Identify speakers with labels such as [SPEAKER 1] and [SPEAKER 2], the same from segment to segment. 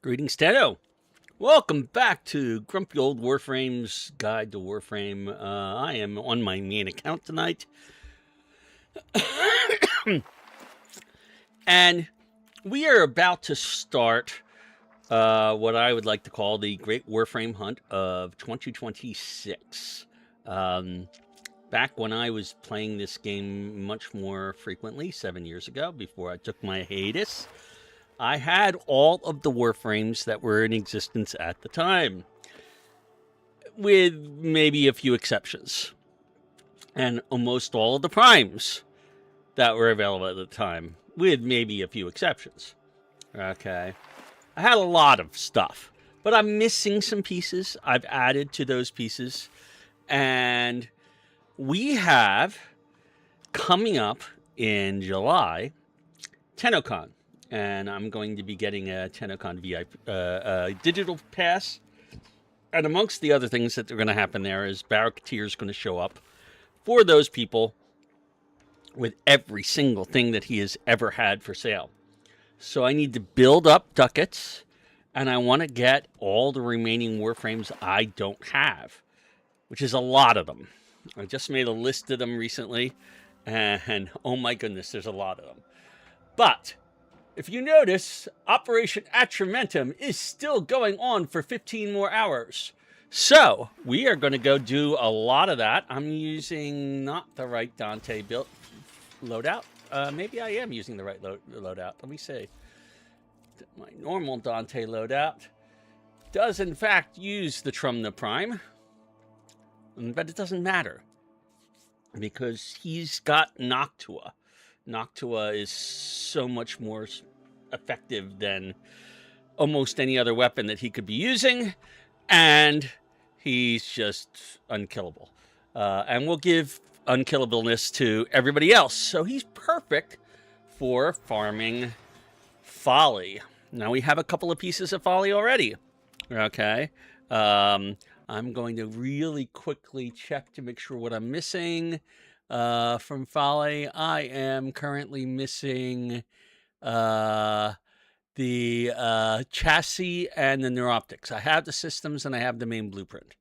[SPEAKER 1] Greetings, Tenno. Welcome back to Grumpy Old Warframe's Guide to Warframe. I am on my main account tonight. And we are about to start what I would like to call the Great Warframe Hunt of 2026. Back when I was playing this game much more frequently, 7 years ago, before I took my hiatus, I had all of the Warframes that were in existence at the time, with maybe a few exceptions, and almost all of the primes that were available at the time, with maybe a few exceptions. Okay. I had a lot of stuff, but I'm missing some pieces. I've added to those pieces, and we have coming up in July TennoCon. And I'm going to be getting a TennoCon VIP digital pass. And amongst the other things that are going to happen there is Barracketeer is going to show up for those people with every single thing that he has ever had for sale. So I need to build up ducats, and I want to get all the remaining Warframes I don't have, which is a lot of them. I just made a list of them recently, and oh my goodness, there's a lot of them. But if you notice, Operation Atramentum is still going on for 15 more hours. So, we are going to go do a lot of that. I'm using not the right Dante build loadout. Maybe I am using the right loadout. Let me see. My normal Dante loadout does in fact use the Trumna Prime. But it doesn't matter, because he's got Noctua. Noctua is so much more effective than almost any other weapon that he could be using, and he's just unkillable. And we'll give unkillableness to everybody else, so he's perfect for farming Folly. Now we have a couple of pieces of Folly already. Okay. I'm going to really quickly check to make sure what I'm missing. From Folly, I am currently missing the chassis and the neuroptics. I have the systems and I have the main blueprint.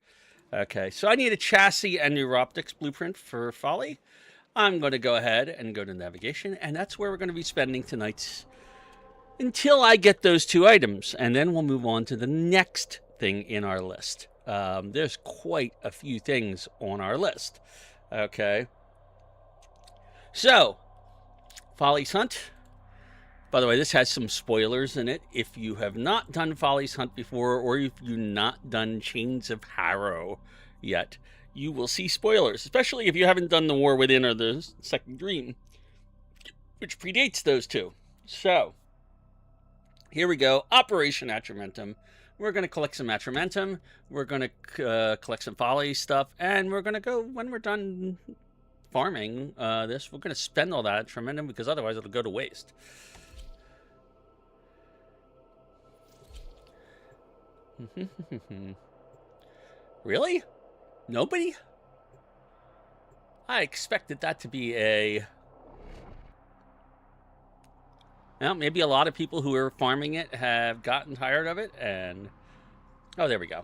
[SPEAKER 1] Okay, so I need a chassis and neuroptics blueprint for Folly. I'm going to go ahead and go to navigation, and that's where we're going to be spending tonight's until I get those two items, and then we'll move on to the next thing in our list. There's quite a few things on our list. Okay. So, Folly's Hunt. By the way, this has some spoilers in it. If you have not done Folly's Hunt before, or if you've not done Chains of Harrow yet, you will see spoilers, especially if you haven't done the War Within or the Second Dream, which predates those two. So, here we go. Operation Atramentum. We're going to collect some Atramentum. We're going to collect some Folly stuff, and we're going to go, when we're done farming this, we're going to spend all that Atramentum, because otherwise it'll go to waste. Really? Nobody? I expected that to be a... Well, maybe a lot of people who are farming it have gotten tired of it, and... Oh, there we go.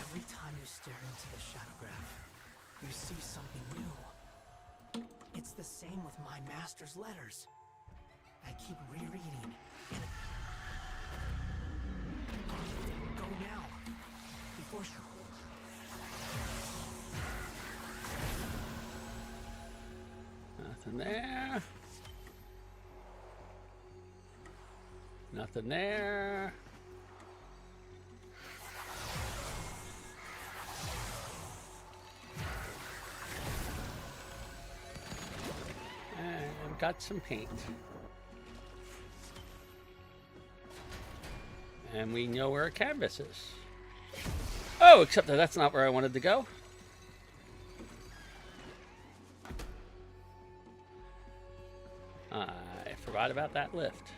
[SPEAKER 2] Every time you stare into the shadowgraph, you see something new. It's the same with my master's letters. I keep rereading, and go now, before she...
[SPEAKER 1] Nothing there. Nothing there. And I've got some paint. And we know where a canvas is. Oh, except that that's not where I wanted to go. I forgot about that lift.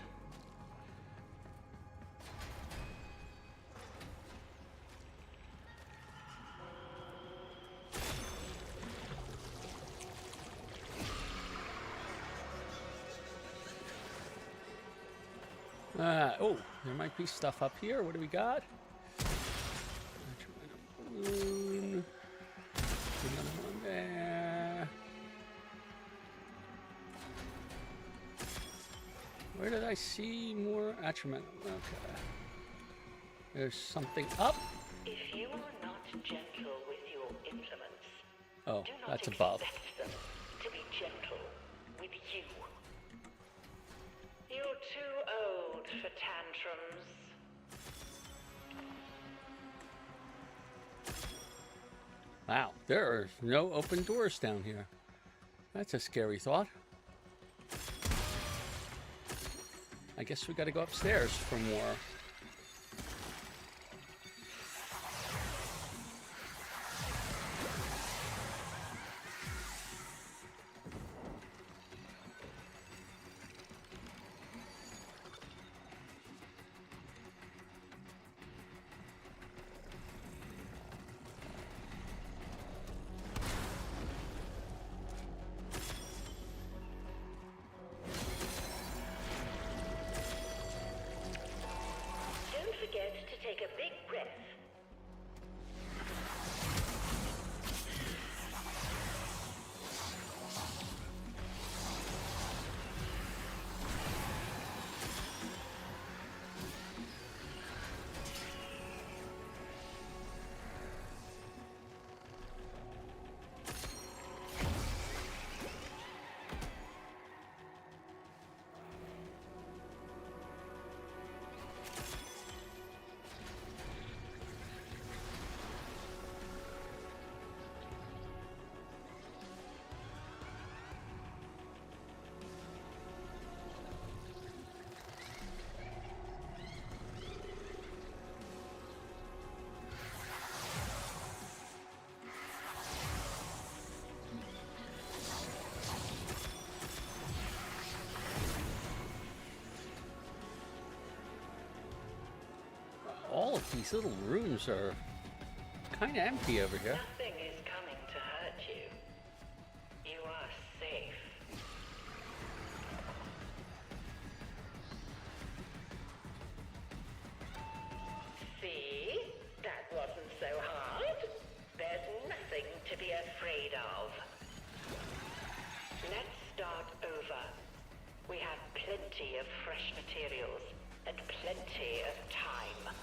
[SPEAKER 1] Oh, there might be stuff up here. What do we got? Balloon. Another one there. Where did I see more attriment? Okay. There's something up.
[SPEAKER 3] If you are not gentle with your implements,
[SPEAKER 1] Oh,
[SPEAKER 3] do not
[SPEAKER 1] that's above.
[SPEAKER 3] expect them to be gentle with you. You're too old for tantrums.
[SPEAKER 1] Wow, there are no open doors down here. That's a scary thought. I guess we gotta go upstairs for more.
[SPEAKER 3] Don't forget to take a big breath.
[SPEAKER 1] All of these little rooms are kind of empty over here.
[SPEAKER 3] Nothing is coming to hurt you. You are safe. See? That wasn't so hard. There's nothing to be afraid of. Let's start over. We have plenty of fresh materials and plenty of time.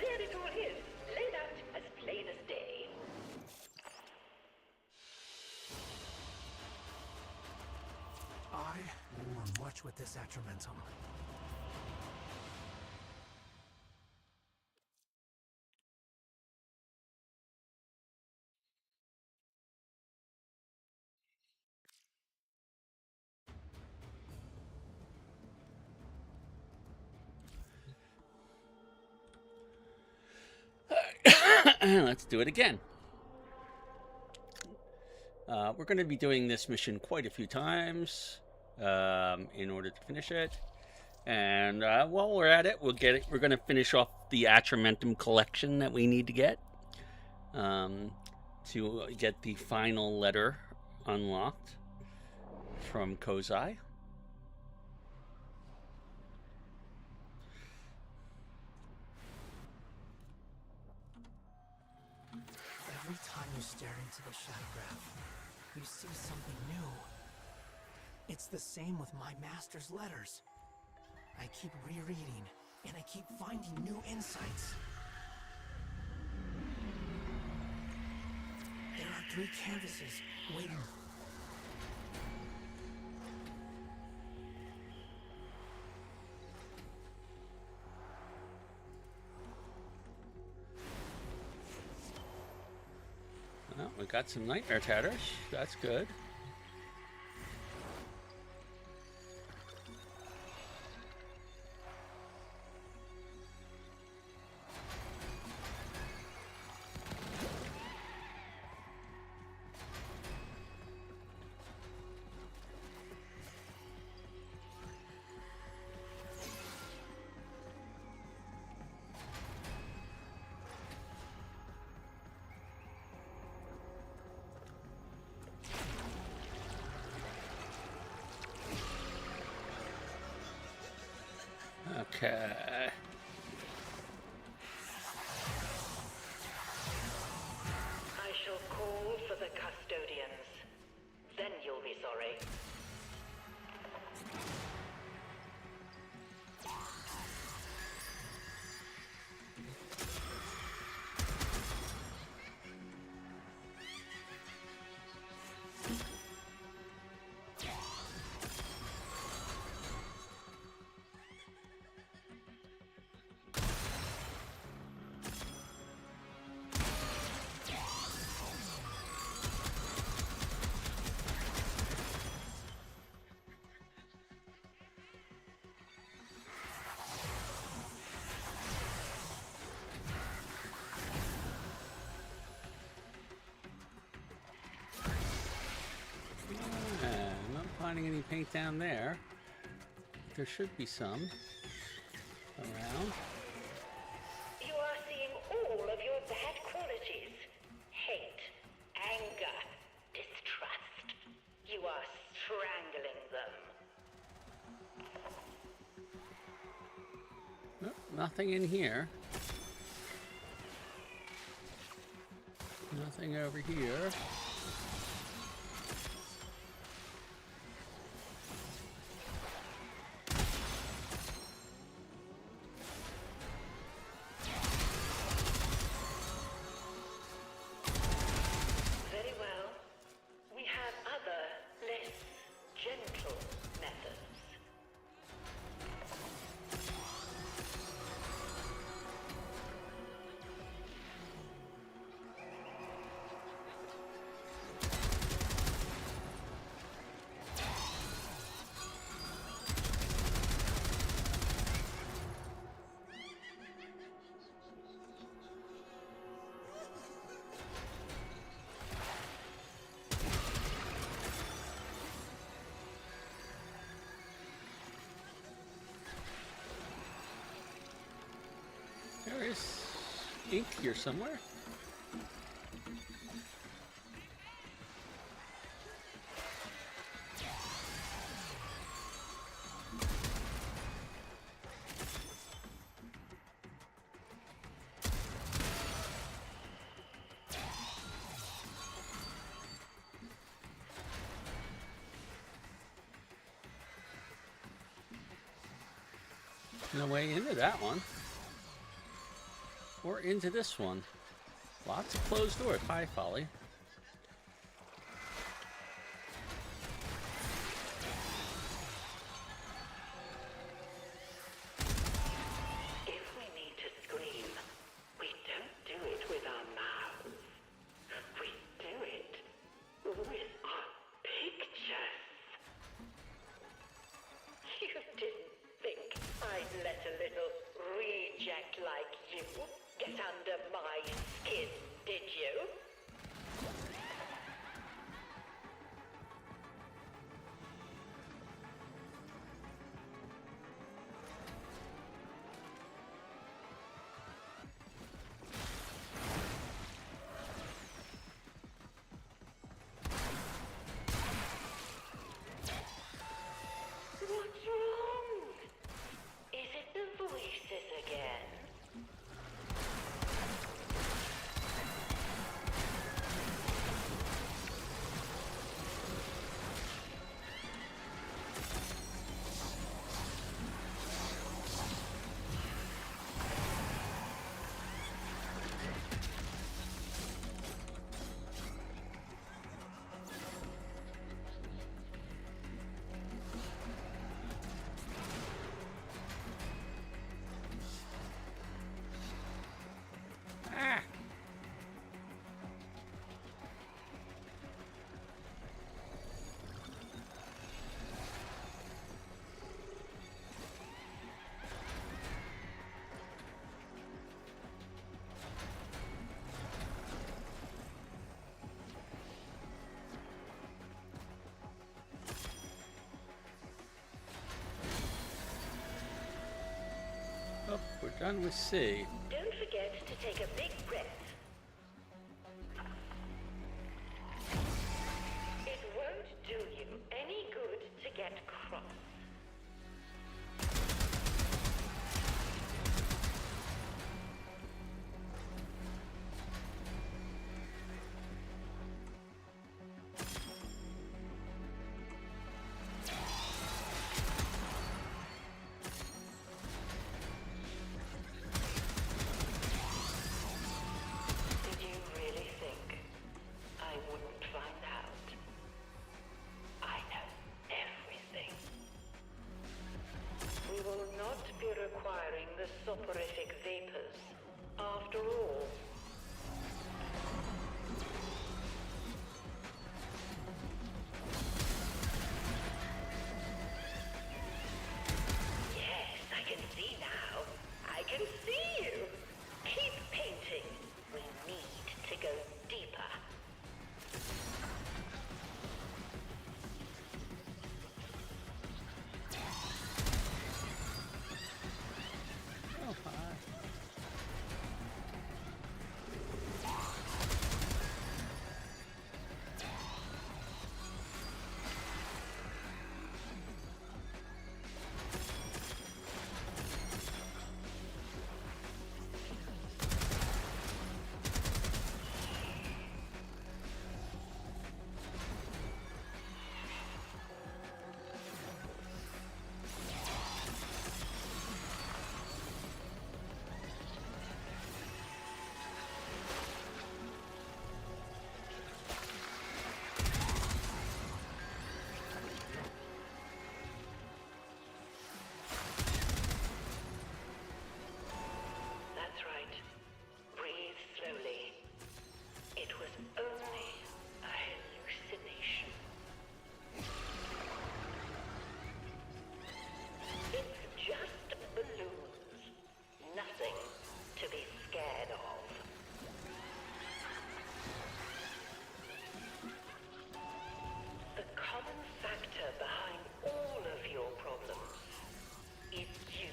[SPEAKER 3] There it all is, laid out as plain as day.
[SPEAKER 2] I will learn much with this atramentum.
[SPEAKER 1] Let's do it again. We're going to be doing this mission quite a few times in order to finish it. And while we're at it, we're going to finish off the Atramentum collection that we need to get the final letter unlocked from Kozai.
[SPEAKER 2] Every time you stare into the shadowgraph, you see something new. It's the same with my master's letters. I keep rereading, and I keep finding new insights. There are 3 canvases waiting.
[SPEAKER 1] Well, we got some nightmare tatters. That's good. Okay.
[SPEAKER 3] I shall call for the custodians. Then you'll be sorry.
[SPEAKER 1] Finding any paint down there. There should be some around.
[SPEAKER 3] You are seeing all of your bad qualities. Hate, anger, distrust. You are strangling them.
[SPEAKER 1] Nope, nothing in here. Nothing over here. There is ink here somewhere. No way into that one. Or into this one. Lots of closed doors. Hi, Folly.
[SPEAKER 3] If we need to scream, we don't do it with our mouths. We do it with our pictures. You didn't think I'd let a little reject like you get under my skin, did you?
[SPEAKER 1] Oh, we're done with C.
[SPEAKER 3] Don't forget to take a big breath. It won't do you any good to get cross. Did you really think I wouldn't find out? I know everything. We will not be requiring the soporific vapors, after all. Yes, I can see now. I can see you. Keep painting. We need to go deeper.
[SPEAKER 1] Oh, hi.
[SPEAKER 3] That's right. Breathe slowly. It was only a hallucination. It's just balloons. Nothing to be scared of. The common factor behind all of your problems is you.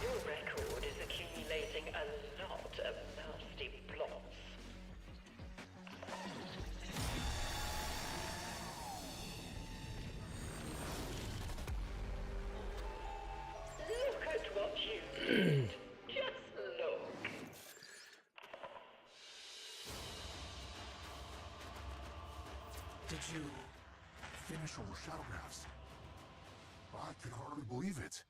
[SPEAKER 3] Your record is accumulating a lot of nasty plots. Look at what you did. Just look.
[SPEAKER 4] Did you finish all the shadowgraphs? I can hardly believe it.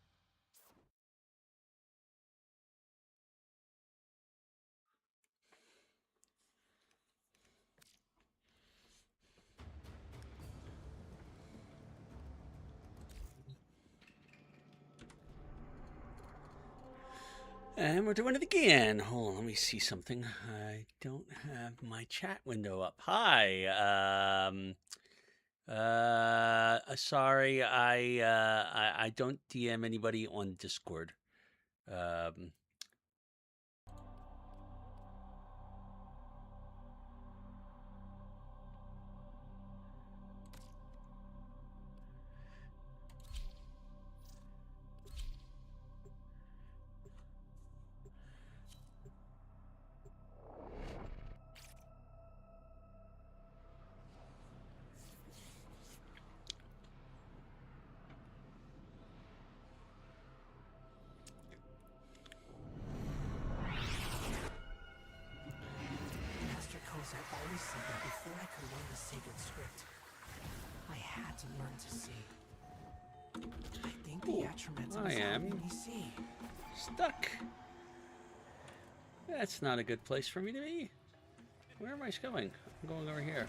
[SPEAKER 1] And we're doing it again. Hold on, let me see something. I don't have my chat window up. Hi. Sorry, I don't DM anybody on Discord. Um,
[SPEAKER 2] Master Kozak always said that before I could learn the sacred script, I had to learn to see. I think the Atramentum
[SPEAKER 1] I
[SPEAKER 2] is
[SPEAKER 1] am.
[SPEAKER 2] helping me see.
[SPEAKER 1] Stuck. That's not a good place for me to be. Where am I going? I'm going over here.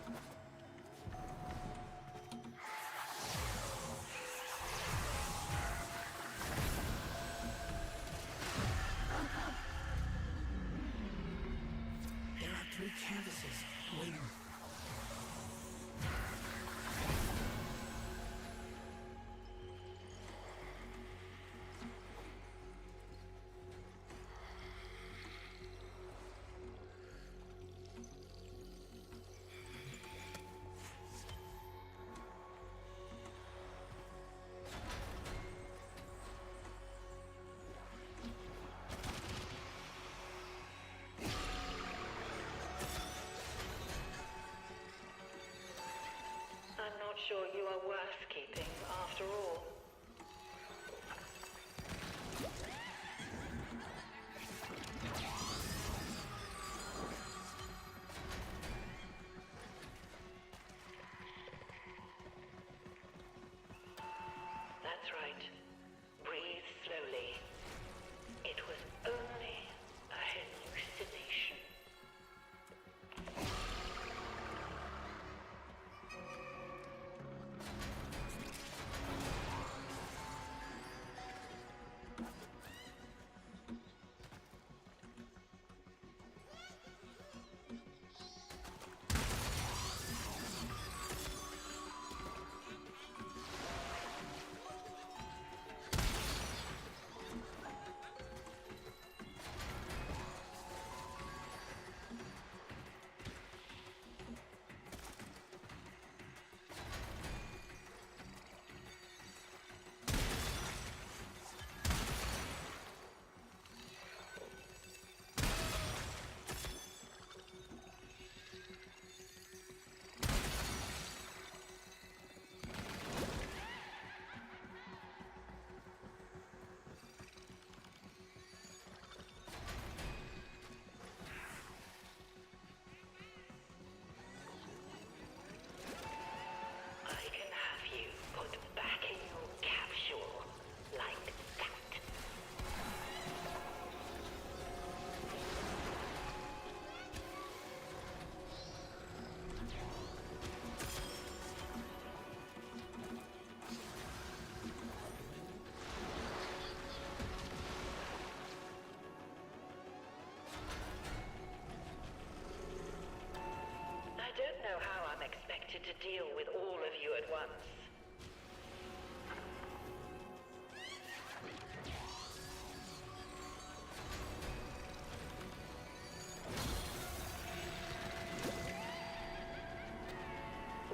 [SPEAKER 3] I'm not sure you are worth keeping after all. That's right. Breathe slowly. It was only a hallucination. I can have you put back in your capsule like that. I don't know how I'm expected to deal with all of you at once.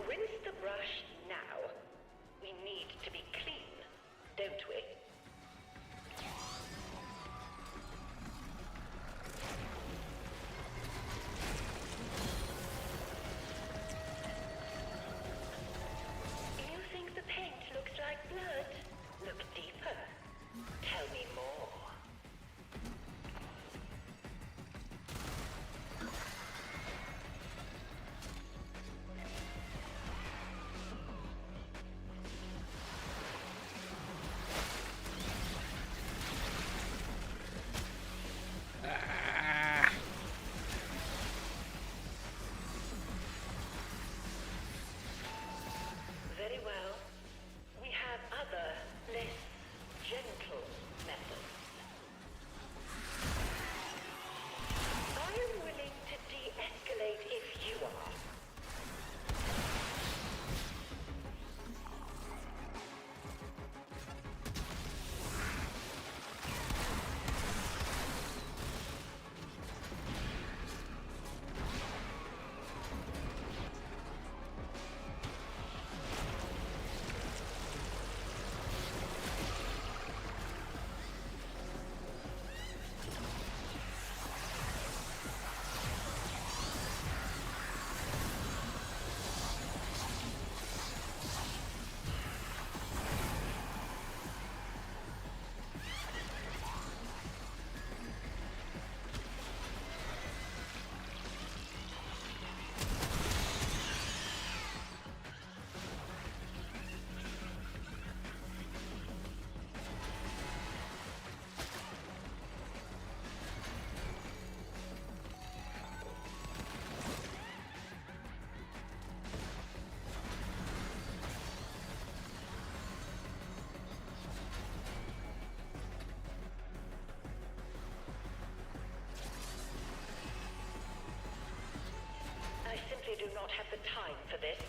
[SPEAKER 3] Rinse the brush now. We need to be clean, don't we? You think the paint looks like blood? Look deeper. Tell me more.
[SPEAKER 1] Ah!
[SPEAKER 3] Very well. We have other, less gentle methods. I am willing to de-escalate if you are. I simply do not have the time for this.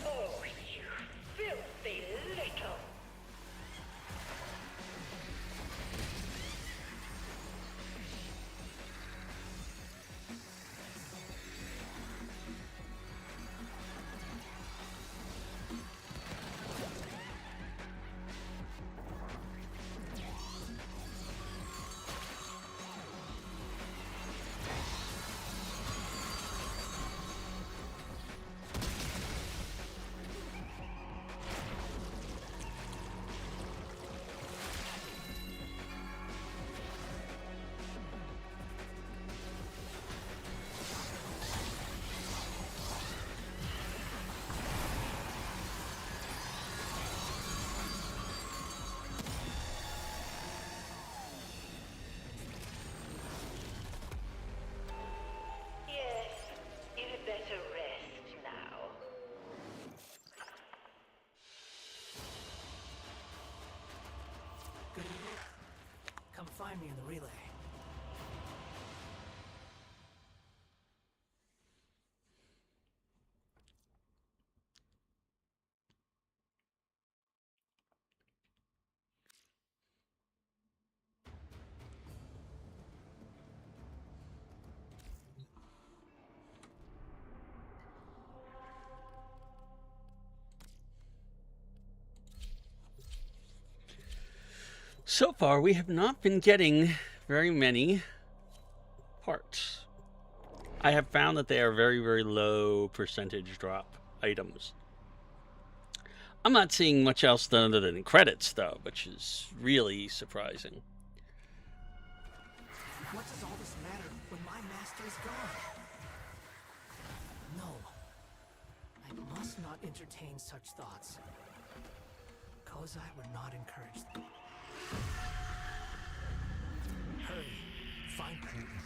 [SPEAKER 3] Oh, you filthy little...
[SPEAKER 2] find me in the relay.
[SPEAKER 1] So far, we have not been getting very many parts. I have found that they are very, very low percentage drop items. I'm not seeing much else other than credits, though, which is really surprising.
[SPEAKER 2] What does all this matter when my master is gone? No. I must not entertain such thoughts. Kozai would not encourage them. Hurry. Find me.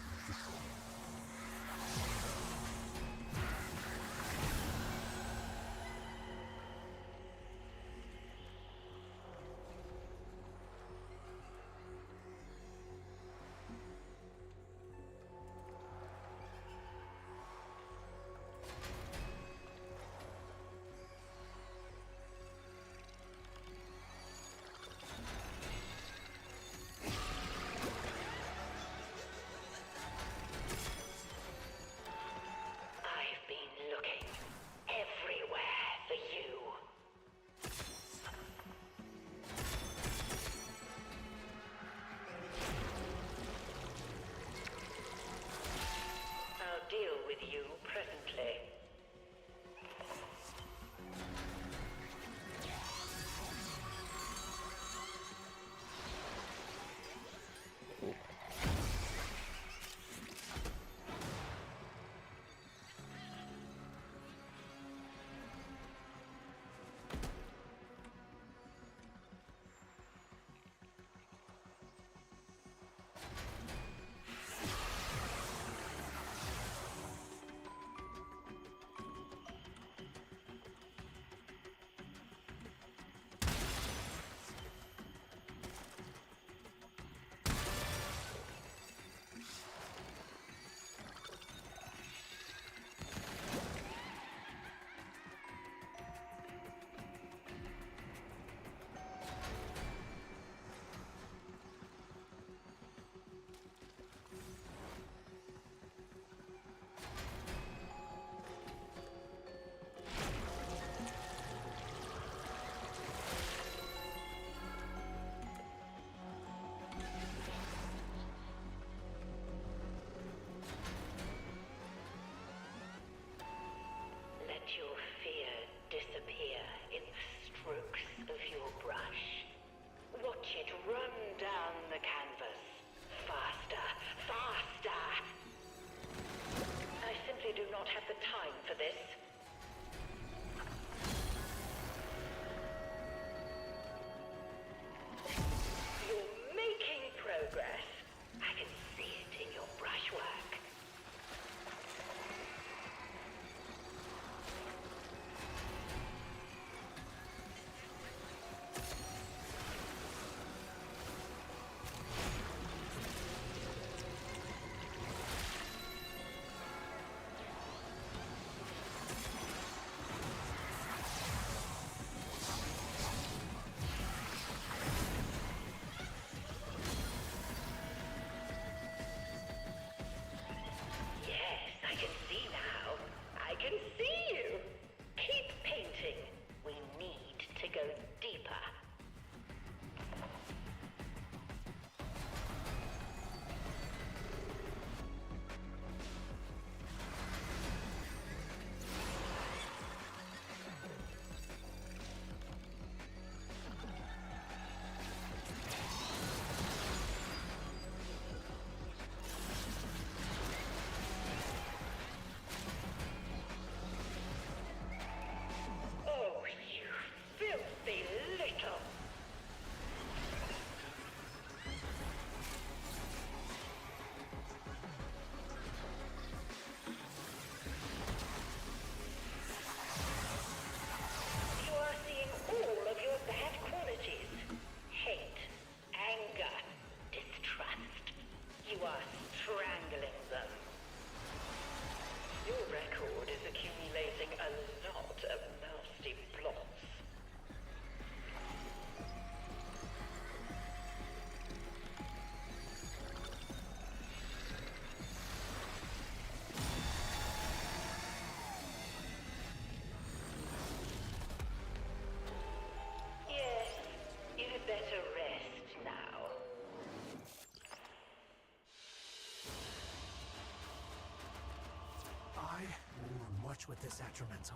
[SPEAKER 2] much with this atramentum.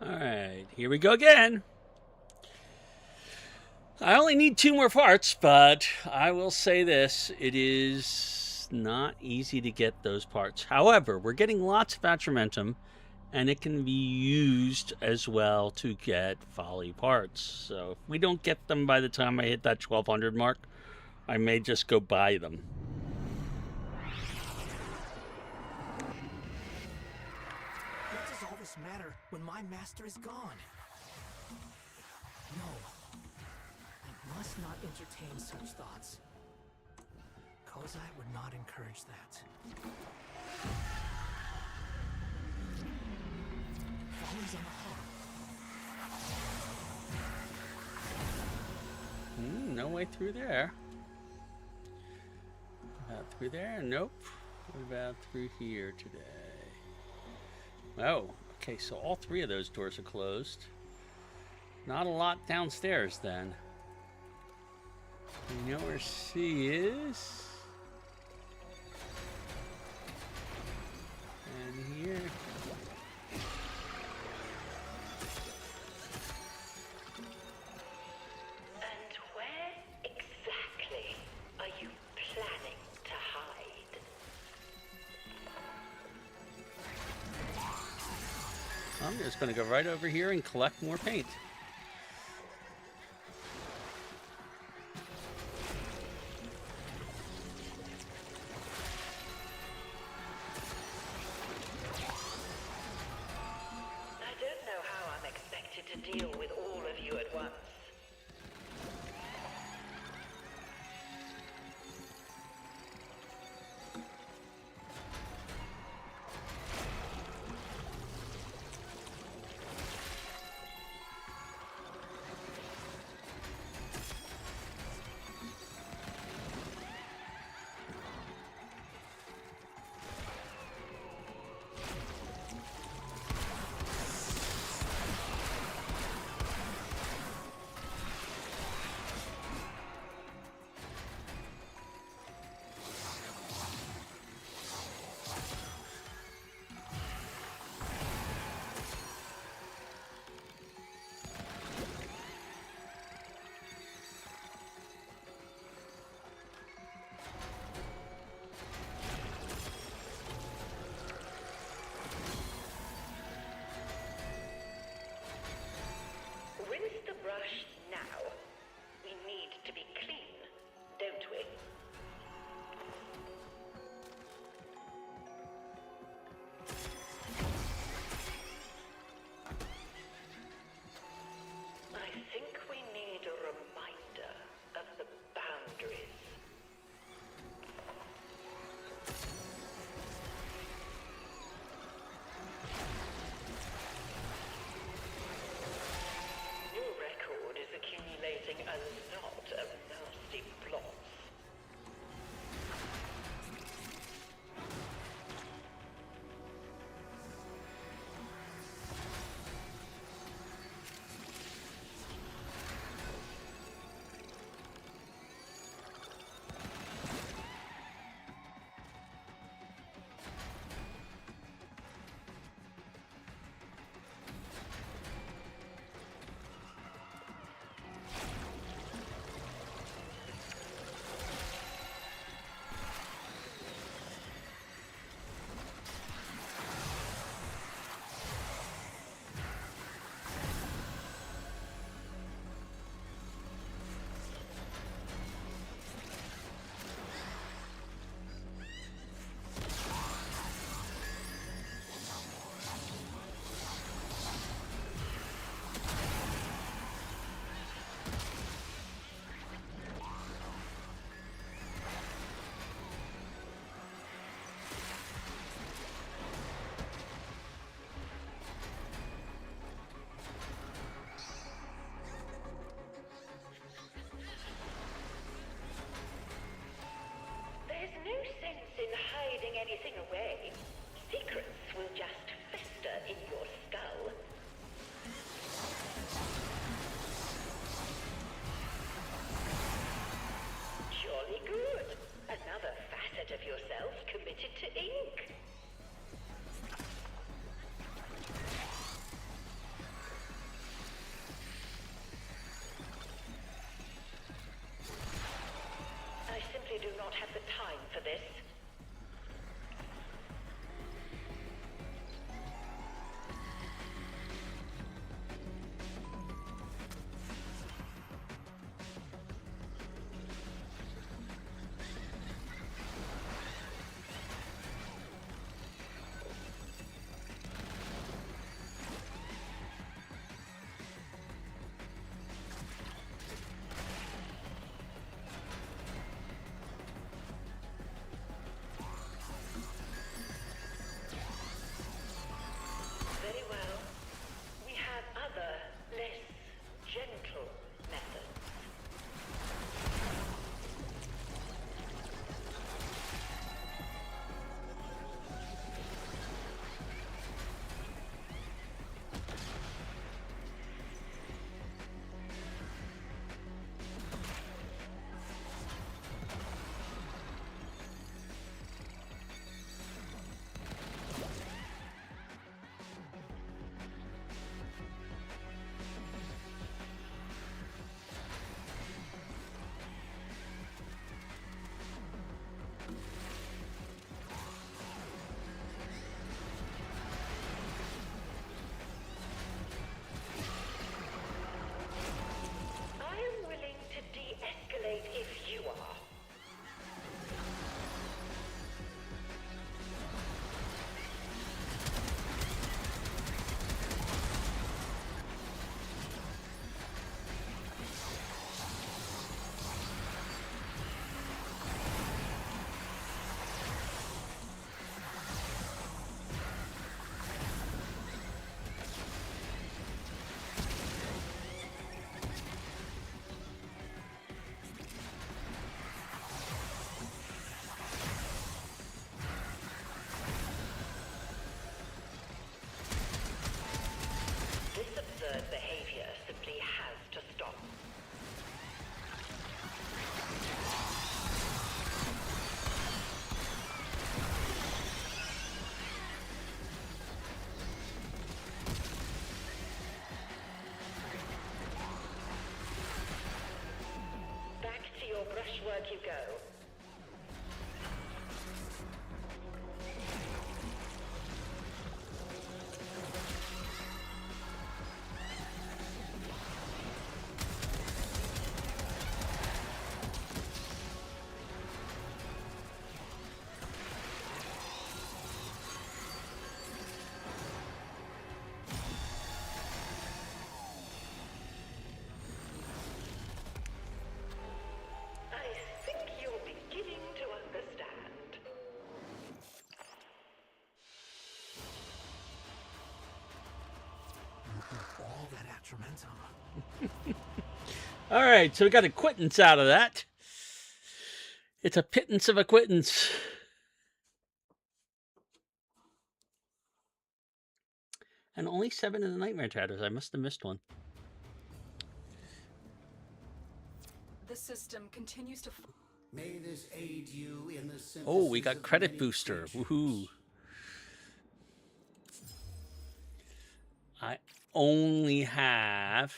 [SPEAKER 1] All right, here we go again. I only need 2 more parts, but I will say this. It is not easy to get those parts. However, we're getting lots of atramentum, and it can be used as well to get folly parts. So if we don't get them by the time I hit that 1200 mark, I may just go buy them.
[SPEAKER 2] What does all this matter when my master is gone? No. I must not entertain such thoughts. Kozai would not encourage that. Follies on the hub.
[SPEAKER 1] No way through there. Through there? Nope. What about through here today? Oh, okay, so all 3 of those doors are closed. Not a lot downstairs then. You know where C is? And here.
[SPEAKER 3] And where exactly are you planning to hide?
[SPEAKER 1] I'm just going to go right over here and collect more paint.
[SPEAKER 3] I don't know how I'm expected to deal with all of you at once. Well, we have other, less gentle methods. I am willing to de-escalate if you are. This absurd behavior simply has to stop. Back to your brushwork you go. I think you're beginning to understand.
[SPEAKER 2] All that Atramentum.
[SPEAKER 1] All right, so we got a quittance out of that. It's a pittance of a quittance. And only 7 of the Nightmare Chatters. I must have missed one.
[SPEAKER 5] The system continues to.
[SPEAKER 6] May this aid you in the synthesis
[SPEAKER 1] Oh, we got
[SPEAKER 6] of
[SPEAKER 1] credit
[SPEAKER 6] many
[SPEAKER 1] booster.
[SPEAKER 6] features.
[SPEAKER 1] Woohoo. I only have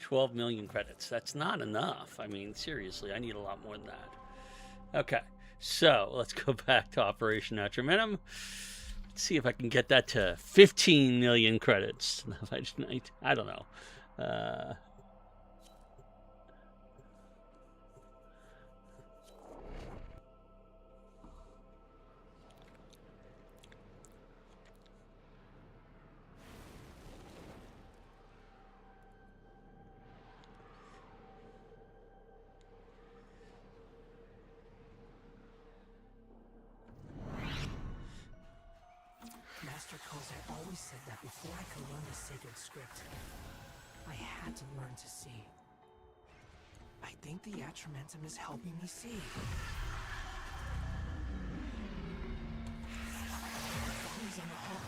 [SPEAKER 1] 12 million credits. That's not enough. I mean, seriously, I need a lot more than that. Okay, so let's go back to Operation Atramentum. Let's see if I can get that to 15 million credits by tonight. I don't know.
[SPEAKER 2] Master Kozak always said that before I could learn the sacred script, I had to learn to see. I think the Atramentum is helping me see. He's in the hall.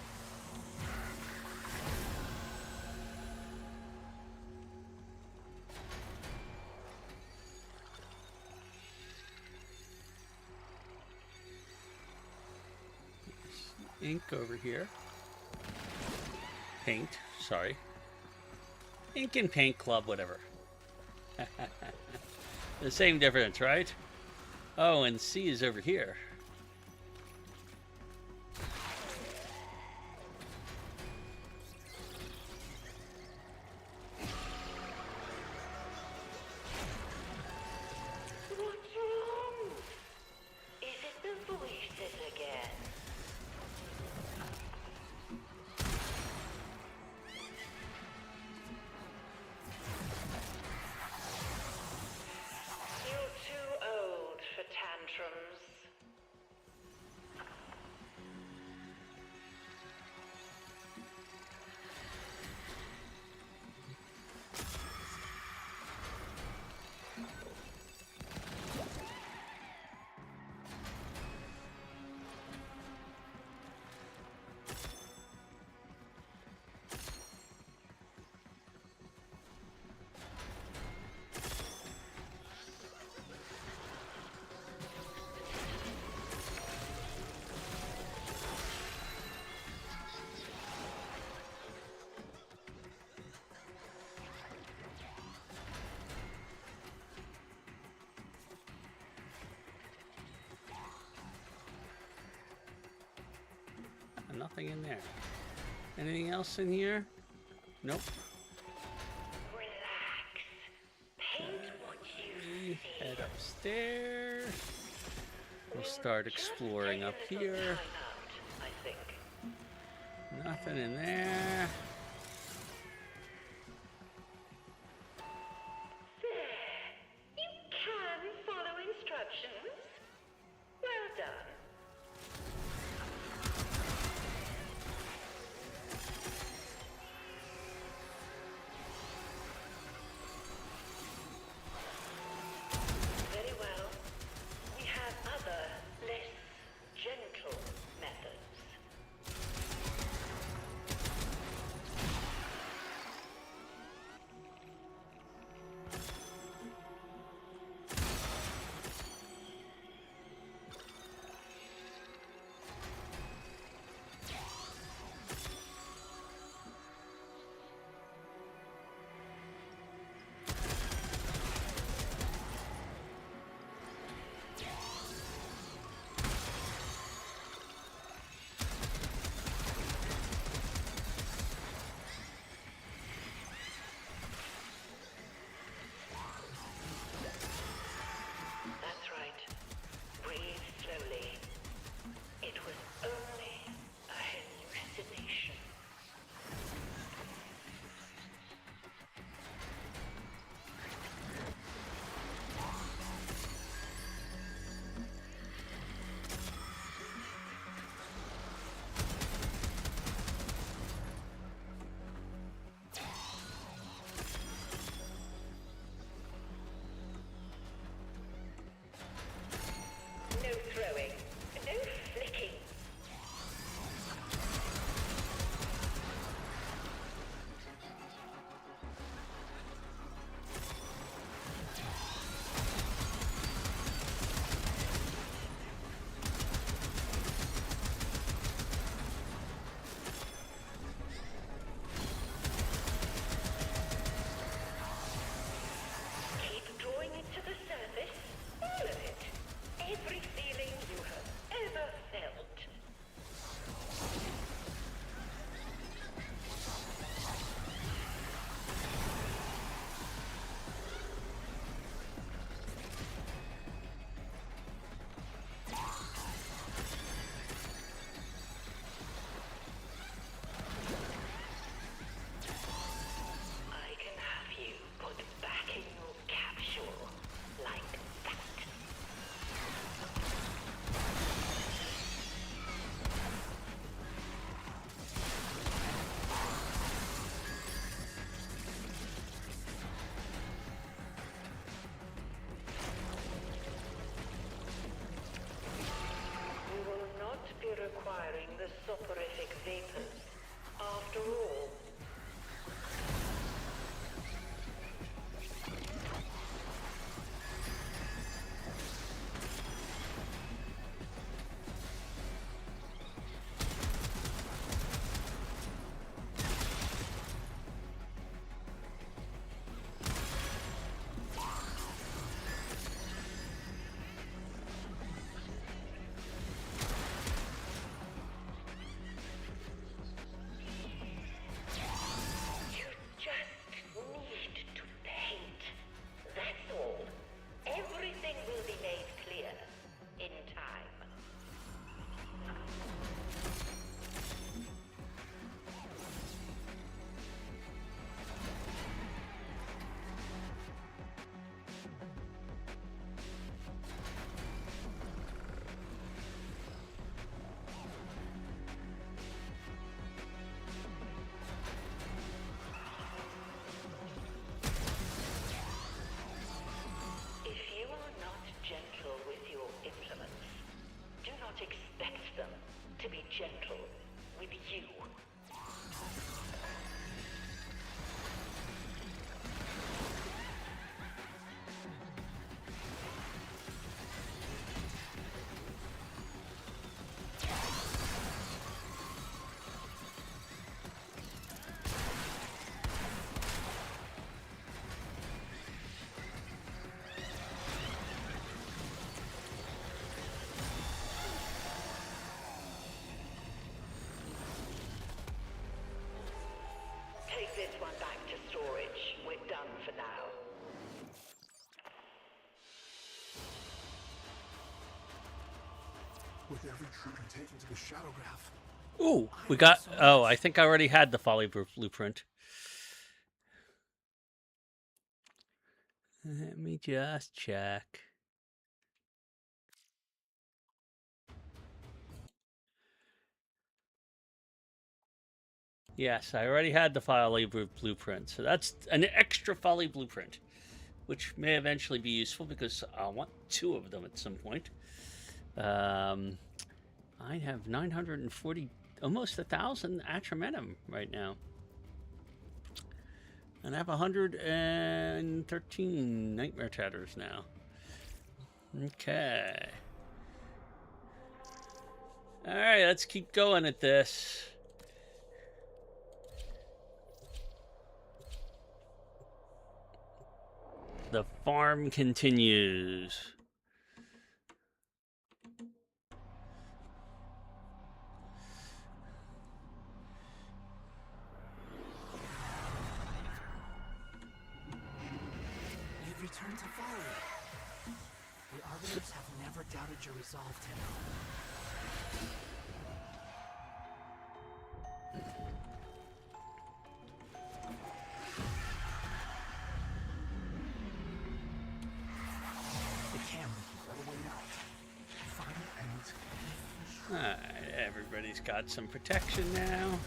[SPEAKER 1] Ink over here. Paint, sorry. Ink and paint club, whatever. The same difference, right? Oh, and C is over here.
[SPEAKER 3] What's wrong? Is it the voices again? You're too old for tantrums.
[SPEAKER 1] Nothing in there. Anything else in here? Nope.
[SPEAKER 3] Relax. Paint what you see.
[SPEAKER 1] Head upstairs. We'll
[SPEAKER 3] We'll
[SPEAKER 1] start
[SPEAKER 3] just
[SPEAKER 1] exploring
[SPEAKER 3] take a
[SPEAKER 1] up
[SPEAKER 3] little
[SPEAKER 1] here.
[SPEAKER 3] time out, I think.
[SPEAKER 1] Nothing in there.
[SPEAKER 3] There. You can follow instructions. Well done. Very well. We have other, less gentle methods. That's right. Breathe slowly. It was only a hallucination. No throwing. No flicking. Keep drawing it to the surface. All of it. Every feeling you have ever felt. I can have you put back in your capsule like that. You will not be requiring the soporific vapors. After all, you just need to paint. That's all. Everything will be made clear in time. If you are not gentle with your implements, do not expect them to be gentle with you.
[SPEAKER 4] With every trooper taken to the shadow graph.
[SPEAKER 1] Ooh, we got... Oh, I think I already had the folly blueprint. Let me just check. Yes, I already had the folly blueprint, so that's an extra folly blueprint, which may eventually be useful because I'll want 2 of them at some point. I have 940, almost 1,000 atramentum right now. And I have 113 nightmare tatters now. Okay. Alright, let's keep going at this. The farm continues.
[SPEAKER 2] You've returned to folly. The Arbiters have never doubted your resolve, Tenno. The camera, all the way out. Find and
[SPEAKER 1] Alright, everybody's got some protection now.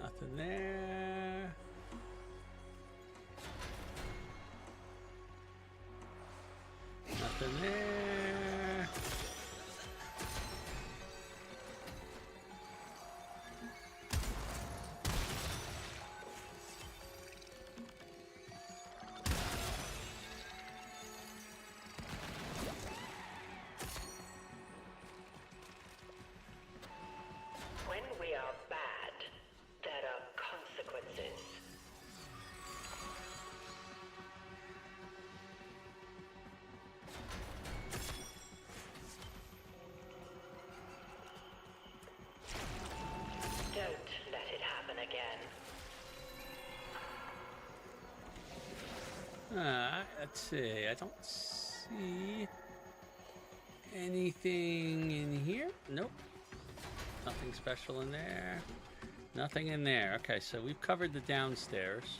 [SPEAKER 1] Nothing there. Nothing there.
[SPEAKER 3] When we are bad, there are consequences. Don't let it happen again.
[SPEAKER 1] Let's see. I don't see anything in here. Nope. Nothing special in there. Nothing in there. Okay, so we've covered the downstairs.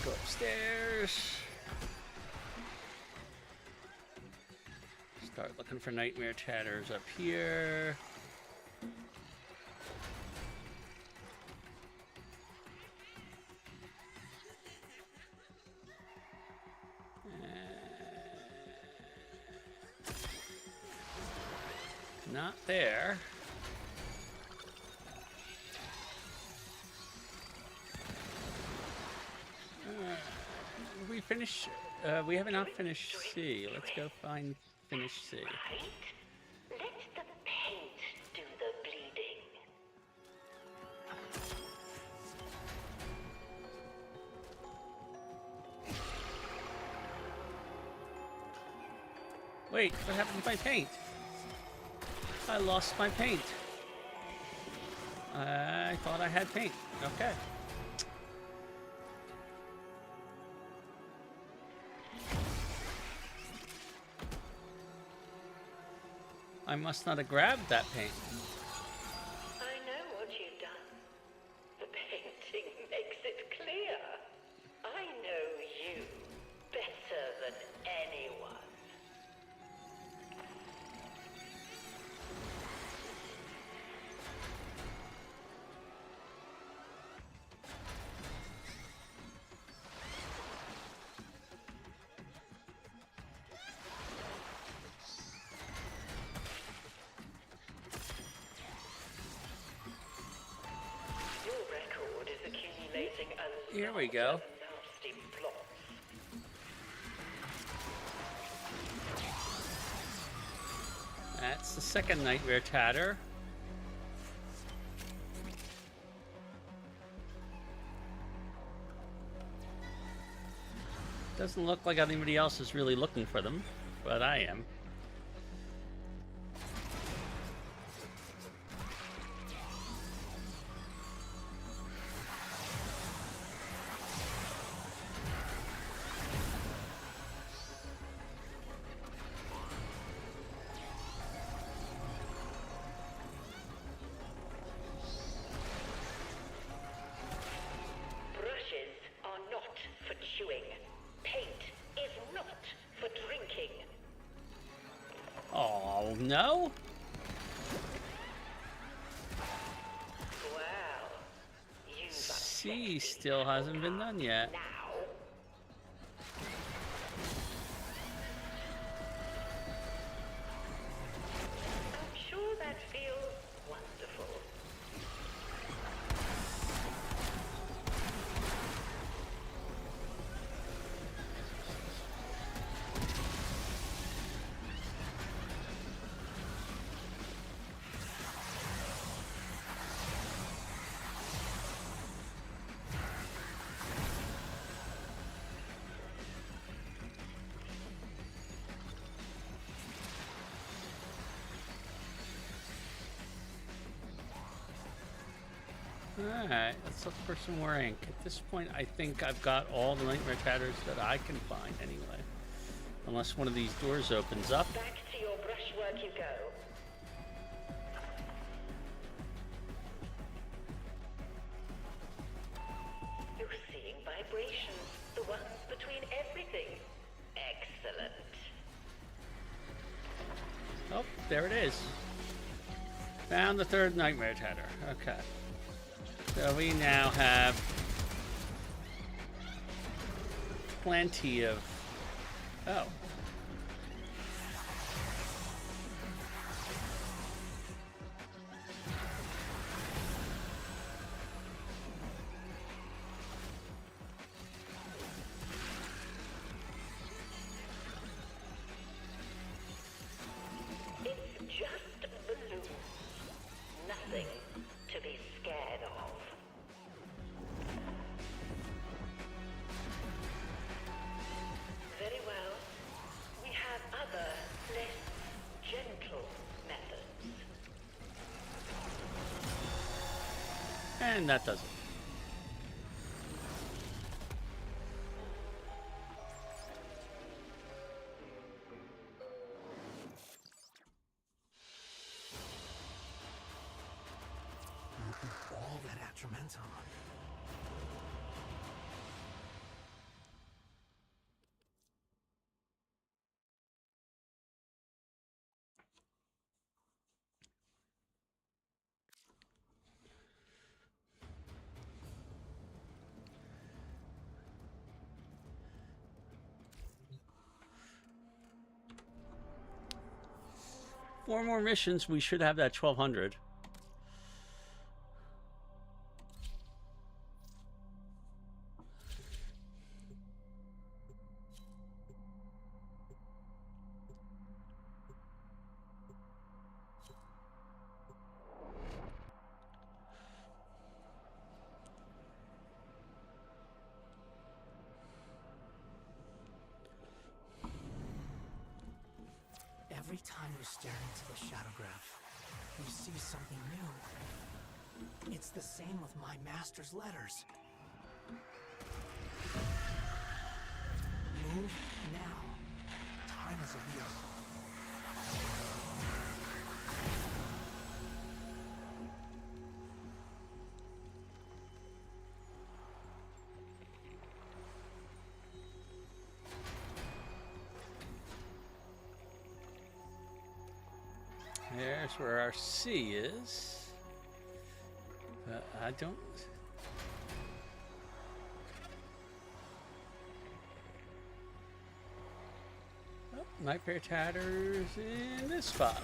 [SPEAKER 1] Go upstairs. Start looking for nightmare tatters up here. Not there. We finish. We have not finished C. Let's go find finish C.
[SPEAKER 3] Right? Let the paint do the bleeding.
[SPEAKER 1] Wait, what happened to my paint? I lost my paint. I thought I had paint. Okay. I must not have grabbed that paint.
[SPEAKER 3] I know what you've done. The painting makes it clear. I know you better than anyone. Your record is accumulating a
[SPEAKER 1] Here we
[SPEAKER 3] lot
[SPEAKER 1] go.
[SPEAKER 3] of nasty plots.
[SPEAKER 1] That's the second nightmare tatter. Doesn't look like anybody else is really looking for them, but I am. No?
[SPEAKER 3] Well, you've
[SPEAKER 1] C still hasn't been done yet.
[SPEAKER 3] now. I'm sure that feels wonderful.
[SPEAKER 1] Alright, let's look for some more ink. At this point, I think I've got all the nightmare tatters that I can find anyway. Unless one of these doors opens up.
[SPEAKER 3] Back to your brushwork you go. You're seeing vibrations, the ones between everything. Excellent.
[SPEAKER 1] Oh, there it is. Found the third nightmare tatter. Okay. So we now have plenty of... Oh.
[SPEAKER 3] It's just balloons. Nothing to be scared of. Very well. We have other, less gentle methods.
[SPEAKER 1] And that does it.
[SPEAKER 2] All that atramentum.
[SPEAKER 1] Four more missions, we should have that 1200.
[SPEAKER 2] Every time you stare into the shadowgraph, you see something new. It's the same with my master's letters. Move now. Time is a vehicle.
[SPEAKER 1] There's where our C is. I don't... Oh, Nightmare Tatter's in this spot.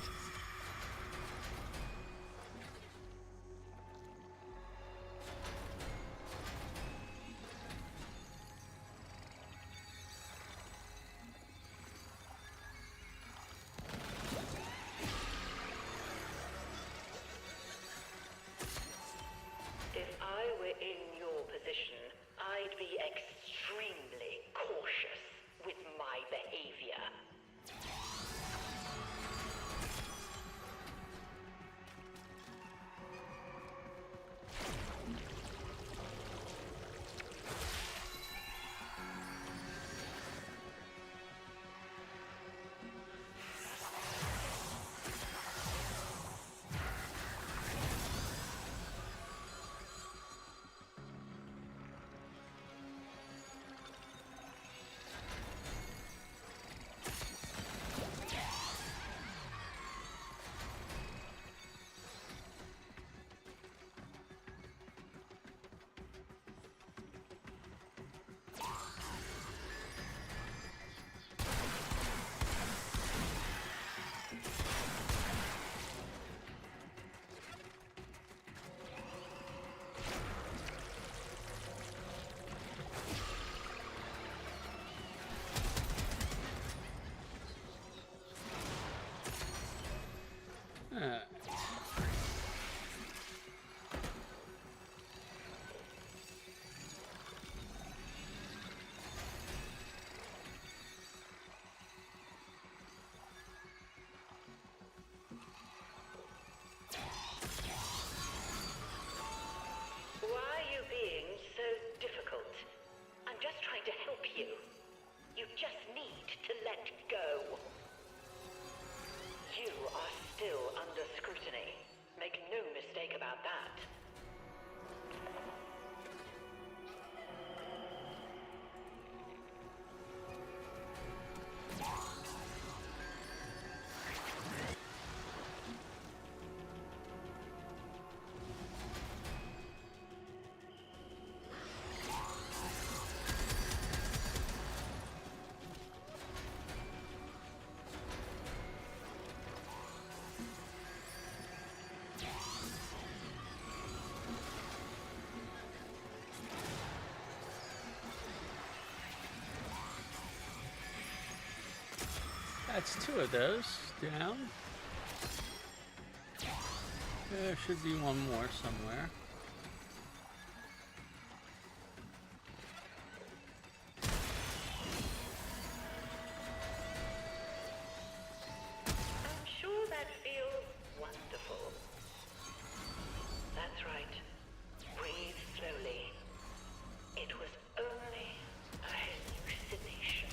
[SPEAKER 3] If I were in your position, I'd be extremely cautious with my behavior.
[SPEAKER 1] That's 2 of those down. There should be one more somewhere.
[SPEAKER 3] I'm sure that feels wonderful. That's right. Breathe slowly. It was only a hallucination.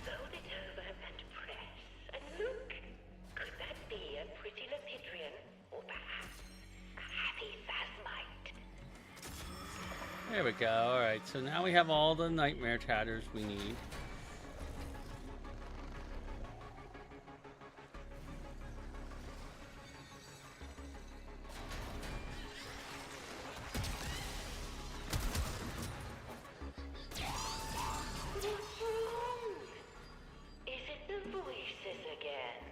[SPEAKER 3] Fold it over and press. And look, could that be a pretty Lepidrian? Or perhaps a happy Phasmite?
[SPEAKER 1] There we go. Alright, so now we have all the nightmare tatters we need.
[SPEAKER 3] What's wrong? Is it the voices again?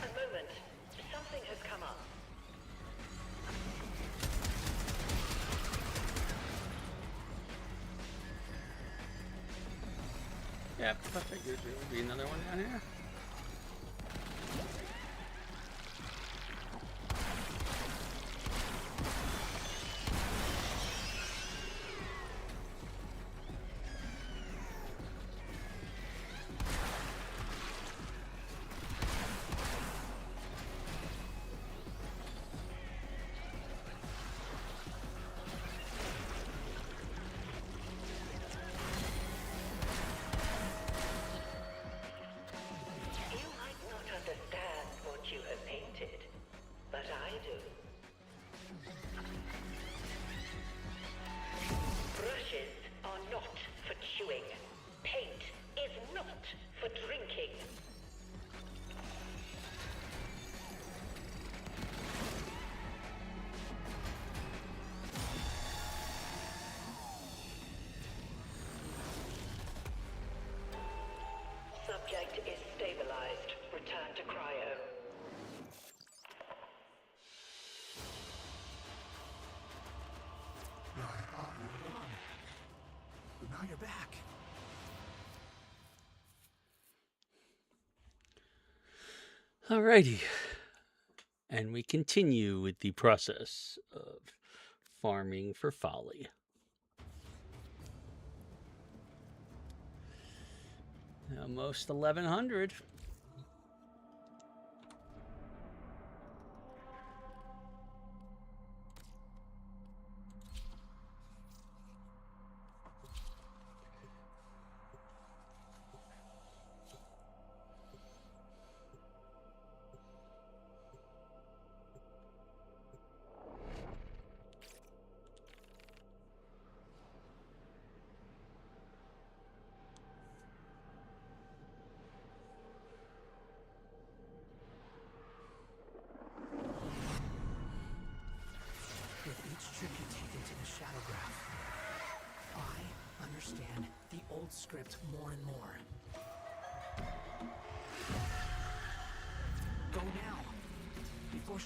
[SPEAKER 3] A moment. Something has come up.
[SPEAKER 1] Yep, I figured there would be another one down here.
[SPEAKER 3] You might not understand what you have painted, but I do. Brushes are not for chewing. Paint is not for drinking. Subject is stabilized. Return to cryo.
[SPEAKER 4] I thought you were gone. But now you're back.
[SPEAKER 1] Alrighty. And we continue with the process of farming for folly. Almost 1100.
[SPEAKER 2] With each trip you take into the shadow graph, I understand the old script more and more. Go now, before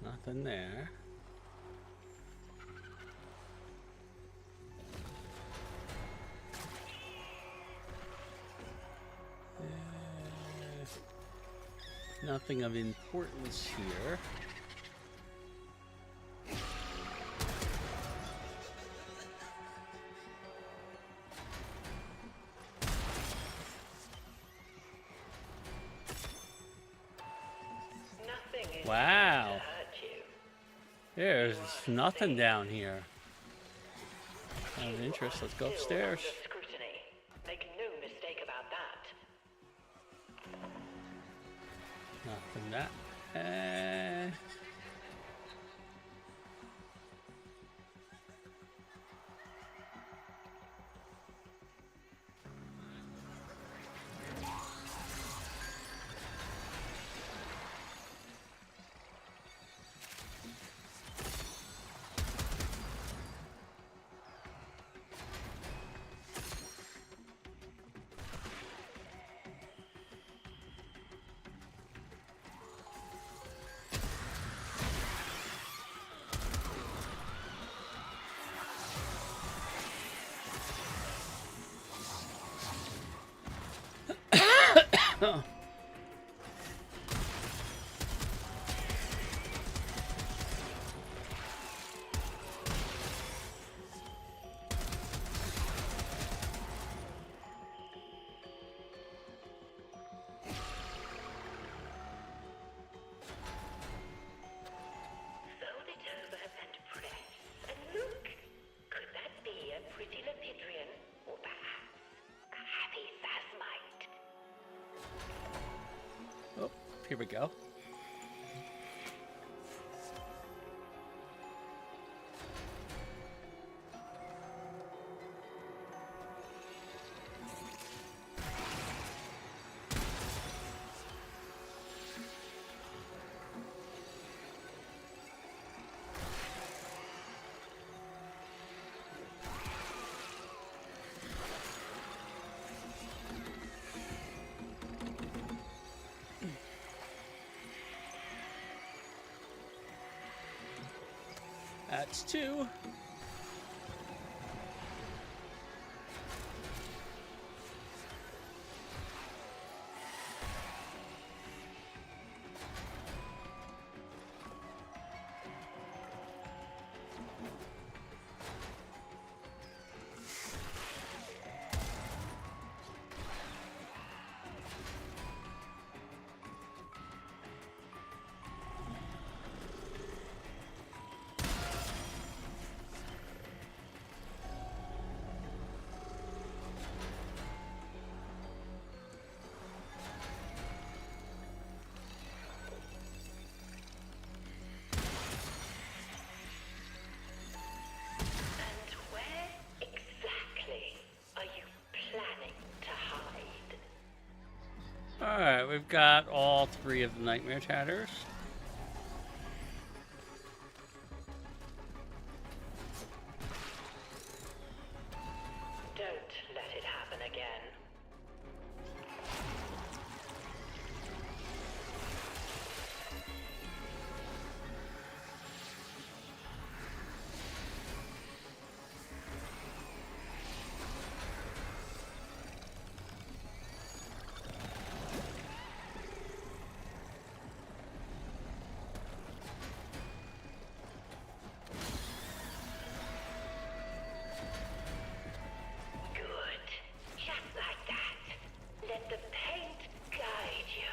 [SPEAKER 1] Nothing there. Nothing of importance here.
[SPEAKER 3] Nothing is
[SPEAKER 1] Wow.
[SPEAKER 3] to hurt you.
[SPEAKER 1] There's nothing down here. Out of interest, let's go
[SPEAKER 3] Still
[SPEAKER 1] upstairs.
[SPEAKER 3] under scrutiny. Make no mistake about that.
[SPEAKER 1] Nothing that. Oh.
[SPEAKER 3] Fold it over and press. And look! Could that be a pretty Lepidrian? Or perhaps a happy Phasmite?
[SPEAKER 1] Oh, here we go. That's two.
[SPEAKER 3] And where exactly are you planning to hide?
[SPEAKER 1] Alright, we've got all three of the Nightmare Tatters.
[SPEAKER 3] Don't let it happen again. Good. Just like that. Let the paint guide you.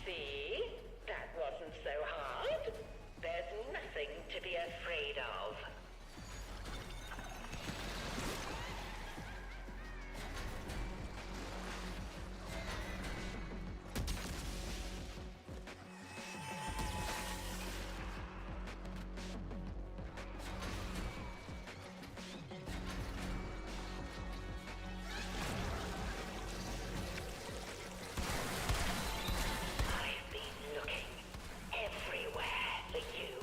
[SPEAKER 3] See? That wasn't so hard. There's nothing to be afraid of. I've been looking everywhere for you.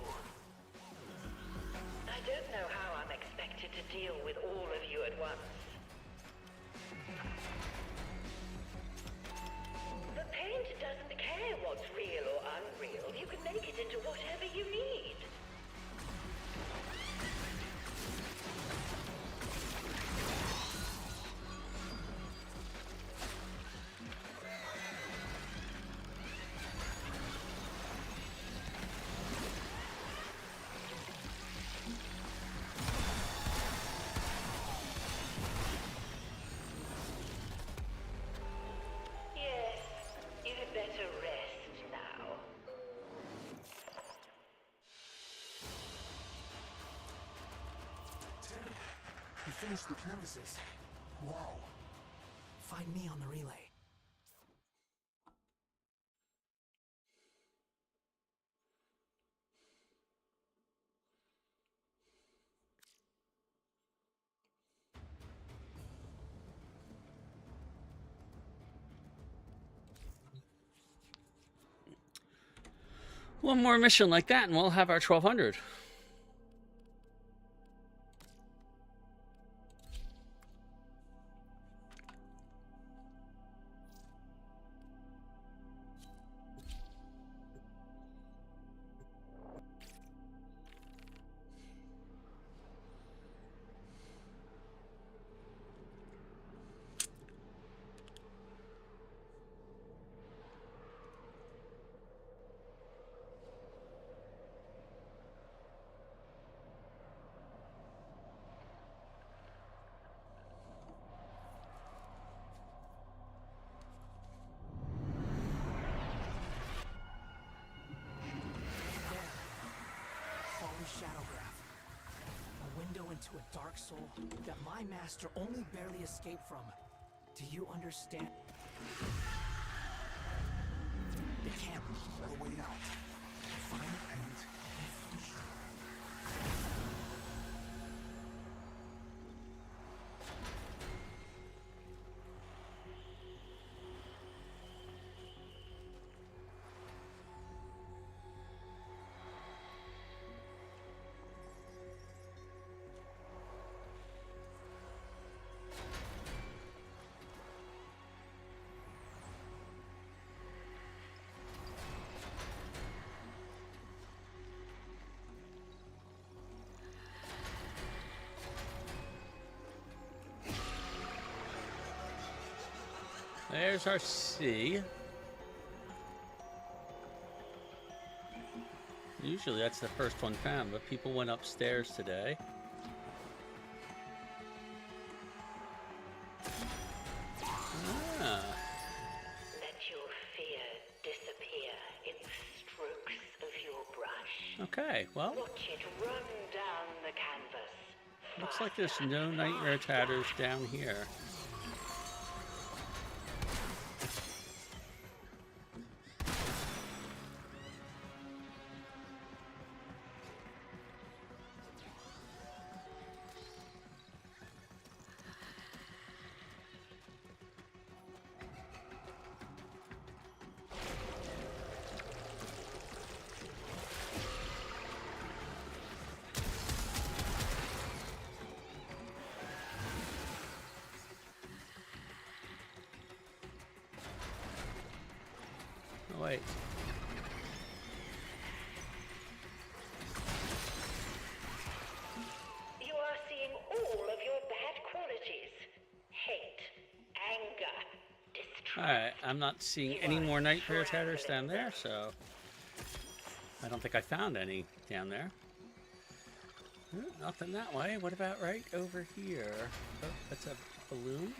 [SPEAKER 4] finished the canvases. Wow.
[SPEAKER 2] Find me on the relay.
[SPEAKER 1] One more mission like that, and we'll have our 1200.
[SPEAKER 2] Shadowgraph. A window into a dark soul that my master only barely escaped from. Do you understand? The camp.
[SPEAKER 4] The way out.
[SPEAKER 2] Find it and finish it.
[SPEAKER 1] There's our C. Usually that's the first one found, but people went upstairs today. Ah.
[SPEAKER 3] Let your fear disappear in the strokes of your brush.
[SPEAKER 1] Okay, well,
[SPEAKER 3] Watch it run down the canvas.
[SPEAKER 1] looks like there's no nightmare tatters down here. Oh, wait.
[SPEAKER 3] You are seeing all of your bad qualities. Hate, anger, distrust.
[SPEAKER 1] Alright, I'm not seeing any more nightmare tatters down there, so I don't think I found any down there. Nothing that way. What about right over here? Oh, that's a balloon.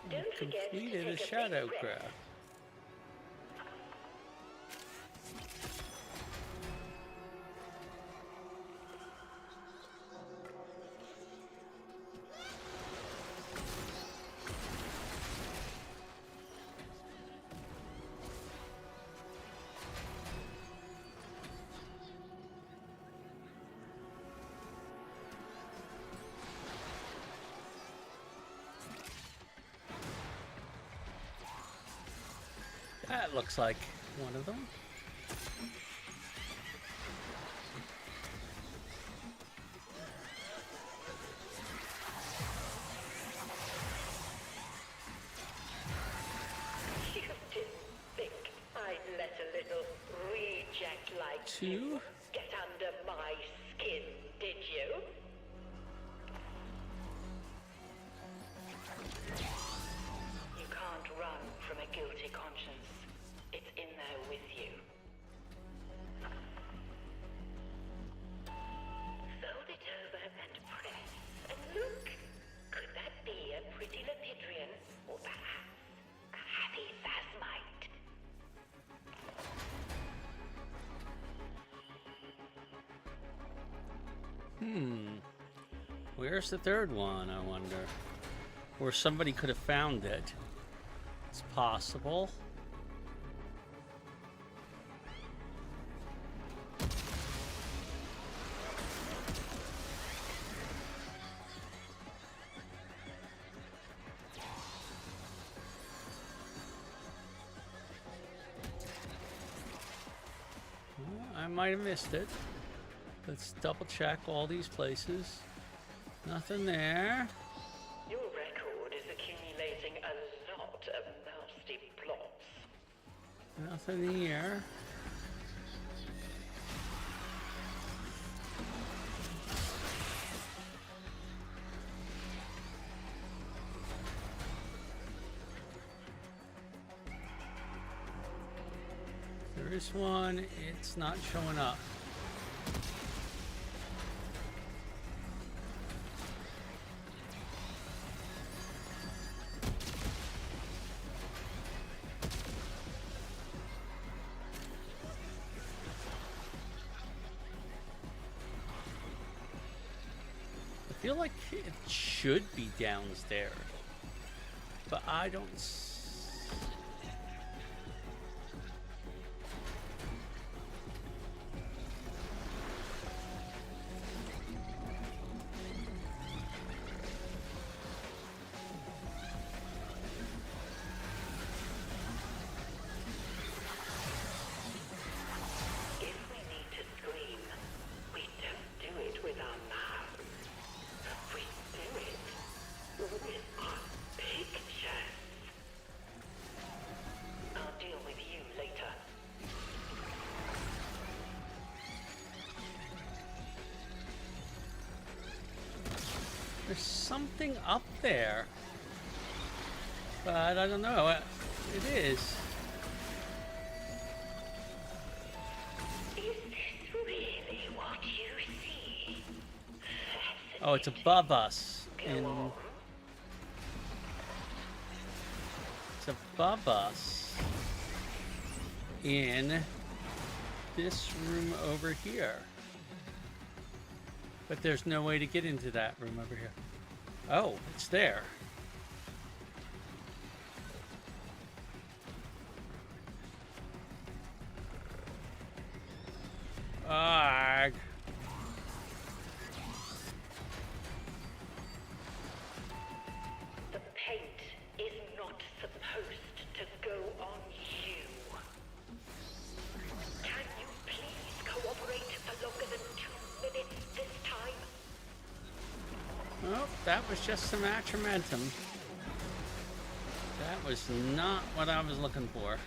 [SPEAKER 3] Don't forget to
[SPEAKER 1] Completed a
[SPEAKER 3] take
[SPEAKER 1] shadow
[SPEAKER 3] big breath.
[SPEAKER 1] craft. That looks like one of them.
[SPEAKER 3] You didn't think I'd let a little reject like
[SPEAKER 1] Two.
[SPEAKER 3] you get under my skin, did you? You can't run from a guilty conscience. It's in there
[SPEAKER 1] Where's the third one, I wonder? Or somebody could have found it. It's possible. I might have missed it. Let's double check all these places. Nothing there.
[SPEAKER 3] Your record is accumulating a lot of nasty plots.
[SPEAKER 1] Nothing here. There is one. It's not showing up. I feel like it should be downstairs, but I don't.
[SPEAKER 3] If we need to scream, we don't do it with our mouths. We do it with our pictures. I'll deal with you later.
[SPEAKER 1] There's something up there, but I don't know what it is.
[SPEAKER 3] Is this really what you see?
[SPEAKER 1] Oh, it's above us.
[SPEAKER 3] Go
[SPEAKER 1] It's above us in this room over here. But there's no way to get into that room over here. Oh, it's there. Arg.
[SPEAKER 3] The paint is not supposed to go on you. Can you please cooperate for longer than 2 minutes this time?
[SPEAKER 1] Oh, that was just some atrementum. That was not what I was looking for.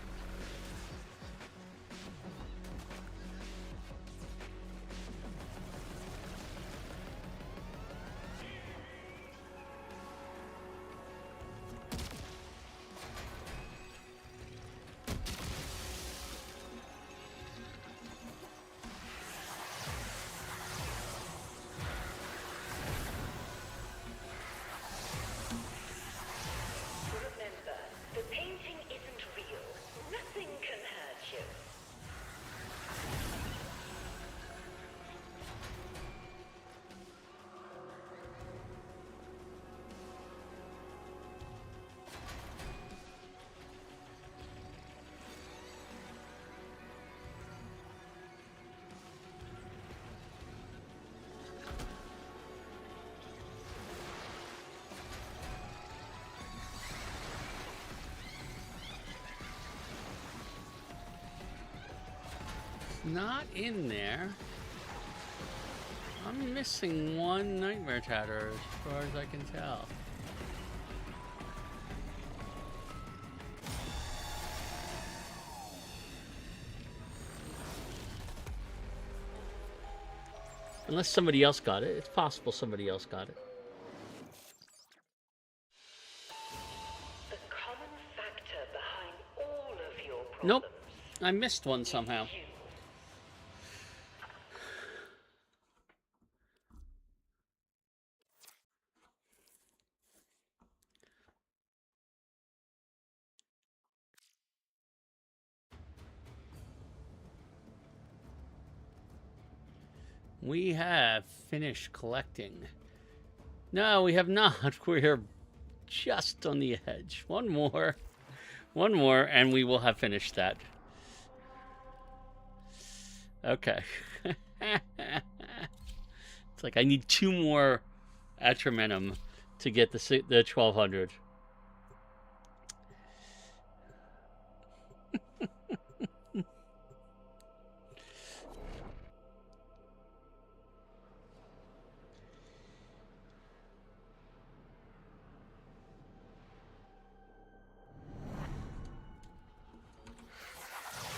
[SPEAKER 3] Remember, the painting isn't real. Nothing can hurt you.
[SPEAKER 1] Not in there. I'm missing one nightmare chatter as far as I can tell. Unless somebody else got it. It's possible somebody else got it.
[SPEAKER 3] The common factor behind all of your problems.
[SPEAKER 1] Nope. I missed one somehow.
[SPEAKER 3] You.
[SPEAKER 1] We have finished collecting No, we have not. We're just on the edge. One more, and we will have finished that. Okay. It's like I need 2 more atramentum to get the 1200.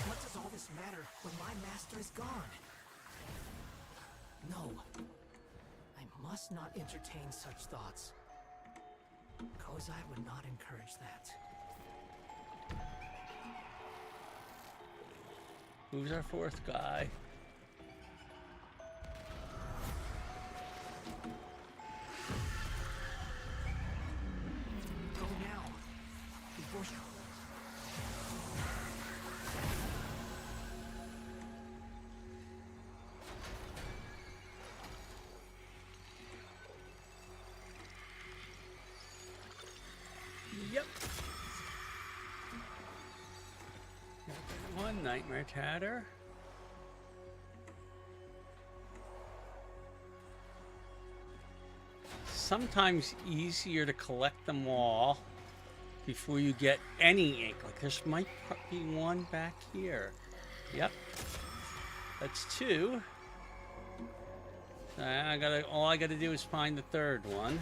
[SPEAKER 2] What does all this matter when my master is gone? No. I must not entertain such thoughts. Kozai would not encourage that.
[SPEAKER 1] Who's our 4th guy?
[SPEAKER 2] Go now. Before she...
[SPEAKER 1] Yep. One Nightmare Tatter. Sometimes easier to collect them all before you get any ink. Like there might be one back here. Yep. That's 2. All I gotta do is find the 3rd one.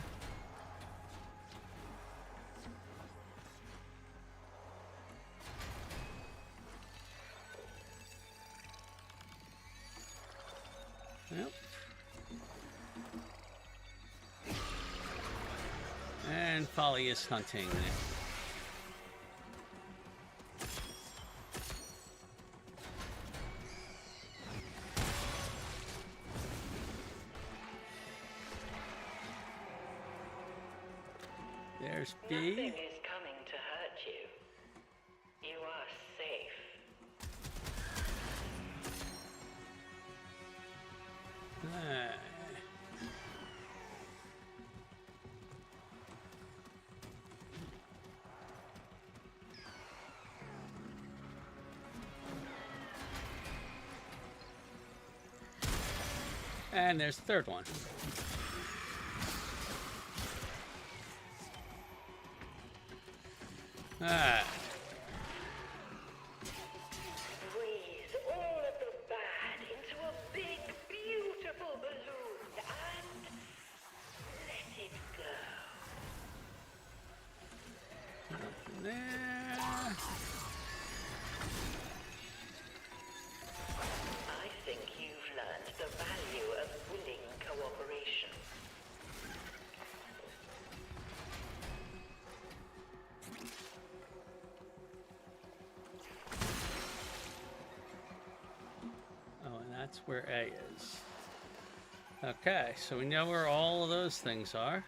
[SPEAKER 1] Yep. And Folly is hunting. There's B.
[SPEAKER 3] Nothing is coming to hurt you. You are safe.
[SPEAKER 1] Ah. And there's the 3rd one. Ah.
[SPEAKER 3] Squeeze all of the bad into a big, beautiful balloon and let it go.
[SPEAKER 1] There.
[SPEAKER 3] I think you've learned the value of willing cooperation.
[SPEAKER 1] Oh, and that's where A is. Okay, so we know where all of those things are.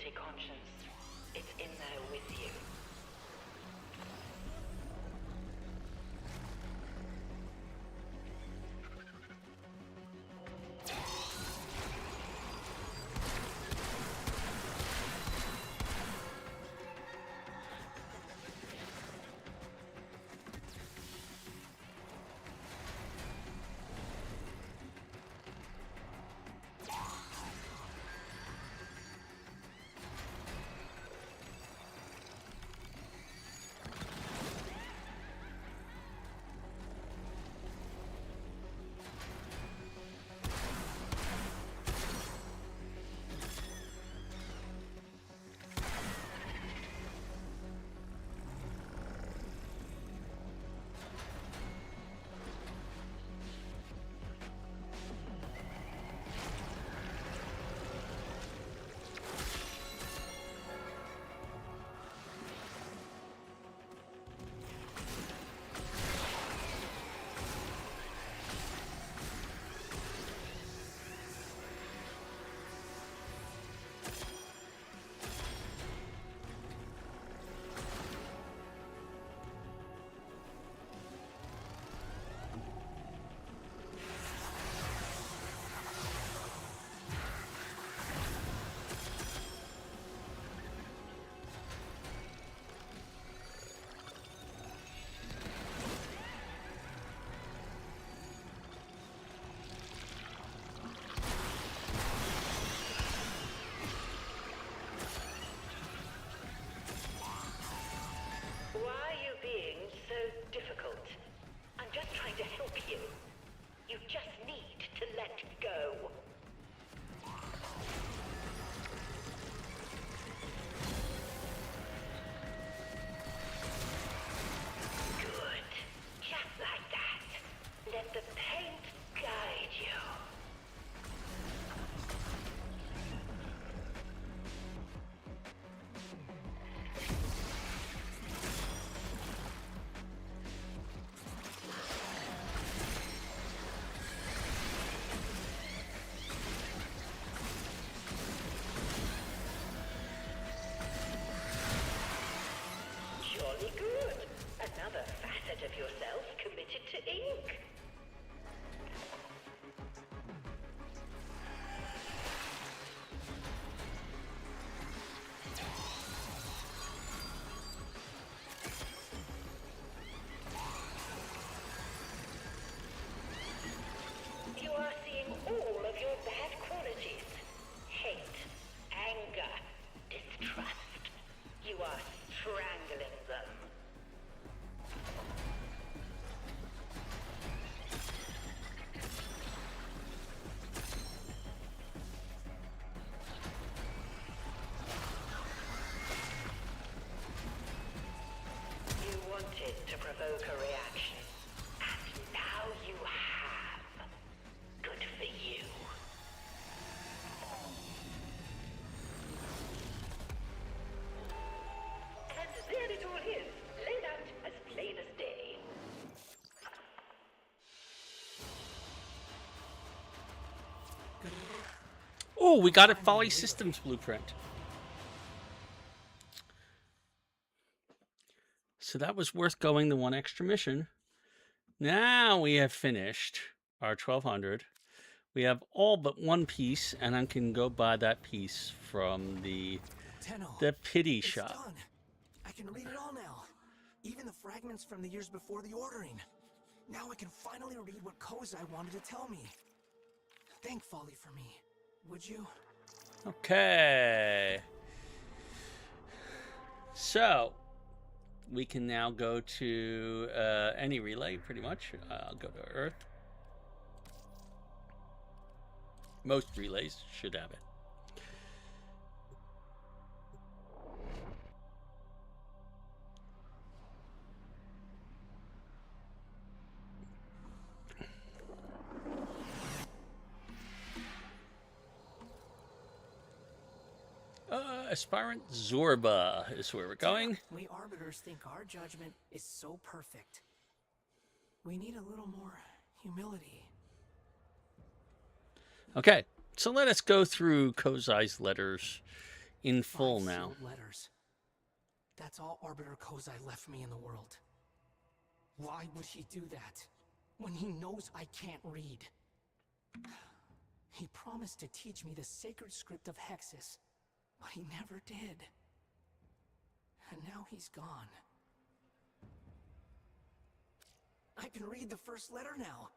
[SPEAKER 3] guilty conscience. It's in there with you. Why are you being so difficult? I'm just trying to help you. You just need to let go. Good. Just like that. Let the paint guide you. Jolly good. Another facet of yourself committed to ink. You are seeing all of your bad qualities. Hate, anger, distrust. You are strangling them. You wanted to provoke a reaction, and now you have. Good for you. And there it all is, laid out as plain as day.
[SPEAKER 1] Oh, we got a Folly Systems blueprint. So that was worth going the one extra mission. Now we have finished our 1200. We have all but one piece, and I can go buy that piece from the
[SPEAKER 2] Tenno,
[SPEAKER 1] pity
[SPEAKER 2] it's
[SPEAKER 1] shop.
[SPEAKER 2] done. I can read it all now. Even the fragments from the years before the ordering. Now I can finally read what Kozai wanted to tell me. Thank Folly for me, would you?
[SPEAKER 1] Okay. So we can now go to any relay, pretty much. I'll go to Earth. Most relays should have it. Aspirant Zorba is where we're going.
[SPEAKER 2] We Arbiters think our judgment is so perfect. We need a little more humility.
[SPEAKER 1] Okay, so let us go through Kozai's letters in full
[SPEAKER 2] 5
[SPEAKER 1] now.
[SPEAKER 2] sealed letters. That's all Arbiter Kozai left me in the world. Why would he do that when he knows I can't read? He promised to teach me the sacred script of Hexus, but he never did. And now he's gone. I can read the first letter now.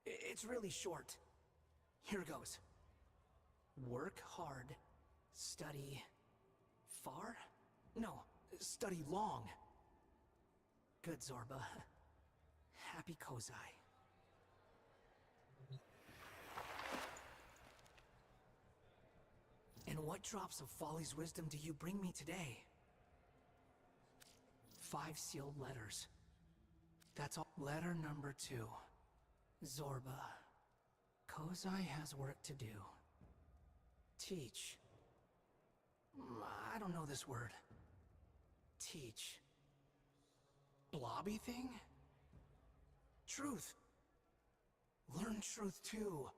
[SPEAKER 2] It's really short. Here goes. Work hard, study far? No, study long. Good, Zorba. Happy Kozai. And what drops of Folly's wisdom do you bring me today? 5 sealed letters. That's all. Letter number 2. Zorba. Kozai has work to do. Teach. I don't know this word. Teach. Blobby thing? Truth. Learn truth too.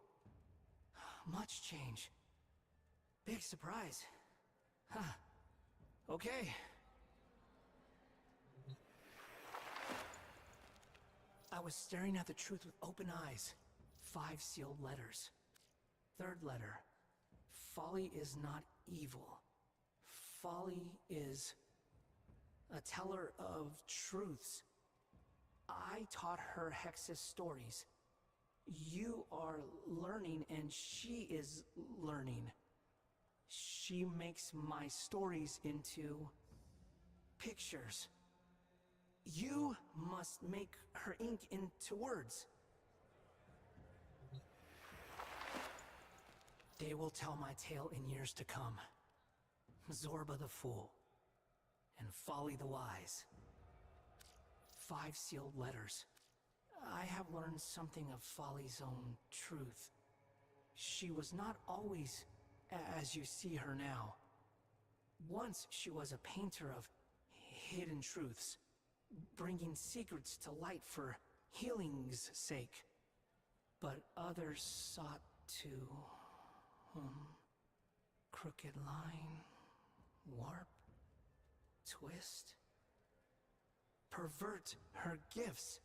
[SPEAKER 2] Much change. Big surprise. Huh. Okay. I was staring at the truth with open eyes. 5 sealed letters. 3rd letter. Folly is not evil. Folly is a teller of truths. I taught her Hexus stories. You are learning and she is learning. She makes my stories into pictures. You must make her ink into words. They will tell my tale in years to come. Zorba the Fool, and Folly the Wise. 5 sealed letters. I have learned something of Folly's own truth. She was not always as you see her now. Once she was a painter of hidden truths, bringing secrets to light for healing's sake. But others sought to crooked line, warp, twist, pervert her gifts.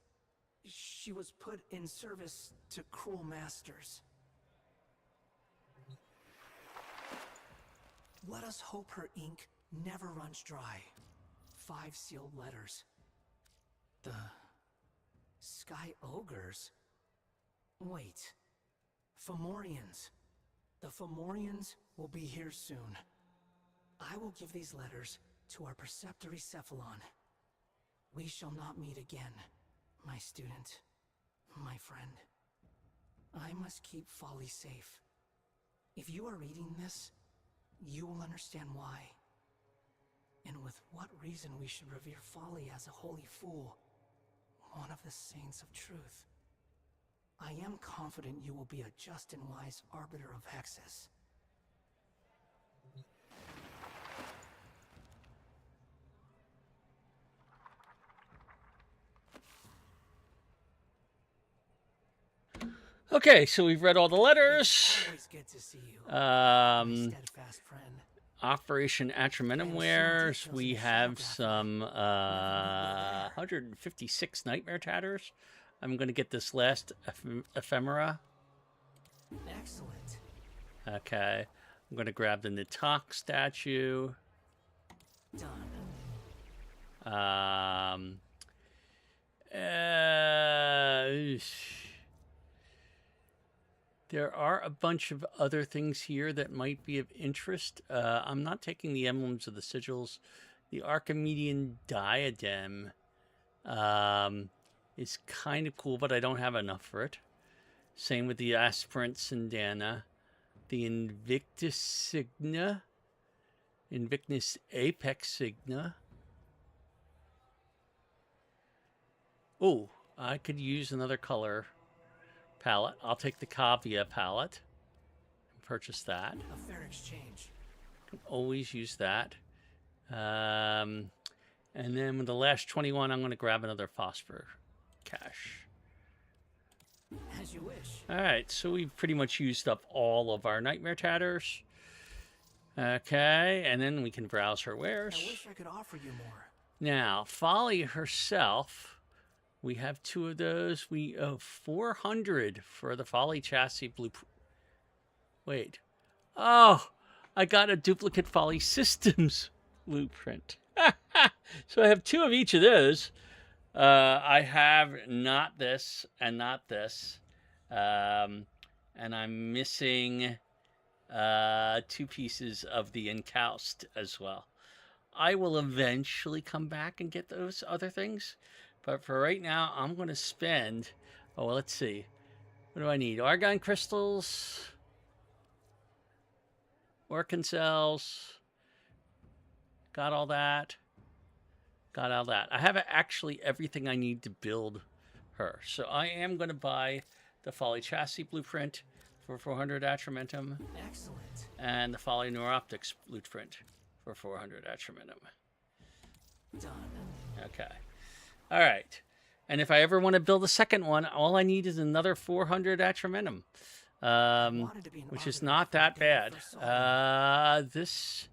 [SPEAKER 2] She was put in service to cruel masters. Let us hope her ink never runs dry. 5 sealed letters. The Sky Ogres? Wait. Fomorians. The Fomorians will be here soon. I will give these letters to our preceptor Cephalon. We shall not meet again, my student, my friend. I must keep Folly safe. If you are reading this, you will understand why. And with what reason we should revere Folly as a holy fool, one of the saints of truth. I am confident you will be a just and wise arbiter of Hexus.
[SPEAKER 1] Okay, so we've read all the letters.
[SPEAKER 2] Always good to see you, steadfast friend.
[SPEAKER 1] Operation Atramentum wares. We have some 156 nightmare tatters. I'm going to get this last ephemera.
[SPEAKER 2] Excellent.
[SPEAKER 1] Okay. I'm going to grab the Nitok statue.
[SPEAKER 2] Done.
[SPEAKER 1] There are a bunch of other things here that might be of interest. I'm not taking the emblems of the sigils. The Archimedean diadem is kind of cool, but I don't have enough for it. Same with the aspirant Sindana. The Invictus Signa. Invictus Apex Signa. Oh, I could use another color palette. I'll take the Kavia palette and purchase that.
[SPEAKER 2] A fair exchange.
[SPEAKER 1] Can always use that. And then with the last 21, I'm going to grab another phosphor cache.
[SPEAKER 2] As you wish.
[SPEAKER 1] All right, so we've pretty much used up all of our nightmare tatters. Okay, and then we can browse her wares.
[SPEAKER 2] I wish I could offer you more.
[SPEAKER 1] Now, Folly herself, we have 2 of those. We owe 400 for the Folly chassis blueprint. Wait. Oh, I got a duplicate Folly Systems blueprint. So I have 2 of each of those. I have not this and not this. And I'm missing 2 pieces of the Encaust as well. I will eventually come back and get those other things. But for right now, I'm going to spend... Oh, well, let's see. What do I need? Argon crystals. Orkin cells. Got all that. Got all that. I have actually everything I need to build her. So I am going to buy the Folly chassis blueprint for 400 Atramentum.
[SPEAKER 2] Excellent.
[SPEAKER 1] And the Folly Neuroptics blueprint for 400 Atramentum.
[SPEAKER 2] Done.
[SPEAKER 1] Okay. All right. And if I ever want to build a second one, all I need is another 400 Atramentum, which is not that bad. This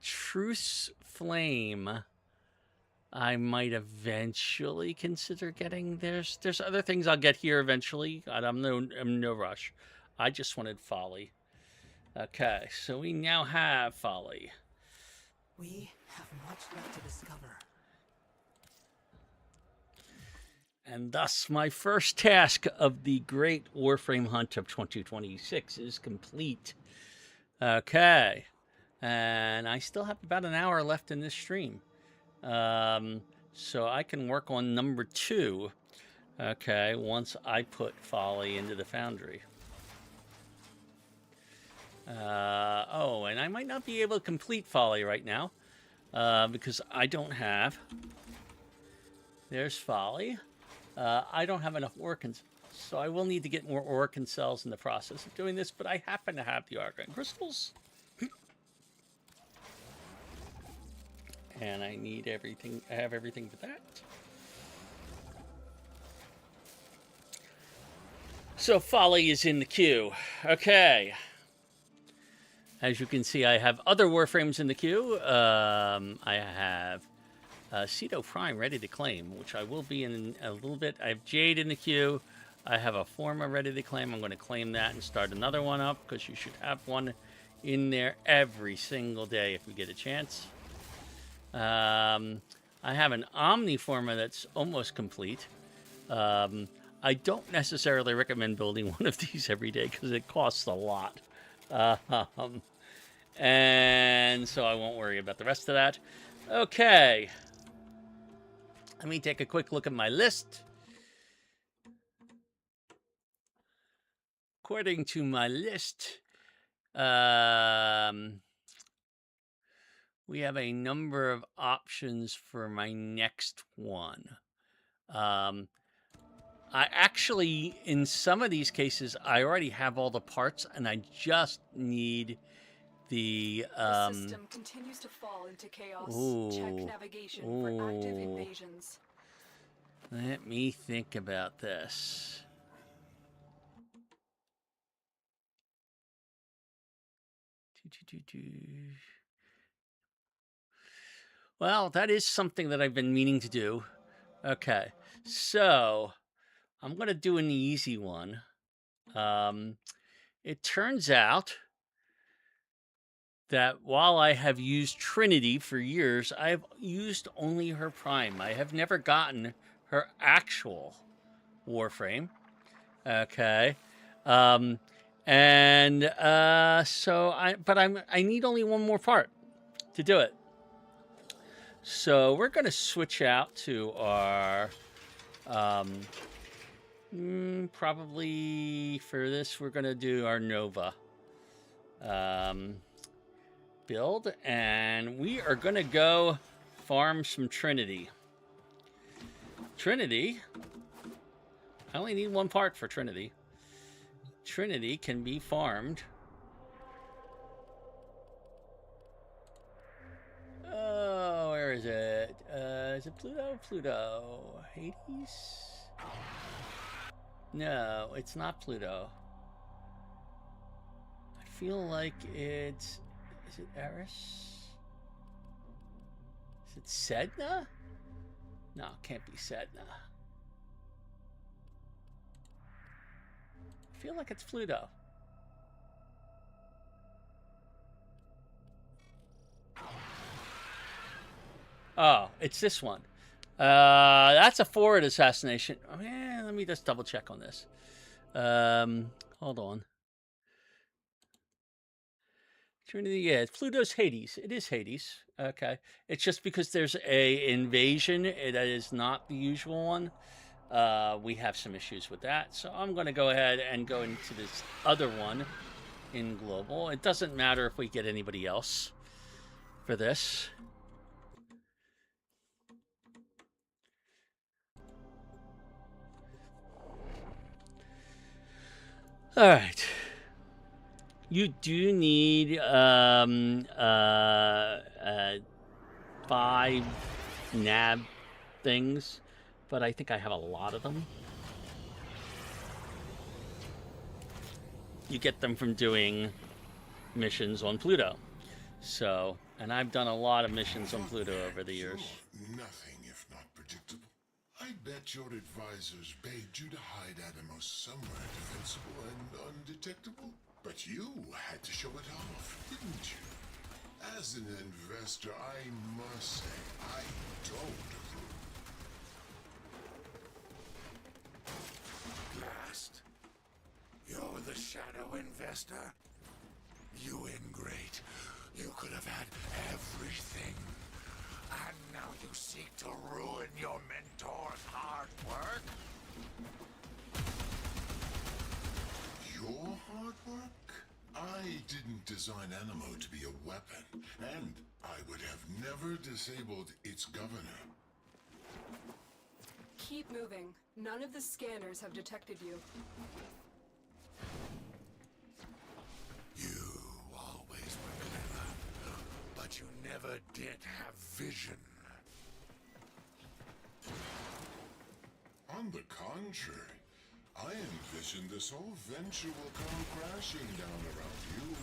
[SPEAKER 1] Truce Flame, I might eventually consider getting. There's other things I'll get here eventually. I'm no rush. I just wanted Folly. Okay, so we now have Folly.
[SPEAKER 2] We have much left to discover.
[SPEAKER 1] And thus, my first task of the Great Warframe Hunt of 2026 is complete. Okay. And I still have about an hour left in this stream. So I can work on number 2. Okay, once I put Folly into the Foundry. Oh, and I might not be able to complete Folly right now. Because I don't have... There's Folly. I don't have enough Orkins, so I will need to get more Orkin cells in the process of doing this, but I happen to have the Argon crystals. And I need everything. I have everything for that. So Folly is in the queue. Okay. As you can see, I have other Warframes in the queue. I have Ceto Prime ready to claim, which I will be in a little bit. I have Jade in the queue. I have a Forma ready to claim. I'm going to claim that and start another one up, because you should have one in there every single day if we get a chance. I have an Omni Forma that's almost complete. I don't necessarily recommend building one of these every day because it costs a lot. And so I won't worry about the rest of that. Okay. Let me take a quick look at my list. According to my list, we have a number of options for my next one. I actually, in some of these cases, I already have all the parts, and I just need the
[SPEAKER 5] system continues to fall into chaos. Check navigation for active invasions.
[SPEAKER 1] Let me think about this. Well, that is something that I've been meaning to do. Okay, so I'm going to do an easy one. It turns out that while I have used Trinity for years, I've used only her Prime. I have never gotten her actual Warframe. Okay. So I need only one more part to do it. So we're going to switch out to our, probably for this, we're going to do our Nova build, and we are going to go farm some Trinity. Trinity, I only need one part for Trinity. Trinity can be farmed. Oh, where is it? Is it Pluto? Pluto. Hades? No, it's not Pluto. I feel like it's... Is it Eris? Is it Sedna? No, it can't be Sedna. I feel like it's Pluto. Oh, it's this one. That's a forward assassination. Oh, yeah, let me just double check on this. Hold on. Trinity, yeah, it's Pluto's Hades. It is Hades. Okay. It's just because there's a invasion that is not the usual one. We have some issues with that. So I'm going to go ahead and go into this other one in global. It doesn't matter if we get anybody else for this. All right. You do need 5 nav things, but I think I have a lot of them. You get them from doing missions on Pluto. So, and I've done a lot of missions on Pluto over the years.
[SPEAKER 4] Nothing if not predictable. I bet your advisors begged you to hide Atomos somewhere defensible and undetectable. But you had to show it off, didn't you? As an investor, I must say, I don't approve. Blast. You're the shadow investor? You ingrate. You could have had everything. And now you seek to ruin your mentor's hard work? Your hard work? I didn't design Animo to be a weapon, and I would have never disabled its governor.
[SPEAKER 5] Keep moving. None of the scanners have detected you.
[SPEAKER 4] You always were clever, but you never did have vision. On the contrary, I envision this whole venture will come crashing down around you.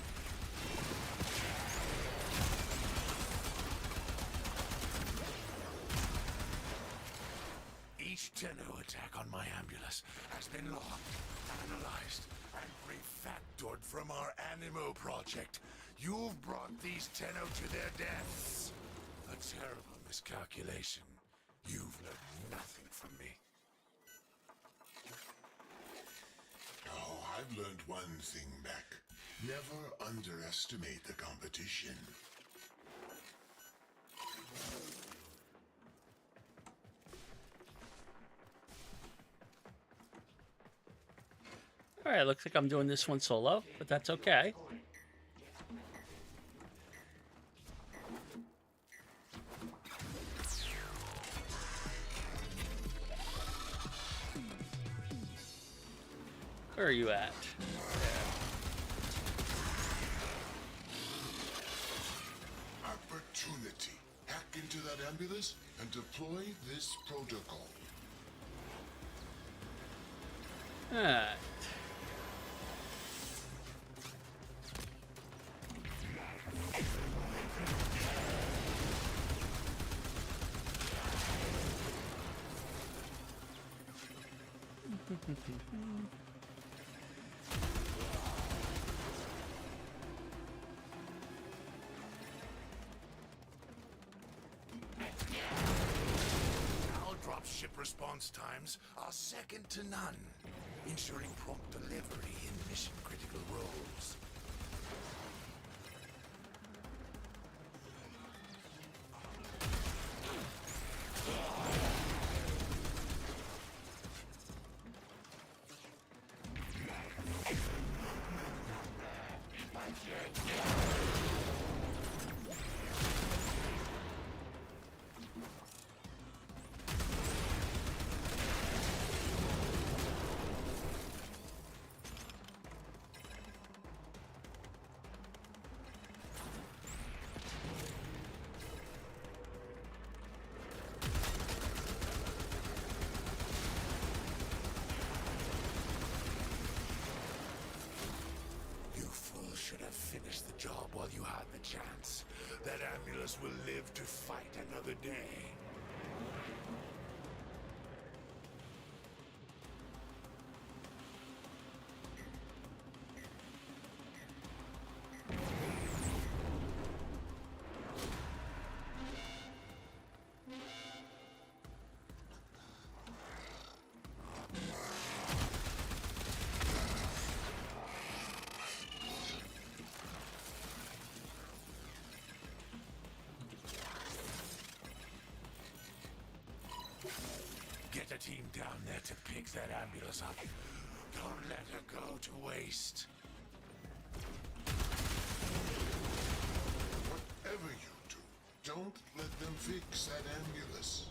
[SPEAKER 4] Each Tenno attack on my ambulance has been logged, analyzed, and refactored from our Animo project. You've brought these Tenno to their deaths. A terrible miscalculation. You've learned nothing from me. Oh, I've learned one thing back. Never underestimate the competition.
[SPEAKER 1] All right, looks like I'm doing this one solo, but that's okay. Where are you at?
[SPEAKER 4] Opportunity. Hack into that ambulance and deploy this protocol.
[SPEAKER 1] All right.
[SPEAKER 4] Our dropship response times are second to none, ensuring prompt delivery in mission-critical roles.
[SPEAKER 7] job while you had the chance. That ambulance will live to fight another day. Get a team down there to pick that ambulance up. Don't let her go to waste.
[SPEAKER 4] Whatever you do, don't let them fix that ambulance.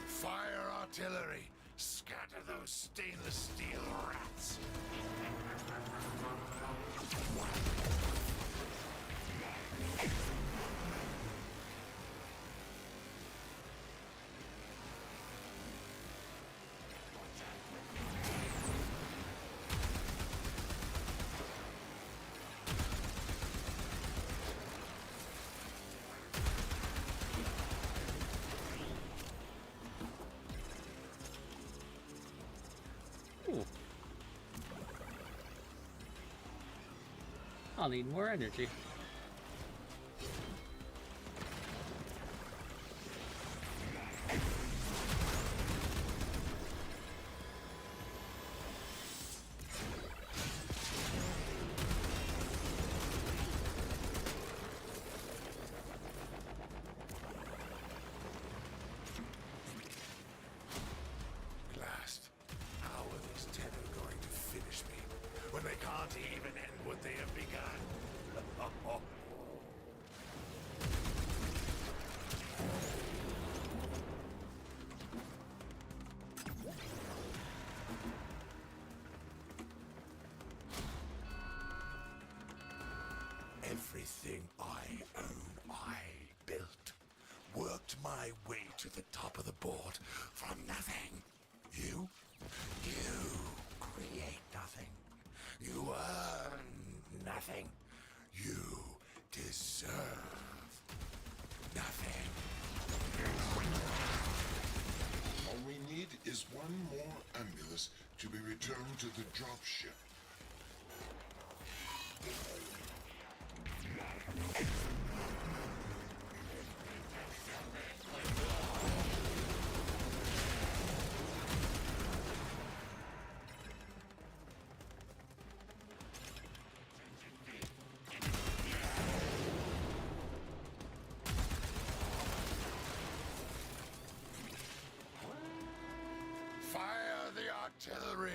[SPEAKER 7] Fire artillery! Scatter those stainless steel rats!
[SPEAKER 1] Ooh. I'll need more energy.
[SPEAKER 7] Blast. How are these tenor going to finish me when they can't even end what they have begun? Everything I own, I built. Worked my way to the top of the board from nothing. You create nothing. You earn nothing. You deserve nothing.
[SPEAKER 4] All we need is one more ambulance to be returned to the dropship.
[SPEAKER 7] Fire the artillery!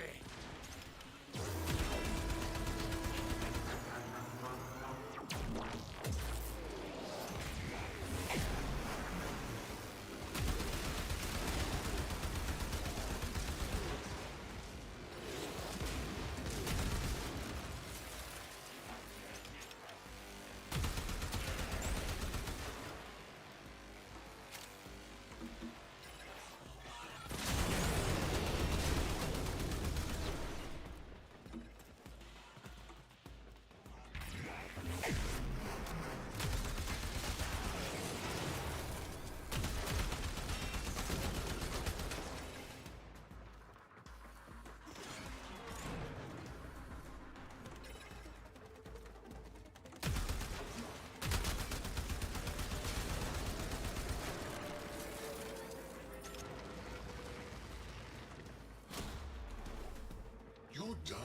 [SPEAKER 4] You're done,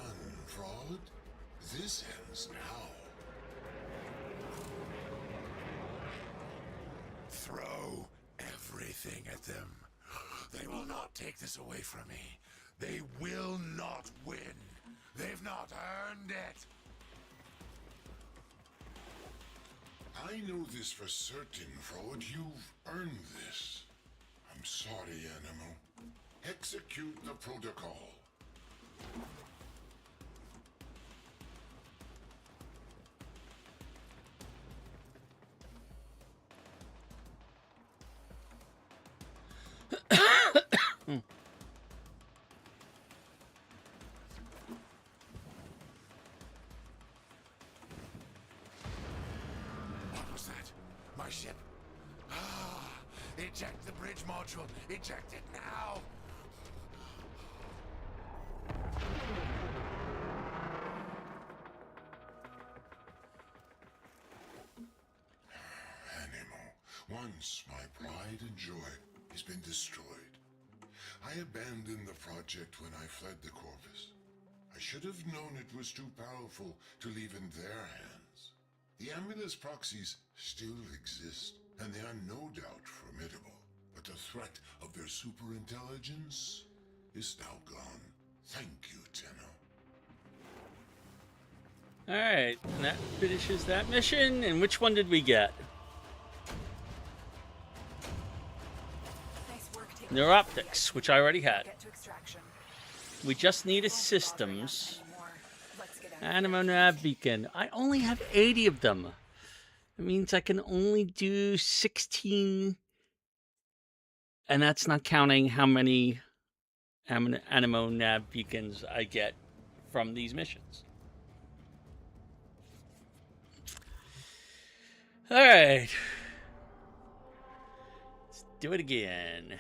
[SPEAKER 4] fraud. This ends now.
[SPEAKER 7] Throw everything at them. They will not take this away from me. They will not win. They've not earned it.
[SPEAKER 4] I know this for certain, fraud. You've earned this. I'm sorry, Animal. Execute the protocol.
[SPEAKER 7] Eject the bridge module. Eject it now.
[SPEAKER 4] Once my pride and joy has been destroyed. I abandoned the project when I fled the Corvus. I should have known it was too powerful to leave in their hands. The Amulus proxies still exist, and they are no doubt formidable. But the threat of their superintelligence is now gone. Thank you, Tenno.
[SPEAKER 1] Alright, and that finishes that mission. And which one did we get? Neuroptics, which I already had. We just needed systems. Animo nav beacon. I only have 80 of them. It means I can only do 16. And that's not counting how many animo nav beacons I get from these missions. Alright. Let's do it again.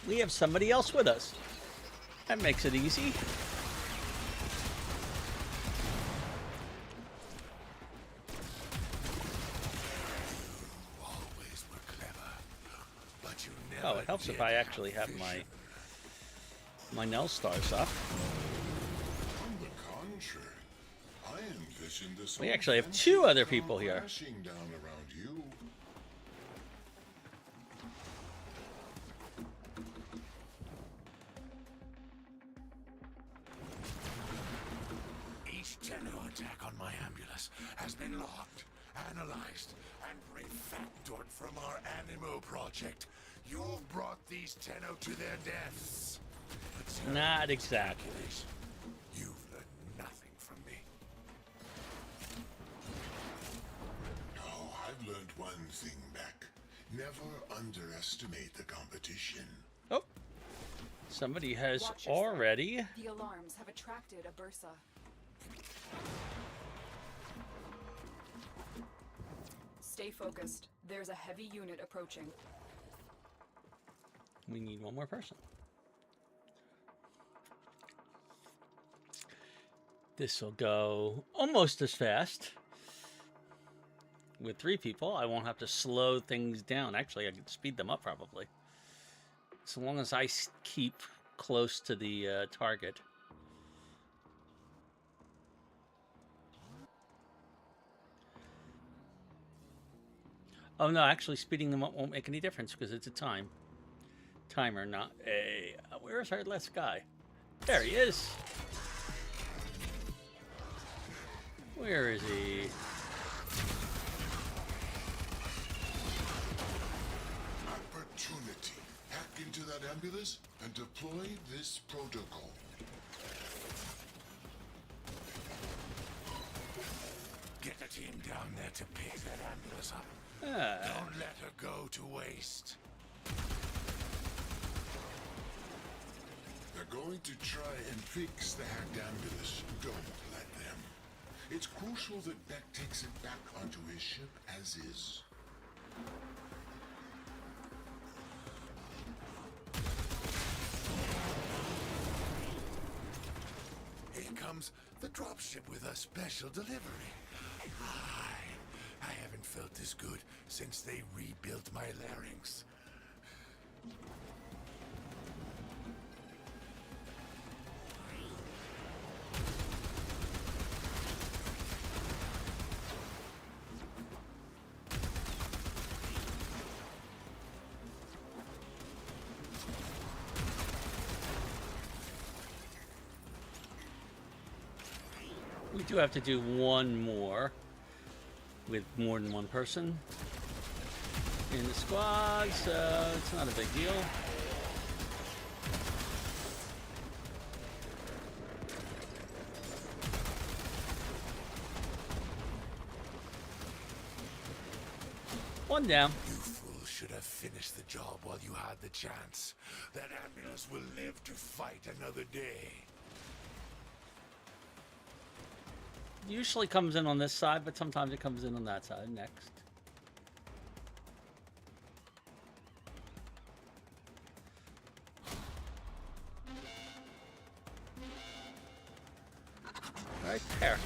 [SPEAKER 1] We have somebody else with us. That makes it easy.
[SPEAKER 7] Always were clever, but you never.
[SPEAKER 1] Oh, it helps if I actually have my Nell stars up.
[SPEAKER 4] On the contrary, I envisioned this.
[SPEAKER 1] We actually have 2 other people here.
[SPEAKER 4] Crashing down around you.
[SPEAKER 7] Each Tenno attack on my ambulance has been logged, analyzed, and refactored from our Animo project. You've brought these Tenno to their deaths.
[SPEAKER 1] Not exactly.
[SPEAKER 7] You've learned nothing from me.
[SPEAKER 4] Oh, I've learned one thing back. Never underestimate the competition.
[SPEAKER 1] Oh, somebody has already.
[SPEAKER 5] The alarms have attracted a bursa. Stay focused. There's a heavy unit approaching.
[SPEAKER 1] We need one more person. This will go almost as fast. With 3 people, I won't have to slow things down. Actually, I can speed them up probably. So long as I keep close to the target. Oh no, actually speeding them up won't make any difference because it's a timer, not a... Where's our last guy? There he is. Where is he?
[SPEAKER 4] Opportunity. Hack into that ambulance and deploy this protocol.
[SPEAKER 7] Get the team down there to pick that ambulance up. Don't let her go to waste.
[SPEAKER 4] They're going to try and fix the hacked ambulance. Don't let them. It's crucial that Beck takes it back onto his ship as is.
[SPEAKER 7] Here comes the dropship with a special delivery. I haven't felt this good since they rebuilt my larynx.
[SPEAKER 1] We do have to do one more with more than one person in the squad, so it's not a big deal. One down.
[SPEAKER 7] You fools should have finished the job while you had the chance. That ambulance will live to fight another day.
[SPEAKER 1] Usually comes in on this side, but sometimes it comes in on that side. Next. Right there.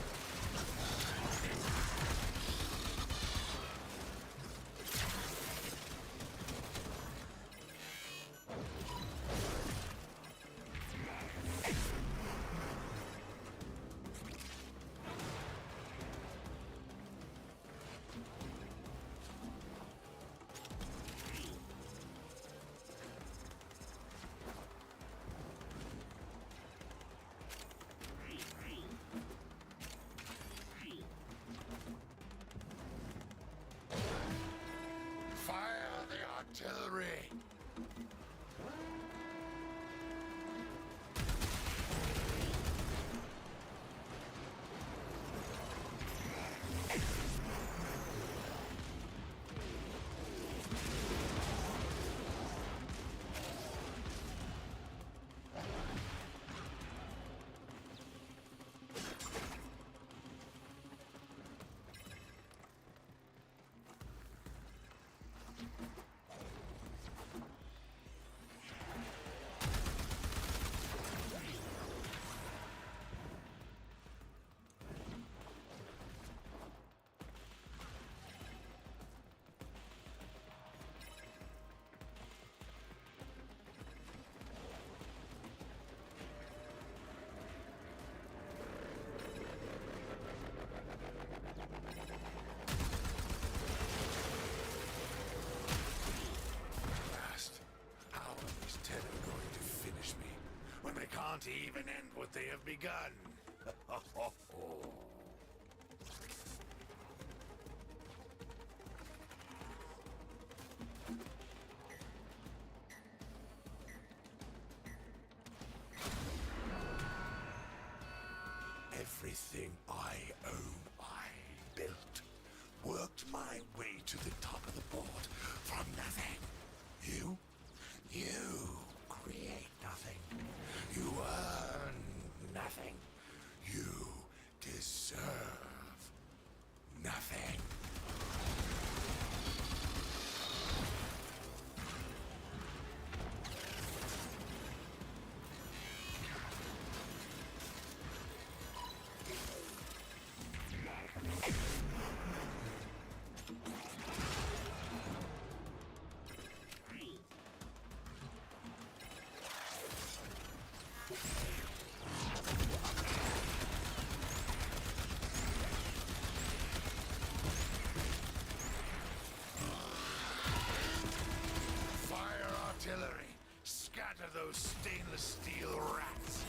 [SPEAKER 7] Fire the artillery! Can't even end what they have begun. Everything I own, I built. Worked my way to the top of the board from nothing. You create nothing. You earn nothing. You deserve nothing. Artillery, scatter those stainless steel rats.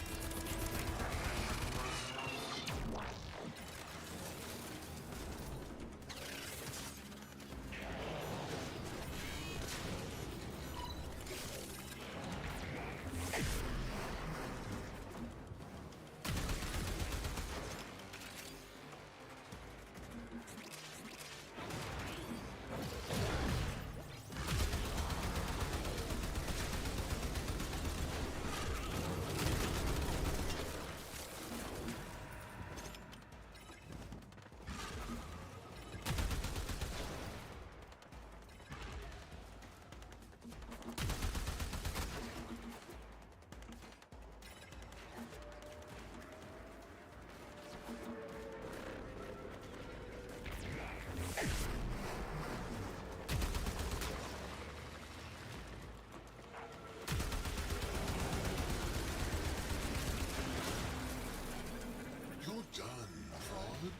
[SPEAKER 4] You're done, Fraud.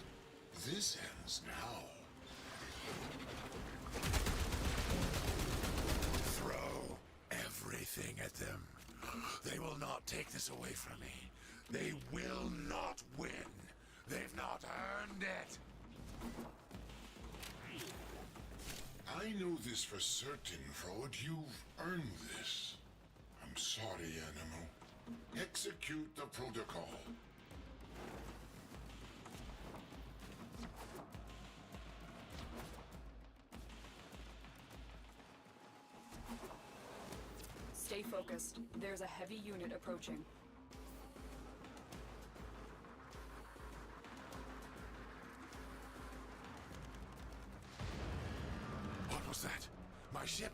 [SPEAKER 4] This ends now.
[SPEAKER 7] Throw everything at them. They will not take this away from me. They will not win. They've not earned it.
[SPEAKER 4] I know this for certain, Fraud. You've earned this. I'm sorry, Animo. Execute the protocol.
[SPEAKER 5] Stay focused. There's a heavy unit approaching.
[SPEAKER 7] What was that? My ship?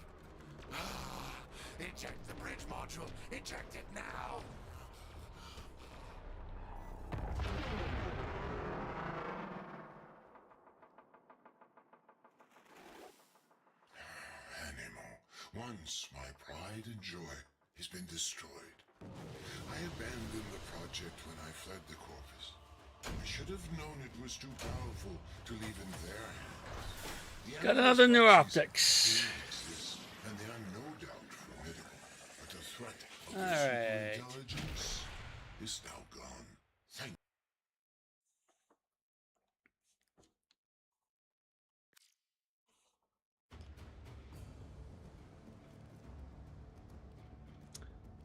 [SPEAKER 7] Ah, eject the bridge module. Eject it now.
[SPEAKER 4] Animo, once my pride and joy has been destroyed. I abandoned the project when I fled the Corpus. I should have known it was too powerful to leave in their hands. The
[SPEAKER 1] Got
[SPEAKER 4] Animus
[SPEAKER 1] another new
[SPEAKER 4] Proxies
[SPEAKER 1] optics.
[SPEAKER 4] do exist, and they are no doubt formidable. But the threat of the
[SPEAKER 1] Alright.
[SPEAKER 4] superintelligence is now gone. Thank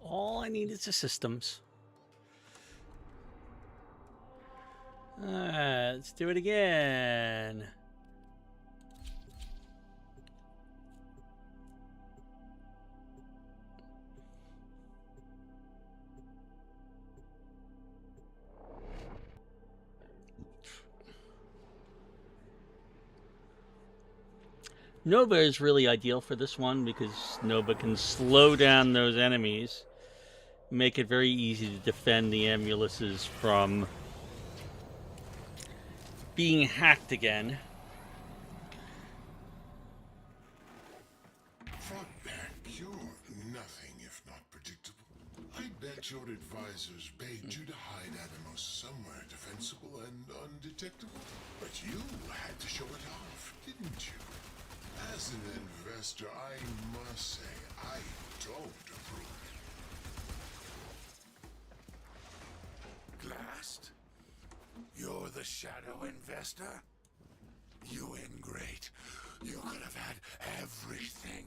[SPEAKER 1] All I need is the systems. Alright, let's do it again. Nova is really ideal for this one because Nova can slow down those enemies, make it very easy to defend the ambulances from being hacked again.
[SPEAKER 4] Frogman, you're nothing if not predictable. I bet your advisors begged you to hide Animus somewhere defensible and undetectable. But you had to show it off, didn't you? As an investor, I must say, I don't approve.
[SPEAKER 7] Glassed? You're the shadow investor? You ingrate. You could have had everything.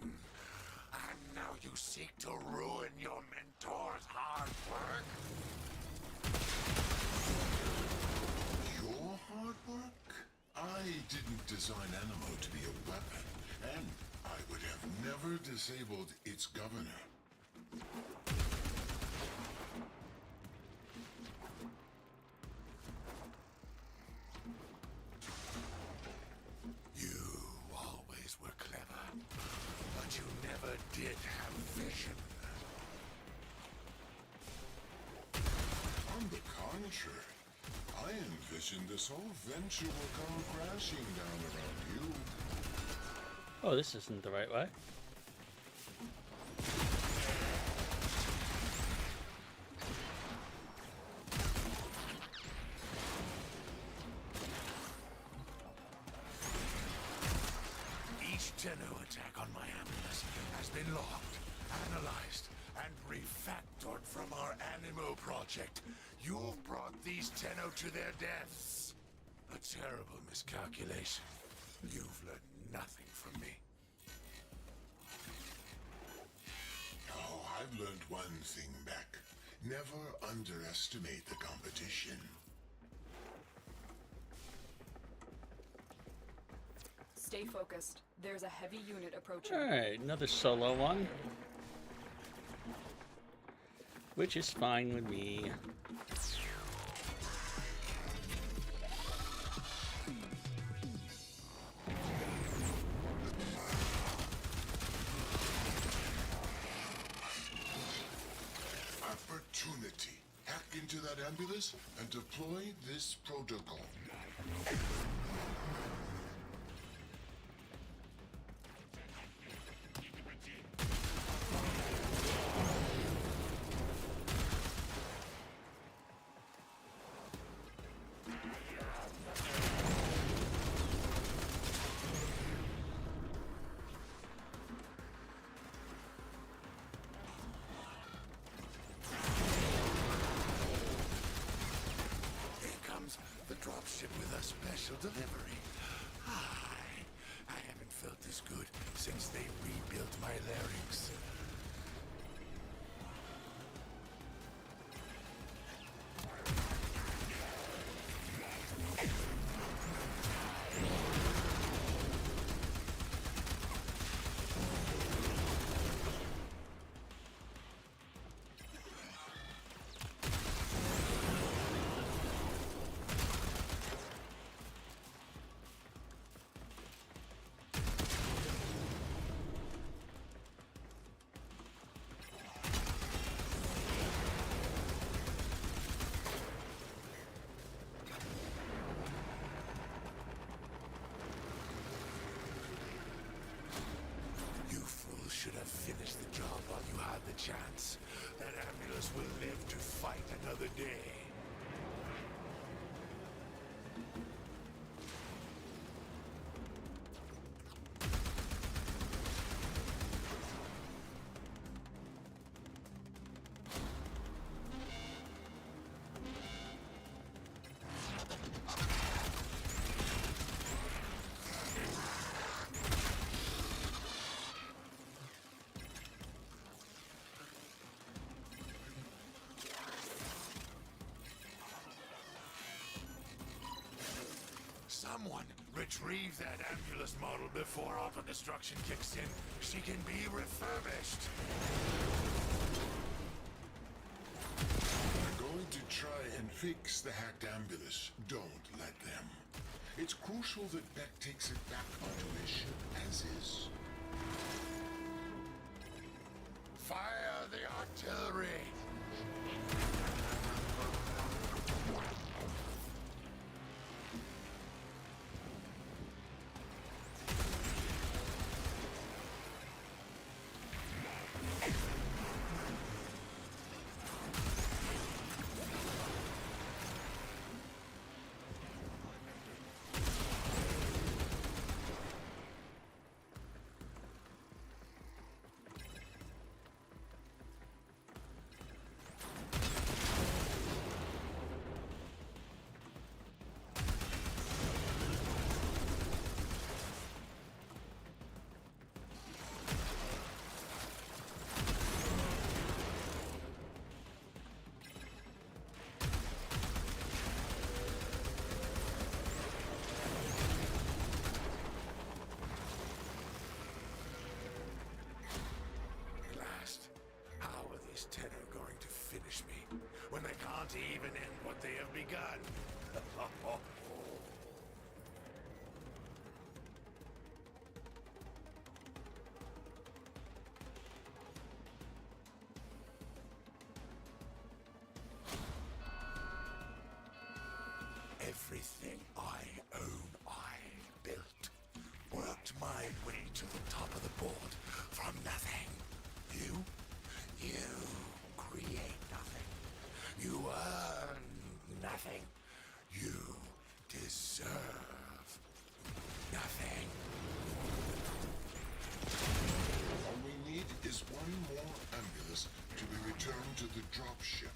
[SPEAKER 7] And now you seek to ruin your mentor's hard work?
[SPEAKER 4] Your hard work? I didn't design Animo to be a weapon, and I would have never disabled its governor.
[SPEAKER 7] You always were clever, but you never did have vision.
[SPEAKER 4] On the contrary, I envisioned this whole venture will come crashing down around you.
[SPEAKER 1] Oh, this isn't the right way.
[SPEAKER 7] Each Tenno attack on my ambulance has been logged, analyzed, and refactored from our Animo project. You've brought these Tenno to their deaths. A terrible miscalculation. You've learned nothing from me.
[SPEAKER 4] Oh, I've learned one thing, Beck. Never underestimate the competition.
[SPEAKER 5] Stay focused. There's a heavy unit approaching.
[SPEAKER 1] Alright, another solo one. Which is fine with me.
[SPEAKER 4] Opportunity. Hack into that ambulance and deploy this protocol.
[SPEAKER 7] The dropship with a special delivery. I haven't felt this good since they rebuilt my larynx. should have finished the job while you had the chance. That Ambulance will live to fight another day. Someone retrieve that Ambulance model before auto-destruction kicks in. She can be refurbished.
[SPEAKER 4] They're going to try and fix the hacked Ambulance. Don't let them. It's crucial that Beck takes it back onto his ship as is.
[SPEAKER 7] Fire the artillery! When they can't even end what they have begun. Everything I own, I built. Worked my way to the top of the board from nothing. You create nothing. You earn nothing. You deserve nothing.
[SPEAKER 4] All we need is one more Ambulance to be returned to the dropship.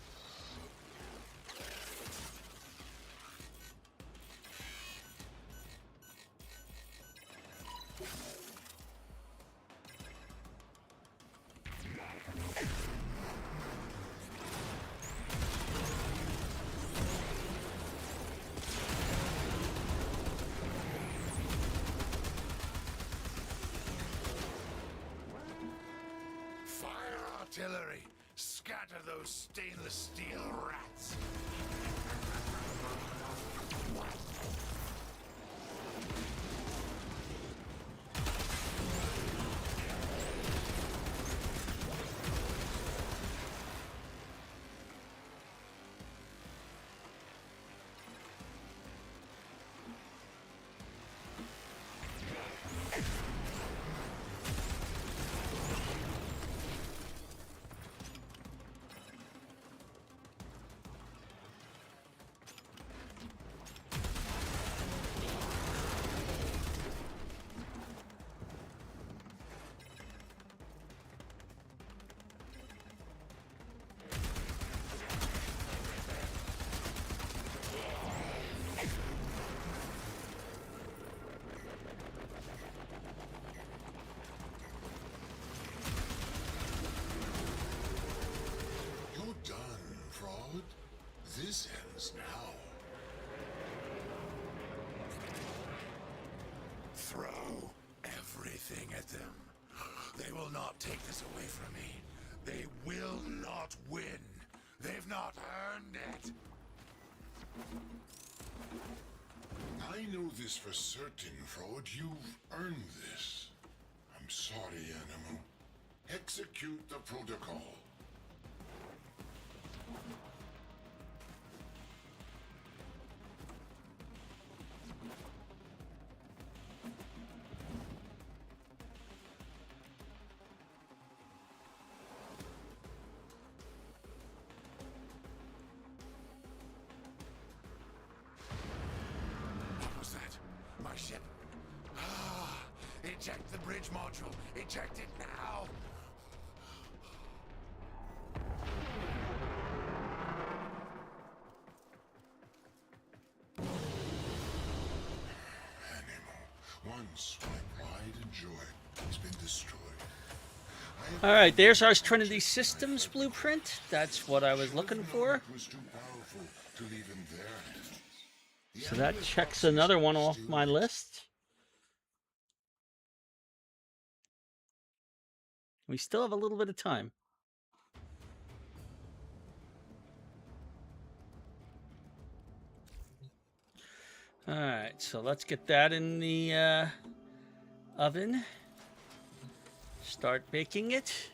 [SPEAKER 7] Artillery, scatter those stainless steel rats. This ends now. Throw everything at them. They will not take this away from me. They will not win. They've not earned it.
[SPEAKER 4] I know this for certain, Frode. You've earned this. I'm sorry, Animal. Execute the protocol.
[SPEAKER 7] our ship. Eject the bridge module. Eject it now.
[SPEAKER 4] Once my pride and joy has been destroyed.
[SPEAKER 1] All right, there's our Trinity Systems blueprint. That's what I was looking for.
[SPEAKER 4] It was too powerful to leave in their hands.
[SPEAKER 1] So that checks another one off my list. We still have a little bit of time. All right, so let's get that in the oven. Start baking it.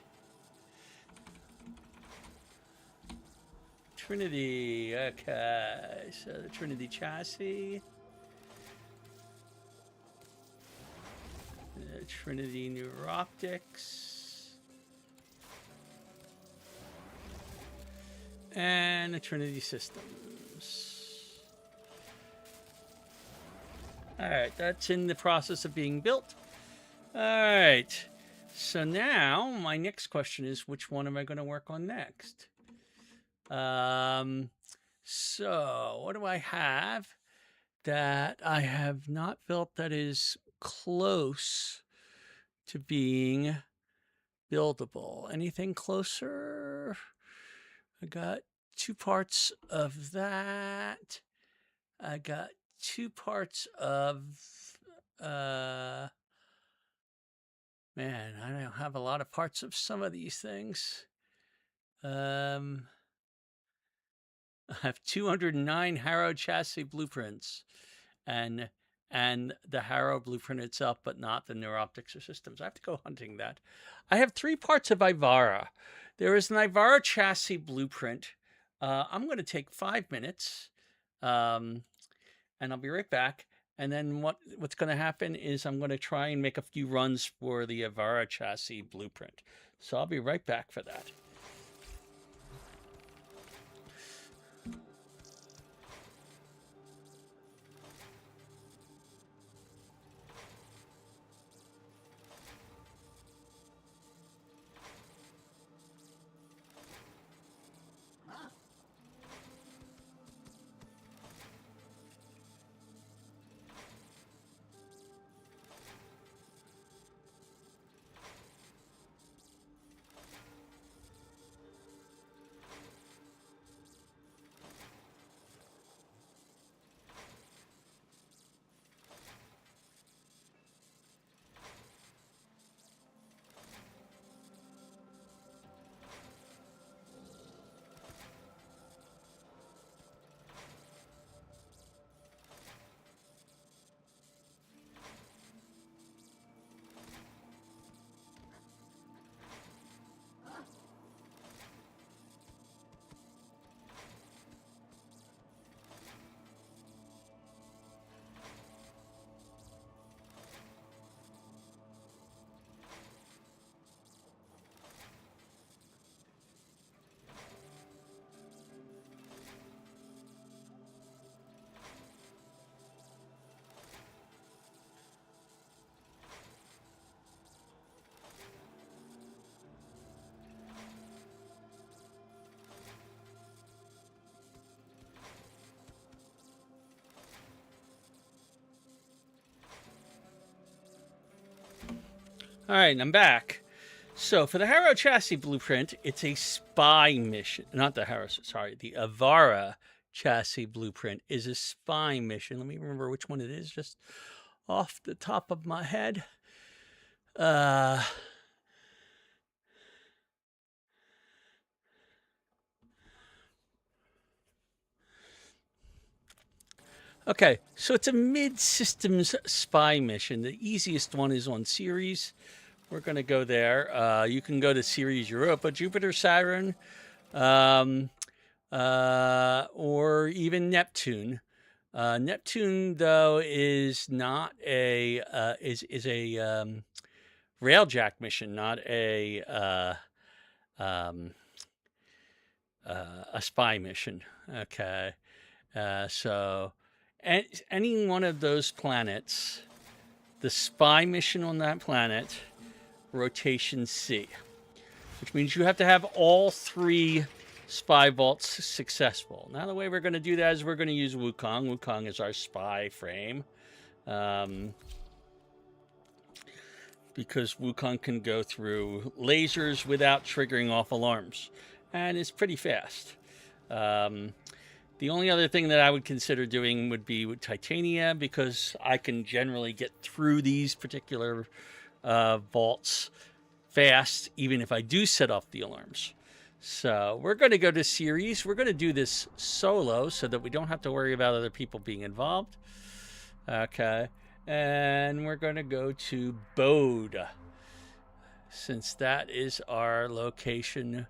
[SPEAKER 1] Trinity, okay, so the Trinity chassis. The Trinity Neuroptics. And the Trinity Systems. All right, that's in the process of being built. All right, so now my next question is, which one am I going to work on next? So what do I have that I have not built that is close to being buildable? Anything closer? I got 2 parts of that. I got 2 parts of, man, I don't have a lot of parts of some of these things. I have 209 Harrow chassis blueprints and the Harrow blueprint itself, but not the neuroptics or systems. I have to go hunting that. I have 3 parts of Ivara. There is an Ivara chassis blueprint. I'm going to take 5 minutes. And I'll be right back. And then what's going to happen is I'm going to try and make a few runs for the Avara chassis blueprint. So I'll be right back for that. All right, and I'm back. So for the Harrow chassis blueprint, it's a spy mission. Not the Harrow, sorry, the Avara chassis blueprint is a spy mission. Let me remember which one it is, just off the top of my head. Okay, so it's a mid-systems spy mission. The easiest one is on Ceres. We're going to go there. You can go to Ceres Europa, Jupiter, Saturn, or even Neptune. Neptune, though, is not a is a railjack mission, not a spy mission. Okay, so any one of those planets, the spy mission on that planet, rotation C, which means you have to have all 3 spy vaults successful. Now, the way we're going to do that is we're going to use Wukong. Wukong is our spy frame. Because Wukong can go through lasers without triggering off alarms. And it's pretty fast. The only other thing that I would consider doing would be with Titania, because I can generally get through these particular vaults fast, even if I do set off the alarms. So we're going to go to series. We're going to do this solo so that we don't have to worry about other people being involved. Okay. And we're going to go to Bode, since that is our location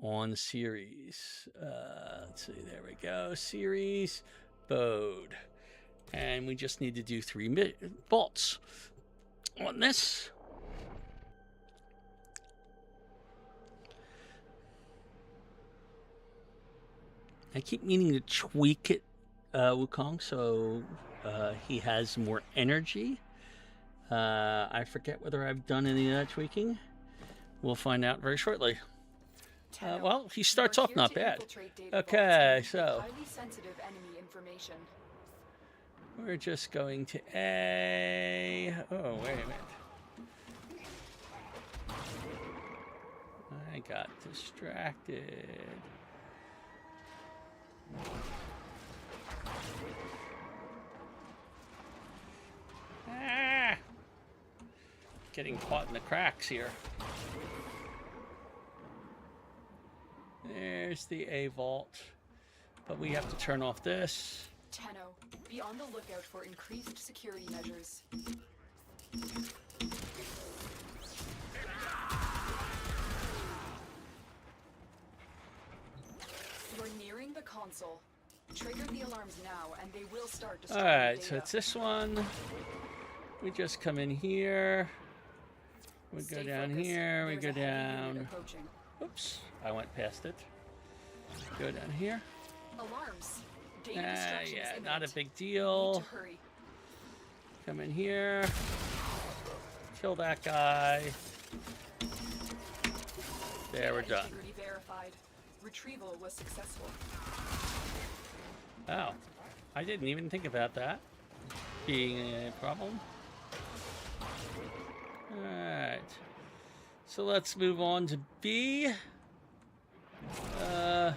[SPEAKER 1] on series. Let's see, there we go. Series, Bode. And we just need to do 3 vaults on this. I keep meaning to tweak it, Wukong, so he has more energy. I forget whether I've done any of that tweaking. We'll find out very shortly. Well, he starts off not bad. Okay, so we're just going to A. Oh, wait a minute. I got distracted. Ah! Getting caught in the cracks here. There's the A vault. But we have to turn off this.
[SPEAKER 5] Tenno, be on the lookout for increased security measures. You're nearing the console. Trigger the alarms now, and they will start destroying
[SPEAKER 1] Alright,
[SPEAKER 5] data.
[SPEAKER 1] so it's this one. We just come in here. We go down here. We go down. Oops, I went past it. Go down here.
[SPEAKER 5] Alarms. Data destruction is
[SPEAKER 1] Yeah,
[SPEAKER 5] imminent.
[SPEAKER 1] not a big
[SPEAKER 5] Need
[SPEAKER 1] deal.
[SPEAKER 5] to hurry.
[SPEAKER 1] Come in here. Kill that guy. There, we're done.
[SPEAKER 5] Integrity verified. Retrieval was successful.
[SPEAKER 1] Oh, I didn't even think about that being a problem. Alright. So let's move on to B.
[SPEAKER 5] The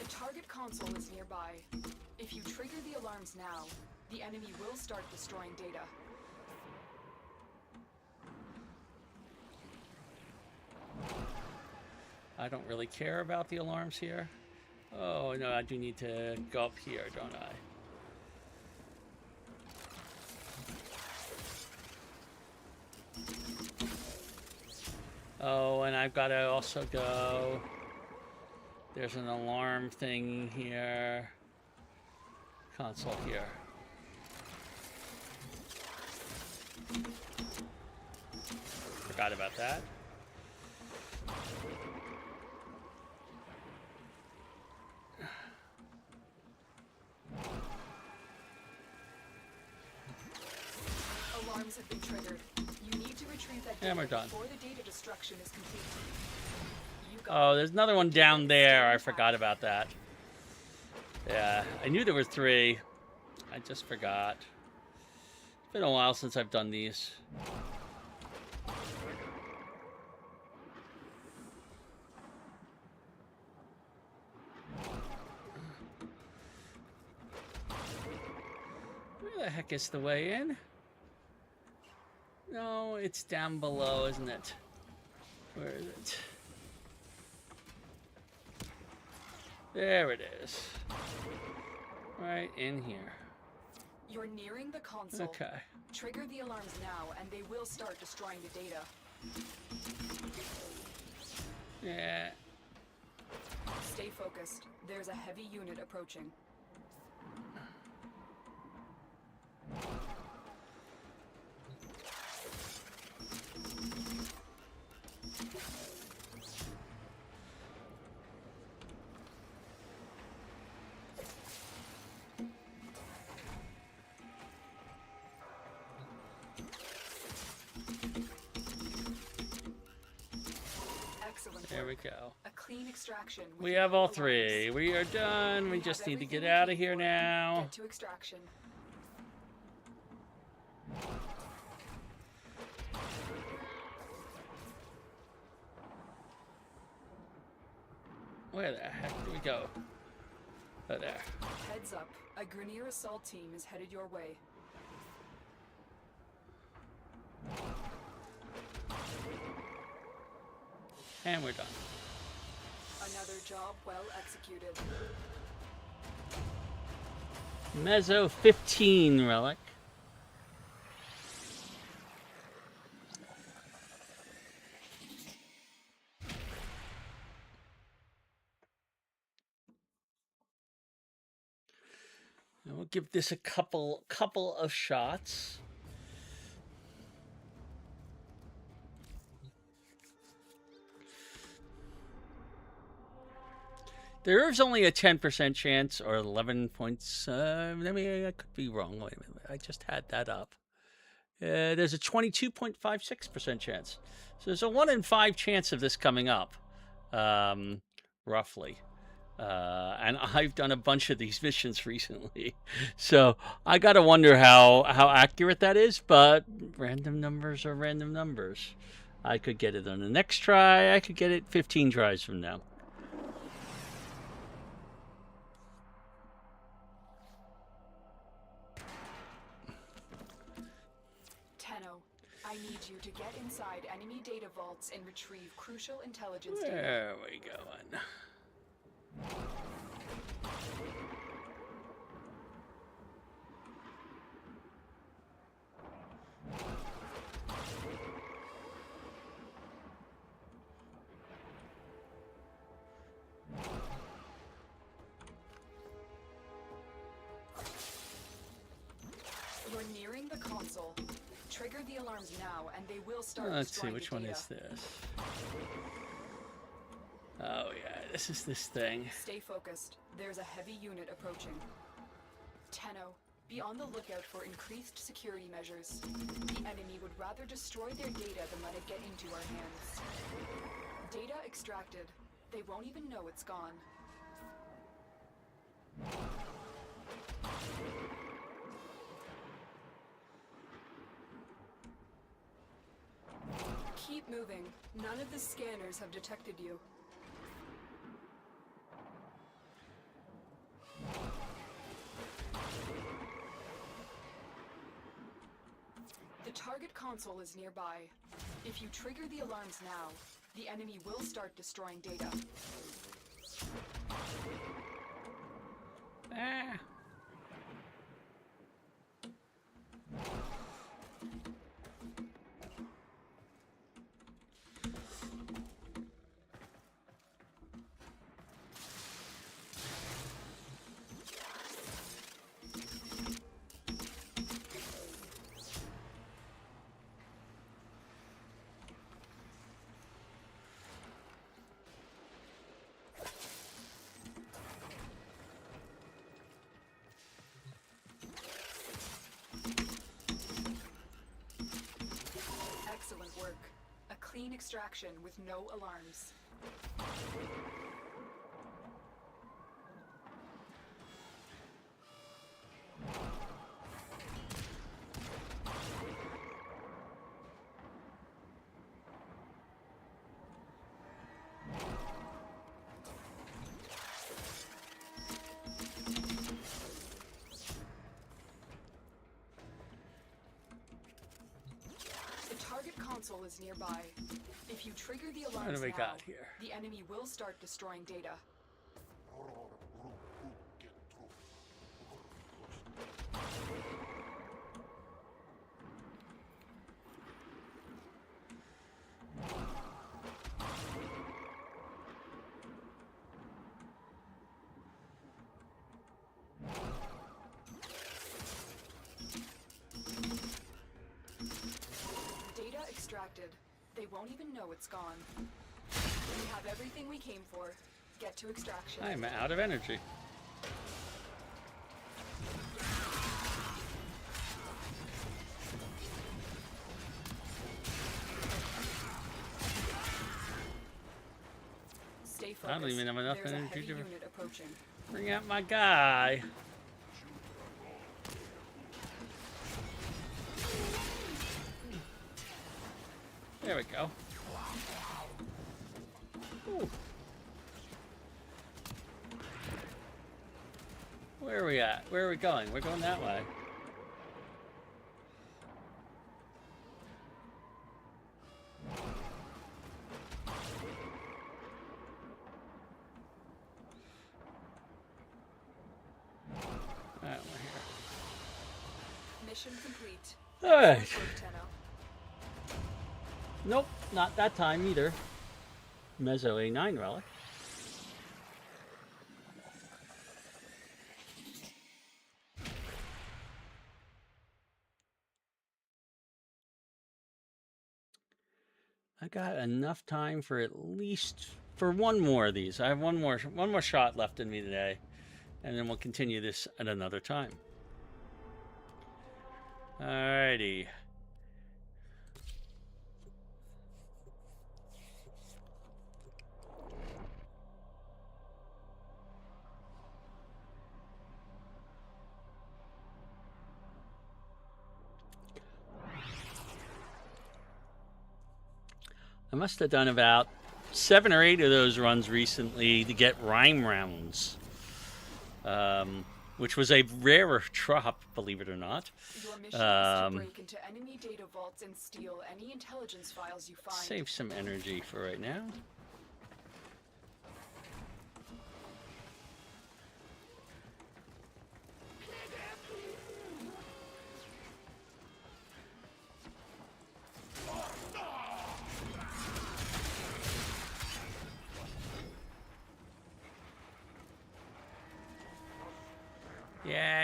[SPEAKER 5] target console is nearby. If you trigger the alarms now, the enemy will start destroying data.
[SPEAKER 1] I don't really care about the alarms here. Oh, no, I do need to go up here, don't I? Oh, and I've got to also go... There's an alarm thing here. Console here. Forgot about that.
[SPEAKER 5] Alarms have been triggered. You need to retrieve that
[SPEAKER 1] And
[SPEAKER 5] data
[SPEAKER 1] we're done.
[SPEAKER 5] before the data destruction is complete. You got
[SPEAKER 1] Oh,
[SPEAKER 5] it.
[SPEAKER 1] there's another one down there. I forgot about that. Yeah, I knew there were 3. I just forgot. It's been a while since I've done these. Where the heck is the way in? No, it's down below, isn't it? Where is it? There it is. Right in here.
[SPEAKER 5] You're nearing the console.
[SPEAKER 1] Okay.
[SPEAKER 5] Trigger the alarms now, and they will start destroying the data.
[SPEAKER 1] Yeah.
[SPEAKER 5] Stay focused. There's a heavy unit approaching.
[SPEAKER 1] There we
[SPEAKER 5] work.
[SPEAKER 1] go.
[SPEAKER 5] A clean extraction. with
[SPEAKER 1] We have
[SPEAKER 5] no
[SPEAKER 1] all
[SPEAKER 5] alarms.
[SPEAKER 1] three. We are done. We
[SPEAKER 5] have
[SPEAKER 1] just need to
[SPEAKER 5] everything
[SPEAKER 1] get
[SPEAKER 5] we
[SPEAKER 1] out of
[SPEAKER 5] came
[SPEAKER 1] here
[SPEAKER 5] for.
[SPEAKER 1] now.
[SPEAKER 5] Get to extraction.
[SPEAKER 1] Where the heck do we go? Oh, there.
[SPEAKER 5] Heads up. A Grenier assault team is headed your way.
[SPEAKER 1] And we're done.
[SPEAKER 5] Another job well executed.
[SPEAKER 1] Mezzo 15 relic. And we'll give this a couple of shots. There is only a 10% chance, or 11 points. I could be wrong. Wait a minute. I just had that up. There's a 22.56% chance. So there's a 1 in 5 chance of this coming up, roughly. And I've done a bunch of these missions recently. So I got to wonder how accurate that is. But random numbers are random numbers. I could get it on the next try. I could get it 15 tries from now.
[SPEAKER 5] I need you to get inside enemy data vaults and retrieve crucial intelligence data.
[SPEAKER 1] Where are we going?
[SPEAKER 5] You're nearing the console. Trigger the alarms now, and they will start.
[SPEAKER 1] Let's see,
[SPEAKER 5] destroying
[SPEAKER 1] which
[SPEAKER 5] the
[SPEAKER 1] one
[SPEAKER 5] data.
[SPEAKER 1] is this? Oh yeah, this is this thing.
[SPEAKER 5] Stay focused. There's a heavy unit approaching. Tenno, be on the lookout for increased security measures. The enemy would rather destroy their data than let it get into our hands. Data extracted. They won't even know it's gone. Keep moving. None of the scanners have detected you. The target console is nearby. If you trigger the alarms now, the enemy will start destroying data.
[SPEAKER 1] Ah.
[SPEAKER 5] Excellent work. A clean extraction with no alarms. The target console is nearby. If you trigger the alarms
[SPEAKER 1] What do we
[SPEAKER 5] now,
[SPEAKER 1] got here?
[SPEAKER 5] the enemy will start destroying data. Data extracted. They won't even know it's gone. We have everything we came for. Get to extraction.
[SPEAKER 1] I'm out of energy.
[SPEAKER 5] focused.
[SPEAKER 1] I don't even have enough
[SPEAKER 5] There's a
[SPEAKER 1] energy
[SPEAKER 5] heavy
[SPEAKER 1] to
[SPEAKER 5] unit approaching.
[SPEAKER 1] bring out my guy. There we go. Ooh. Where are we at? Where are we going? We're going that way. Alright, we're here.
[SPEAKER 5] Mission complete.
[SPEAKER 1] Alright.
[SPEAKER 5] Excellent work, Tenno.
[SPEAKER 1] Nope, not that time either. Mezzo A9 relic. I got enough time for at least for one more of these. I have one more shot left in me today, and then we'll continue this at another time. Alrighty. I must have done about 7 or 8 of those runs recently to get rhyme rounds, which was a rarer drop, believe it or not.
[SPEAKER 5] Your mission is to break into enemy data vaults and steal any intelligence files you find.
[SPEAKER 1] Save some energy for right now.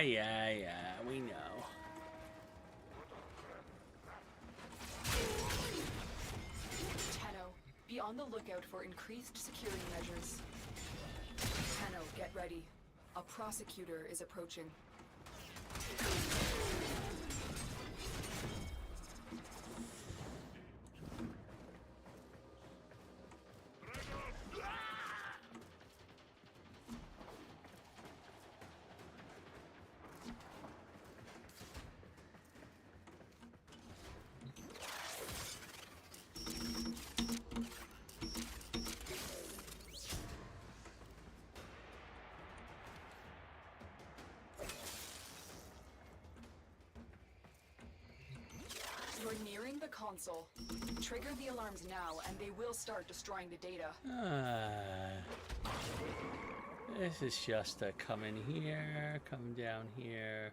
[SPEAKER 1] Yeah, we know.
[SPEAKER 5] Tenno, be on the lookout for increased security measures. Tenno, get ready. A prosecutor is approaching. You're nearing the console. Trigger the alarms now, and they will start destroying the data.
[SPEAKER 1] This is just a come in here, come down here.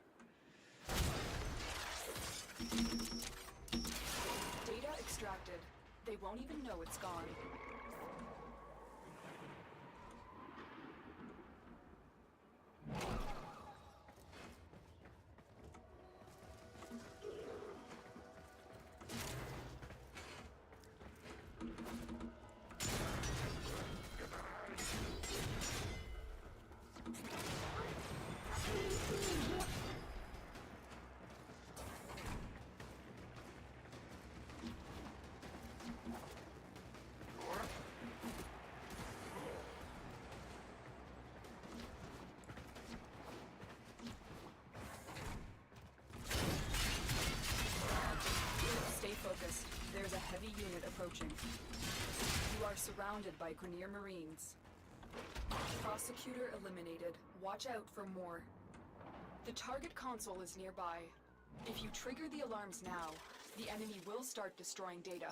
[SPEAKER 5] Data extracted. They won't even know it's gone. Stay focused. There's a heavy unit approaching. You are surrounded by Grenier Marines. Prosecutor eliminated. Watch out for more. The target console is nearby. If you trigger the alarms now, the enemy will start destroying data.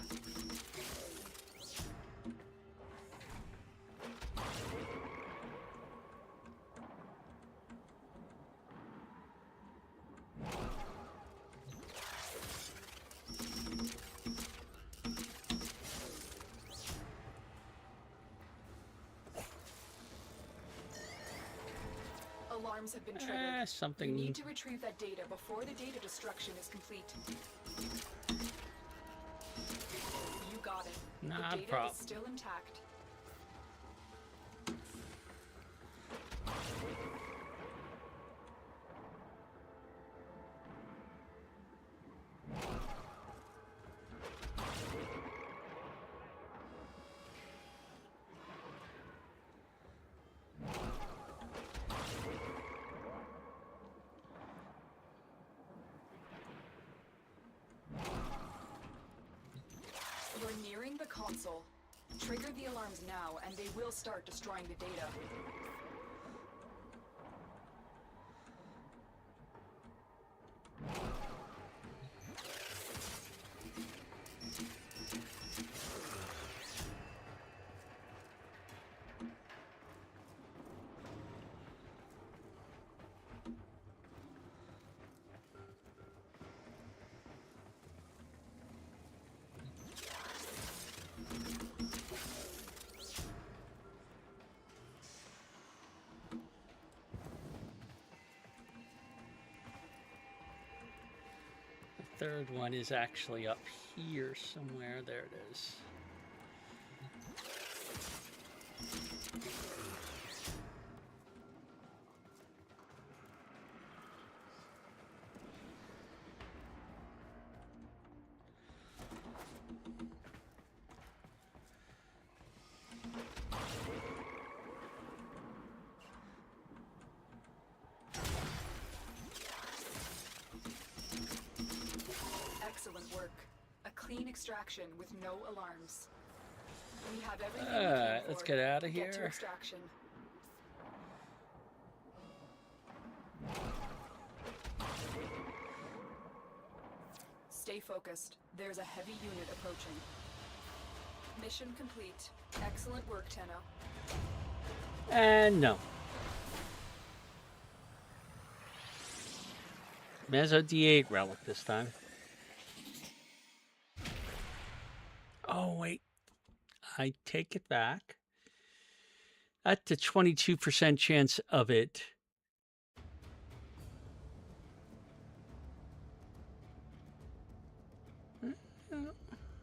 [SPEAKER 5] Alarms have been triggered.
[SPEAKER 1] Something.
[SPEAKER 5] You need to retrieve that data before the data destruction is complete. You got it.
[SPEAKER 1] Not
[SPEAKER 5] the
[SPEAKER 1] a
[SPEAKER 5] data
[SPEAKER 1] problem.
[SPEAKER 5] is still intact. We're nearing the console. Trigger the alarms now, and they will start destroying the data.
[SPEAKER 1] Third one is actually up here somewhere. There it is.
[SPEAKER 5] Excellent work. A clean extraction with no alarms. We have everything we came
[SPEAKER 1] Let's
[SPEAKER 5] for.
[SPEAKER 1] get out of
[SPEAKER 5] Get to
[SPEAKER 1] here.
[SPEAKER 5] extraction. Stay focused. There's a heavy unit approaching. Mission complete. Excellent work, Tenno.
[SPEAKER 1] And no. Mezzo D8 relic this time. Oh, wait. I take it back. That's a 22% chance of it.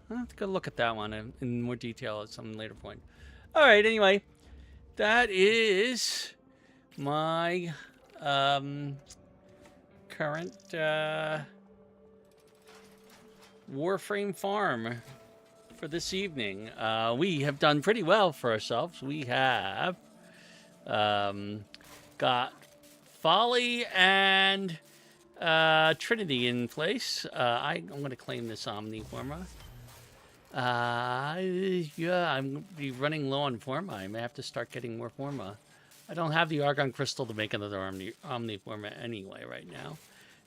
[SPEAKER 1] I'll have to go look at that one in more detail at some later point. All right, anyway. That is my current Warframe farm for this evening. We have done pretty well for ourselves. We have got Folly and Trinity in place. I'm going to claim this Omniforma. Yeah, I'm going to be running low on Forma. I may have to start getting more Forma. I don't have the Argon Crystal to make another Omniforma anyway right now.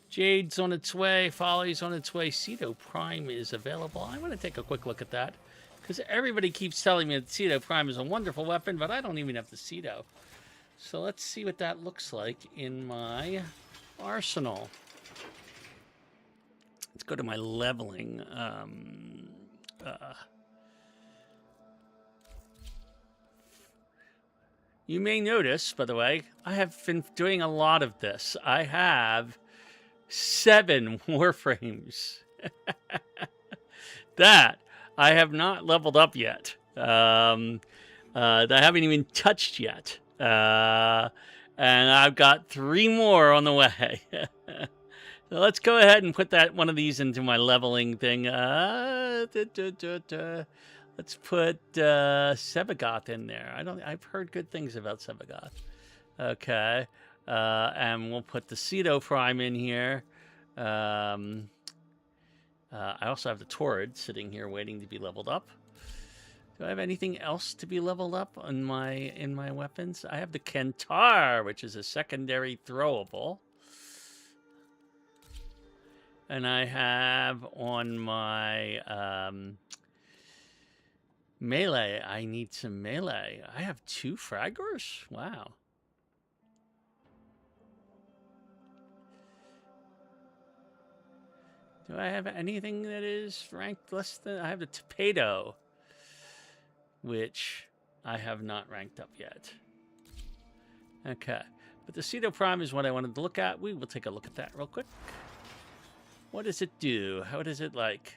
[SPEAKER 1] Jade's on its way. Folly's on its way. Ceto Prime is available. I want to take a quick look at that, because everybody keeps telling me that Ceto Prime is a wonderful weapon, but I don't even have the Ceto. So let's see what that looks like in my arsenal. Let's go to my leveling. You may notice, by the way, I have been doing a lot of this. I have 7 Warframes that I have not leveled up yet. That I haven't even touched yet. And I've got 3 more on the way. So let's go ahead and put one of these into my leveling thing. Let's put Sebagoth in there. I've heard good things about Sebagoth. Okay. And we'll put the Ceto Prime in here. I also have the Torrid sitting here waiting to be leveled up. Do I have anything else to be leveled up in my weapons? I have the Kentar, which is a secondary throwable. And I have on my melee, I need some melee. I have 2 Fraggers? Wow. Do I have anything that is ranked less than... I have the Tapedo, which I have not ranked up yet. Okay. But the Ceto Prime is what I wanted to look at. We will take a look at that real quick. What does it do? How does it like?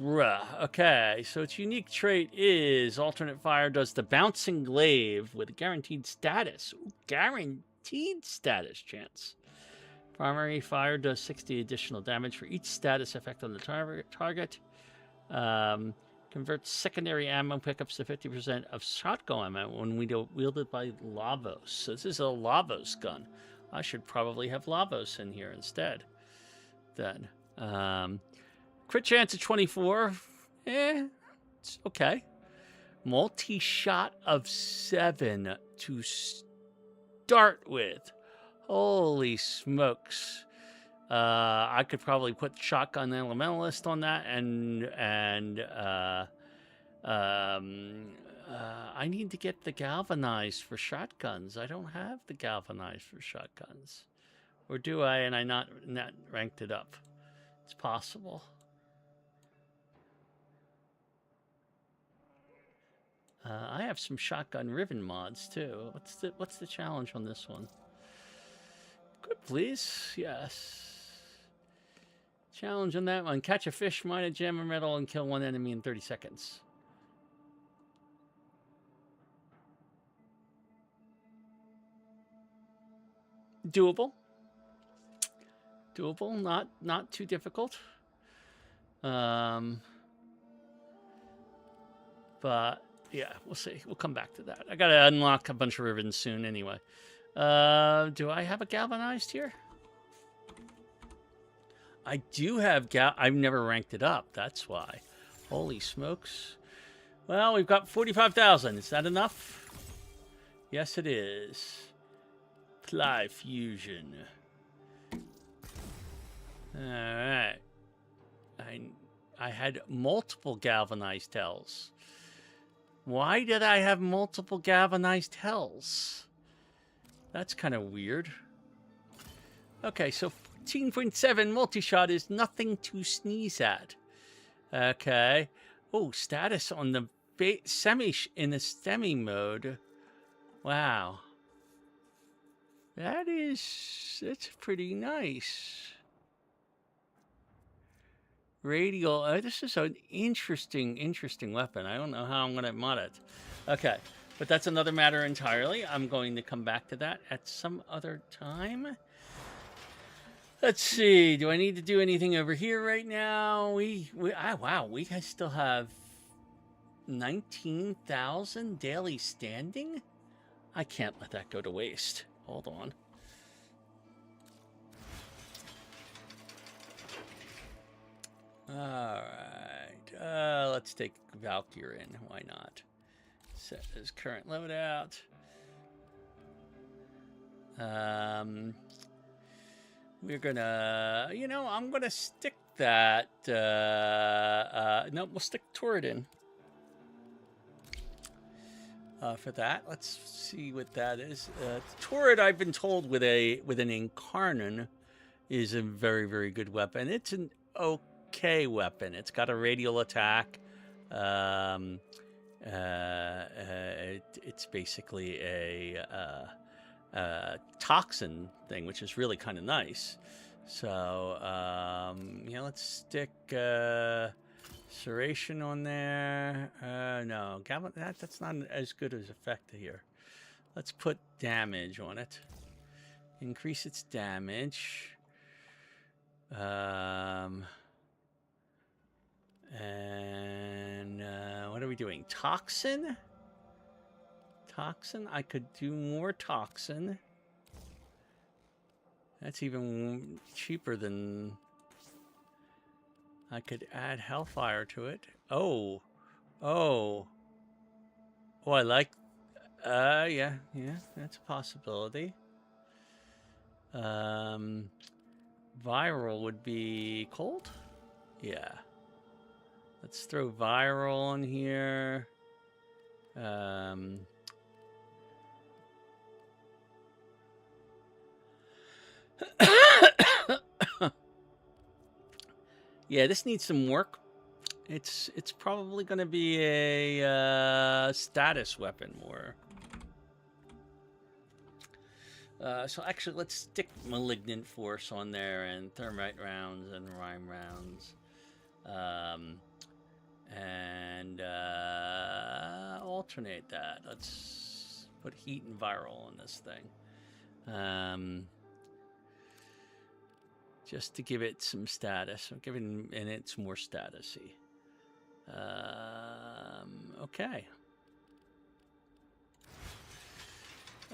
[SPEAKER 1] Okay, so its unique trait is alternate fire does the bouncing glaive with a guaranteed status. Ooh, guaranteed status chance. Primary fire does 60 additional damage for each status effect on the target. Converts secondary ammo pickups to 50% of shotgun ammo when wielded by Lavos. So this is a Lavos gun. I should probably have Lavos in here instead. Then, Crit chance of 24. It's okay. Multi-shot of 7 to start with. Holy smokes. I could probably put Shotgun Elementalist on that, and I need to get the Galvanized for shotguns. I don't have the Galvanized for shotguns. Or do I, and I not ranked it up? It's possible. I have some Shotgun Riven mods, too. What's the challenge on this one? Good, please. Yes. Challenge on that one. Catch a fish, mine a gem or metal, and kill one enemy in 30 seconds. Doable. Doable. Not too difficult. But yeah, we'll see. We'll come back to that. I gotta unlock a bunch of ribbons soon anyway. Do I have a galvanized here? I do have I've never ranked it up. That's why. Holy smokes. Well, we've got 45,000. Is that enough? Yes, it is. Ply fusion. All right. I had multiple galvanized hells. Why did I have multiple galvanized hells? That's kind of weird. Okay, so 14.7 multi-shot is nothing to sneeze at. Okay. Oh, status on the in the semi mode. Wow. That's pretty nice. Radial. This is an interesting weapon. I don't know how I'm going to mod it. Okay, but that's another matter entirely. I'm going to come back to that at some other time. Let's see. Do I need to do anything over here right now? Wow, we still have 19,000 daily standing? I can't let that go to waste. Hold on. All right. Let's take Valkyr in. Why not? Set his current loadout. We're gonna, I'm gonna stick that. No, we'll stick Turret in. For that, let's see what that is. Turret, I've been told, with an Incarnon, is a very, very good weapon. It's an okay weapon. It's got a radial attack. It's basically a toxin thing, which is really kind of nice. So, let's stick Serration on there. No, that's not as good as effect here. Let's put damage on it. Increase its damage. And what are we doing? Toxin? Toxin? I could do more Toxin. That's even cheaper than... I could add Hellfire to it. Oh, I like... yeah, that's a possibility. Viral would be cold? Yeah. Let's throw Viral on here. Yeah, this needs some work. It's probably going to be a status weapon more. So actually, let's stick Malignant Force on there, and Thermite rounds and Rhyme rounds. And alternate that. Let's put Heat and Viral on this thing. Just to give it some status. I'm giving it more statusy. Okay.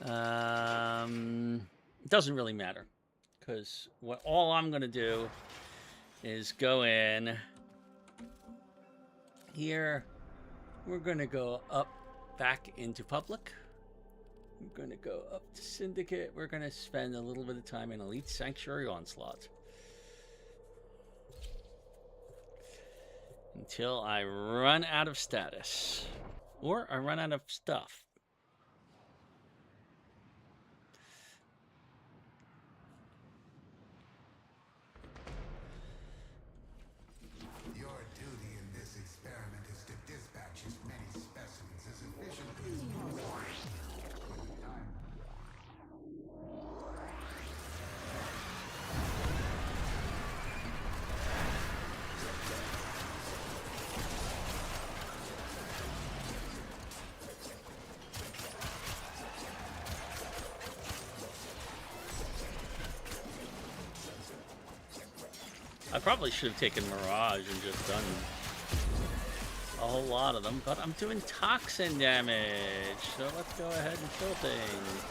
[SPEAKER 1] It doesn't really matter, because all I'm going to do is go in Here, we're going to go up back into public. We're going to go up to Syndicate. We're going to spend a little bit of time in Elite Sanctuary Onslaught. Until I run out of status. Or I run out of stuff.
[SPEAKER 6] Your duty in this experiment is to dispatch as many specimens as efficiently as possible.
[SPEAKER 1] I probably should have taken Mirage and just done a whole lot of them, but I'm doing toxin damage, so let's go ahead and kill things.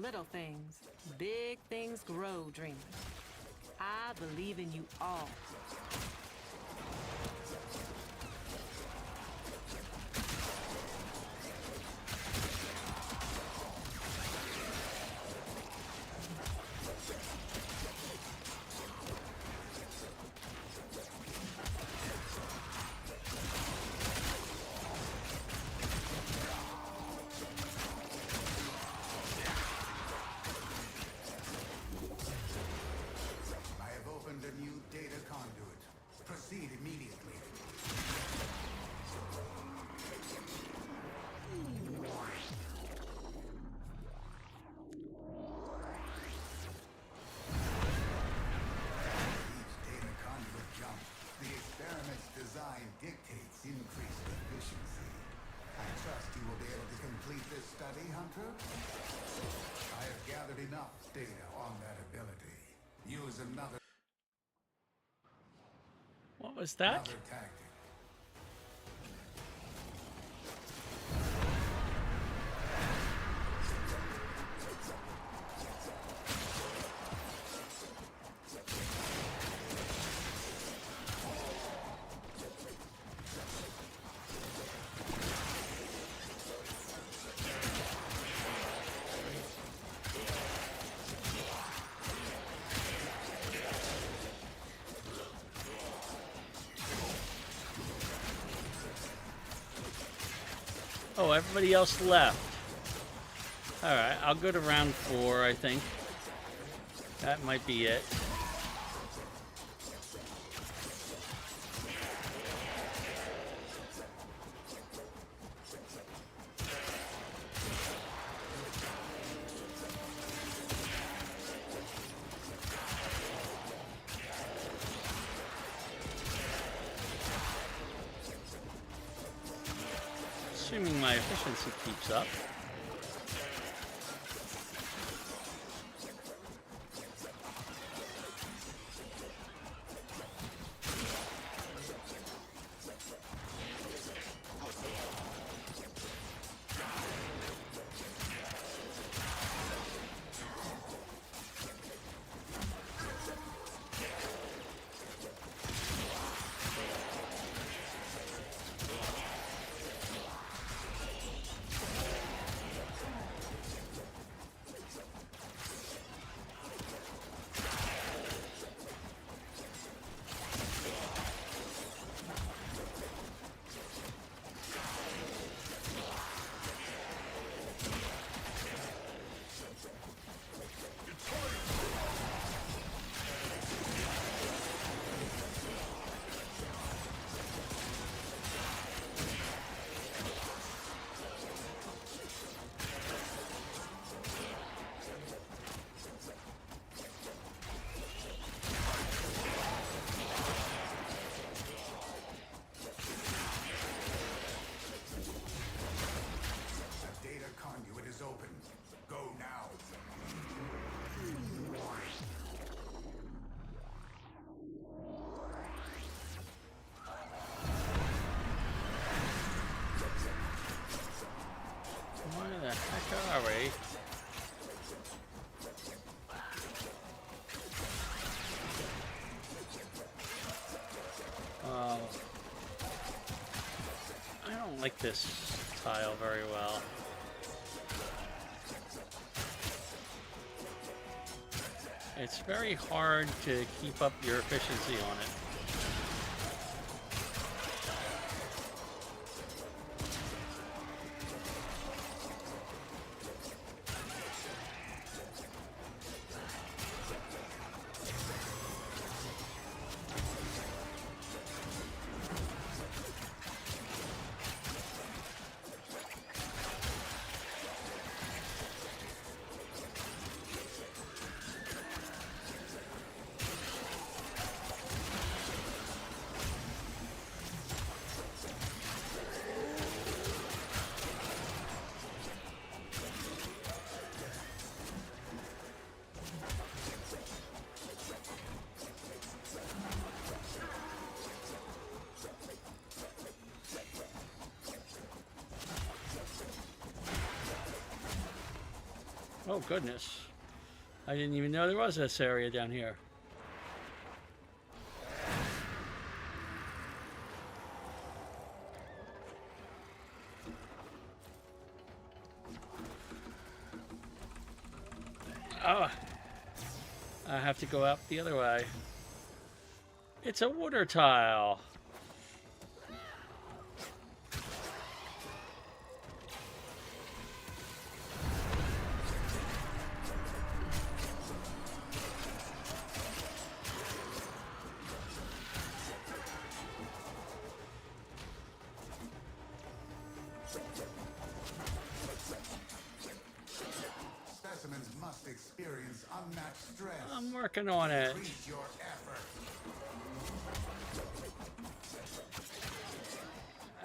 [SPEAKER 8] little things, big things grow, dreamers. I believe in you all.
[SPEAKER 6] I have opened a new data conduit. Proceed immediately. Each data conduit jump, the experiment's design dictates increased efficiency. I trust you will be able to complete this study, Hunter? I have gathered enough data on that ability. Use another
[SPEAKER 1] What was that?
[SPEAKER 6] tactic.
[SPEAKER 1] Oh, everybody else left. Alright, I'll go to round 4, I think. That might be it. Assuming my efficiency keeps up.
[SPEAKER 6] A data conduit is open. Go now.
[SPEAKER 1] Where the heck are we? I don't like this tile very well. It's very hard to keep up your efficiency on it. Oh, goodness. I didn't even know there was this area down here. Oh, I have to go out the other way. It's a water tile.
[SPEAKER 6] Specimens must experience unmatched stress.
[SPEAKER 1] I'm working on it.
[SPEAKER 6] Increase your effort.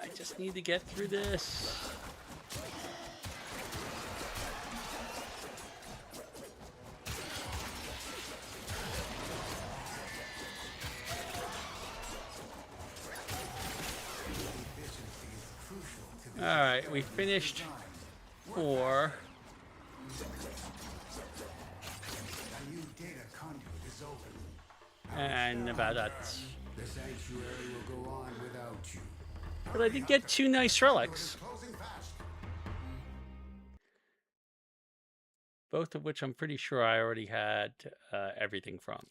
[SPEAKER 1] I just need to get through this.
[SPEAKER 6] Efficiency is crucial to the
[SPEAKER 1] All right, we finished 4.
[SPEAKER 6] A new data conduit is open.
[SPEAKER 1] And about that.
[SPEAKER 6] The sanctuary will go on without you.
[SPEAKER 1] But I did get 2 nice relics.
[SPEAKER 6] Closing fast.
[SPEAKER 1] Both of which I'm pretty sure I already had everything from.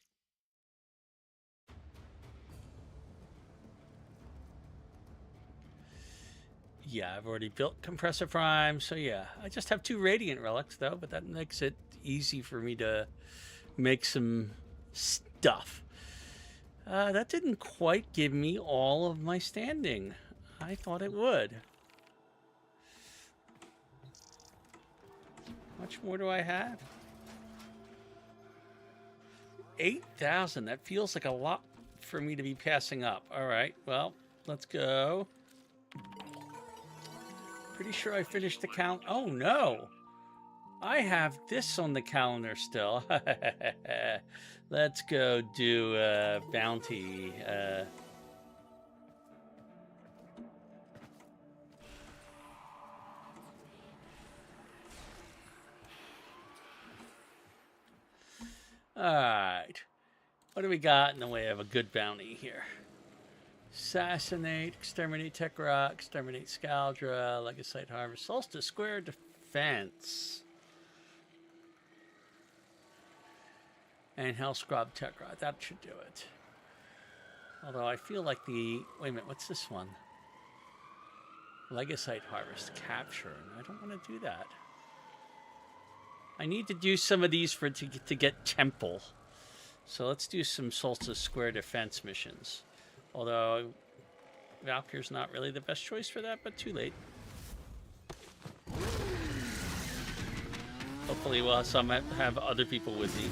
[SPEAKER 1] Yeah, I've already built Compressor Prime, so yeah. I just have 2 Radiant relics, though, but that makes it easy for me to make some stuff. That didn't quite give me all of my standing. I thought it would. How much more do I have? 8,000. That feels like a lot for me to be passing up. All right, well, let's go. Pretty sure I finished the count. Oh, no. I have this on the calendar still. Let's go do bounty. All right. What do we got in the way of a good bounty here? Assassinate, exterminate Tekra, exterminate Scaldra, Legasite Harvest, Solstice Square Defense. And Hellscrub Tekra. That should do it. Although I feel like the... Wait a minute, what's this one? Legasite Harvest Capture. I don't want to do that. I need to do some of these to get Temple. So let's do some Solstice Square Defense missions. Although Valkyr's not really the best choice for that, but too late. Hopefully we'll have other people with me.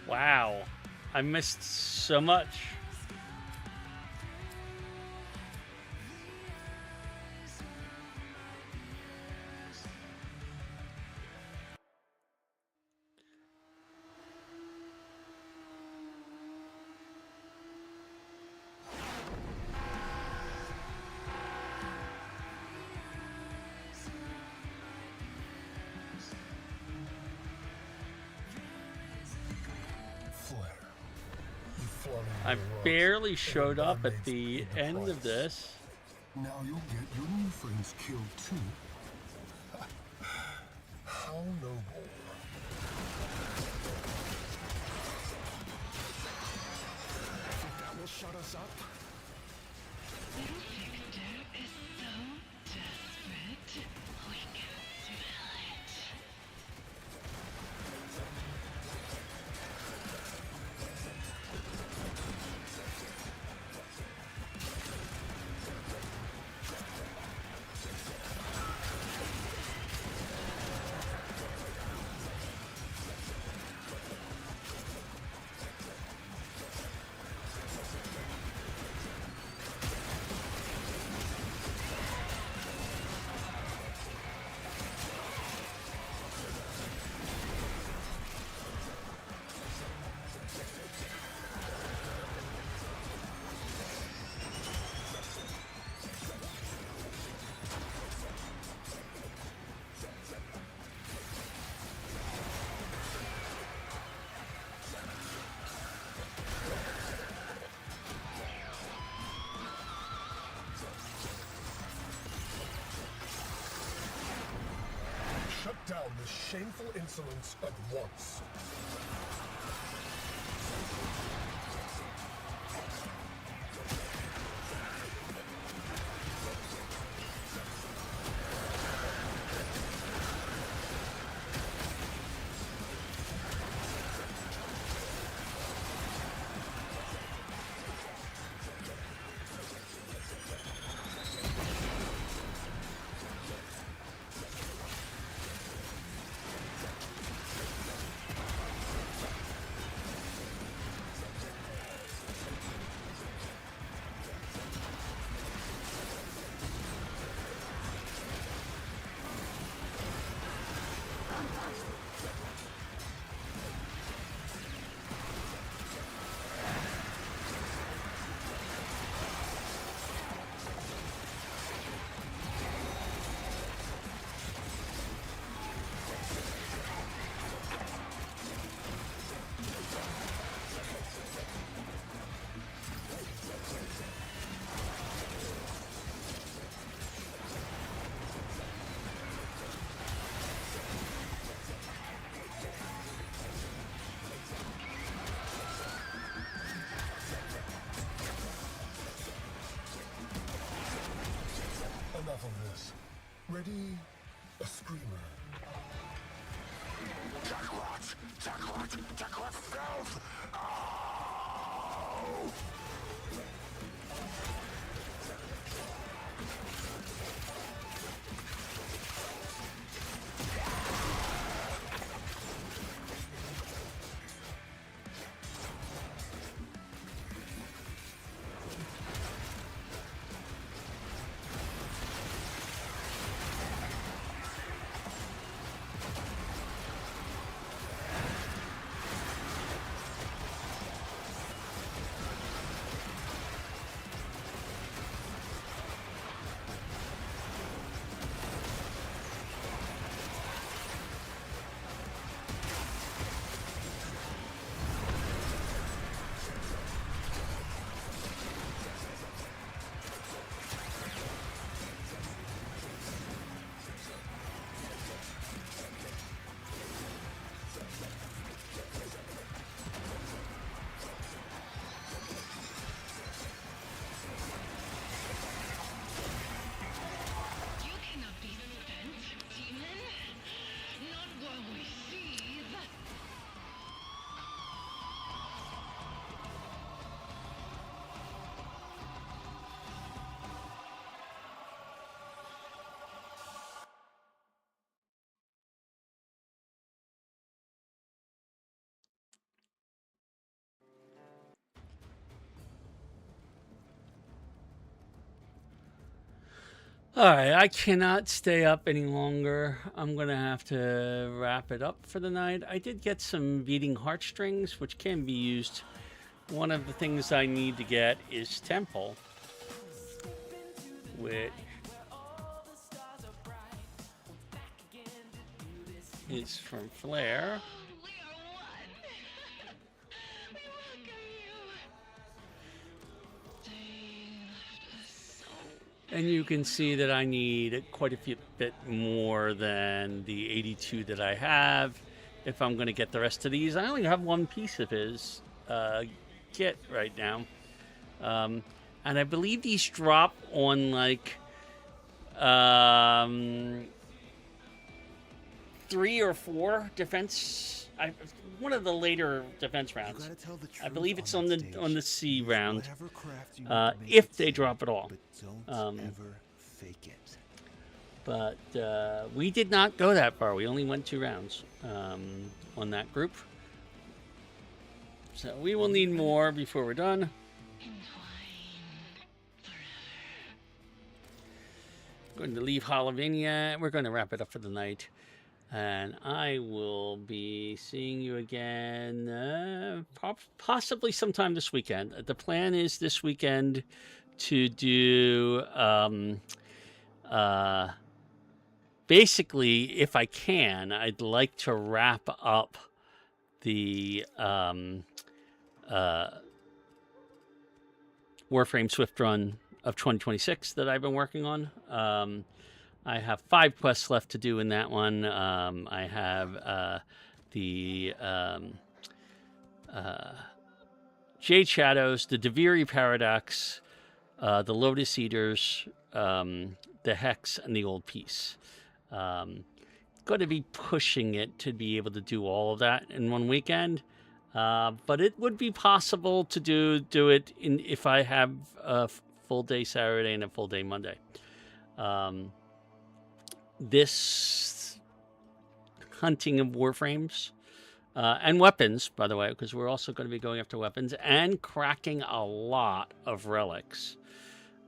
[SPEAKER 1] Wow, I missed so much. I barely showed up at the end of this.
[SPEAKER 9] Now you'll get your new friends killed too. How noble.
[SPEAKER 2] That will
[SPEAKER 9] this up?
[SPEAKER 3] Little Victor is so desperate. We can smell it.
[SPEAKER 9] Shut down this shameful insolence at once. Enough of this. Ready? A screamer.
[SPEAKER 7] Jackrat! Jackrat! Jackrat filth! Oh!
[SPEAKER 3] You cannot be spent, demon. Not while we seethe.
[SPEAKER 1] All right, I cannot stay up any longer. I'm going to have to wrap it up for the night. I did get some beating heartstrings, which can be used. One of the things I need to get is Temple, which is from Flare.
[SPEAKER 3] We are one. We welcome you. They left us so.
[SPEAKER 1] And you can see that I need quite a bit more than the 82 that I have if I'm going to get the rest of these. I only have one piece of his kit right now. And I believe these drop on like 3 or 4 defense. One of the later defense rounds. I believe it's on the C round. If they drop at all. But we did not go that far. We only went 2 rounds on that group. So we will need more before we're done. Going to leave Holovania. We're going to wrap it up for the night. And I will be seeing you again possibly sometime this weekend. The plan is this weekend to do... basically, if I can, I'd like to wrap up the Warframe Swiftrun of 2026 that I've been working on. I have 5 quests left to do in that one. I have the Jade Shadows, the Deviri Paradox, the Lotus Eaters, the Hex, and the Old Peace. Going to be pushing it to be able to do all of that in one weekend. But it would be possible to do it if I have a full day Saturday and a full day Monday. This hunting of Warframes and weapons, by the way, because we're also going to be going after weapons and cracking a lot of relics.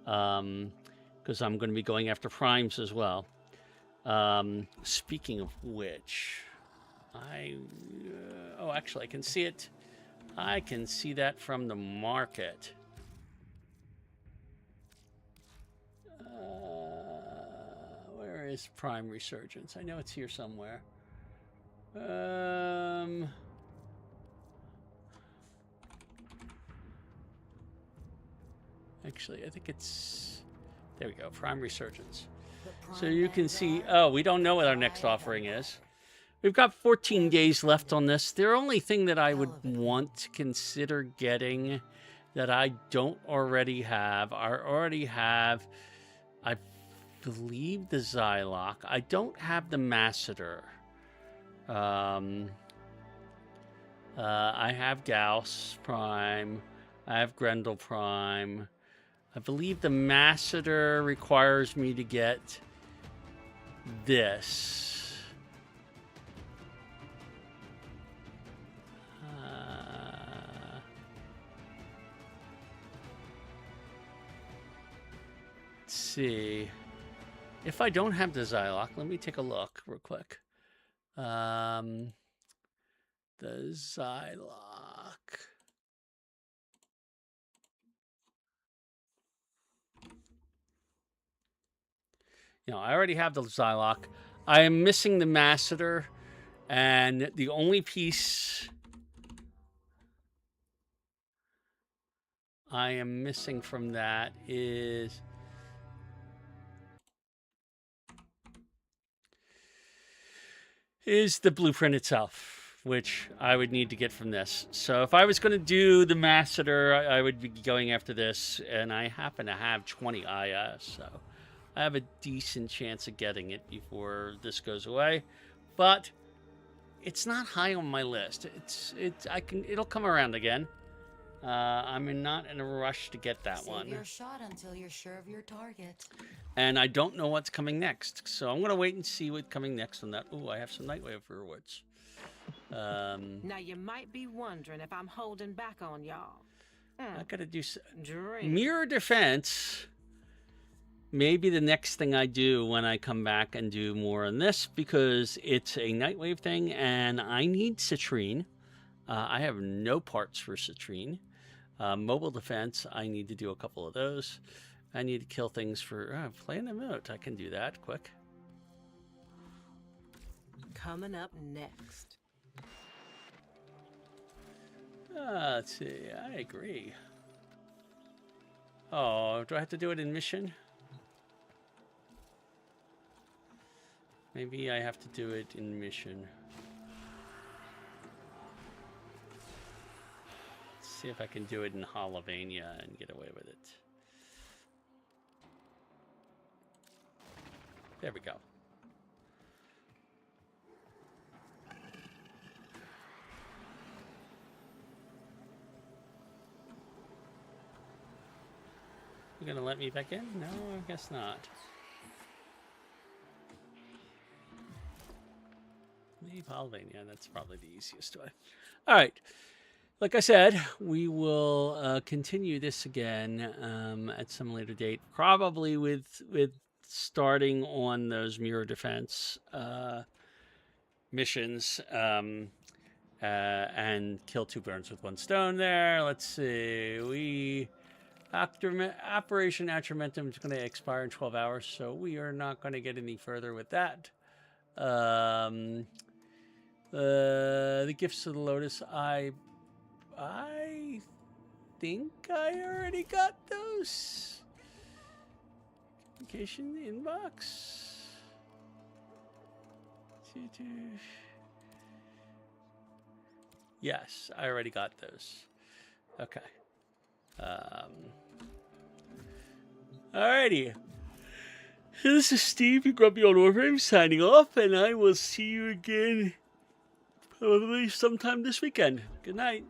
[SPEAKER 1] Because I'm going to be going after primes as well. Speaking of which, actually, I can see it. I can see that from the market. Where is Prime Resurgence? I know it's here somewhere. Actually, I think it's... There we go, Prime Resurgence. So you can see... Oh, we don't know what our next offering is. We've got 14 days left on this. The only thing that I would want to consider getting that I don't already have, I believe the Zylok. I don't have the Masseter. I have Gauss Prime. I have Grendel Prime. I believe the Masseter requires me to get this. Let's see. If I don't have the Zylok, let me take a look real quick. The Zylok. You know, I already have the Zylok. I am missing the Masseter, and the only piece I am missing from that is the blueprint itself, which I would need to get from this. So if I was going to do the Masseter, I would be going after this, and I happen to have 20 IS, so I have a decent chance of getting it before this goes away. But it's not high on my list. It'll come around again. I'm not in a rush to get that one.
[SPEAKER 10] Save your shot until you're sure of your target.
[SPEAKER 1] And I don't know what's coming next, so I'm gonna wait and see what's coming next on that. Oh, I have some Nightwave rewards.
[SPEAKER 8] Now you might be wondering if I'm holding back on y'all.
[SPEAKER 1] I gotta do mirror defense. Maybe the next thing I do when I come back and do more on this, because it's a Nightwave thing, and I need Citrine. I have no parts for Citrine. Mobile defense, I need to do a couple of those. I need to kill things for playing a moat. I can do that quick.
[SPEAKER 8] Coming up next.
[SPEAKER 1] Let's see. I agree. Oh, do I have to do it in mission? Maybe I have to do it in mission. Let's See if I can do it in Holovania and get away with it. There we go. You gonna let me back in? No, I guess not. Leave Albania. That's probably the easiest way. All right. Like I said, we will continue this again at some later date, probably with starting on those mirror defense missions and kill 2 birds with 1 stone. There. Let's see. Operation Atramentum is going to expire in 12 hours, so we are not going to get any further with that. The Gifts of the Lotus, I think I already got those. Communication inbox. Yes, I already got those. Okay. Alrighty. So this is Steve, you Grumpy Old Warframe, signing off, and I will see you again probably sometime this weekend. Good night.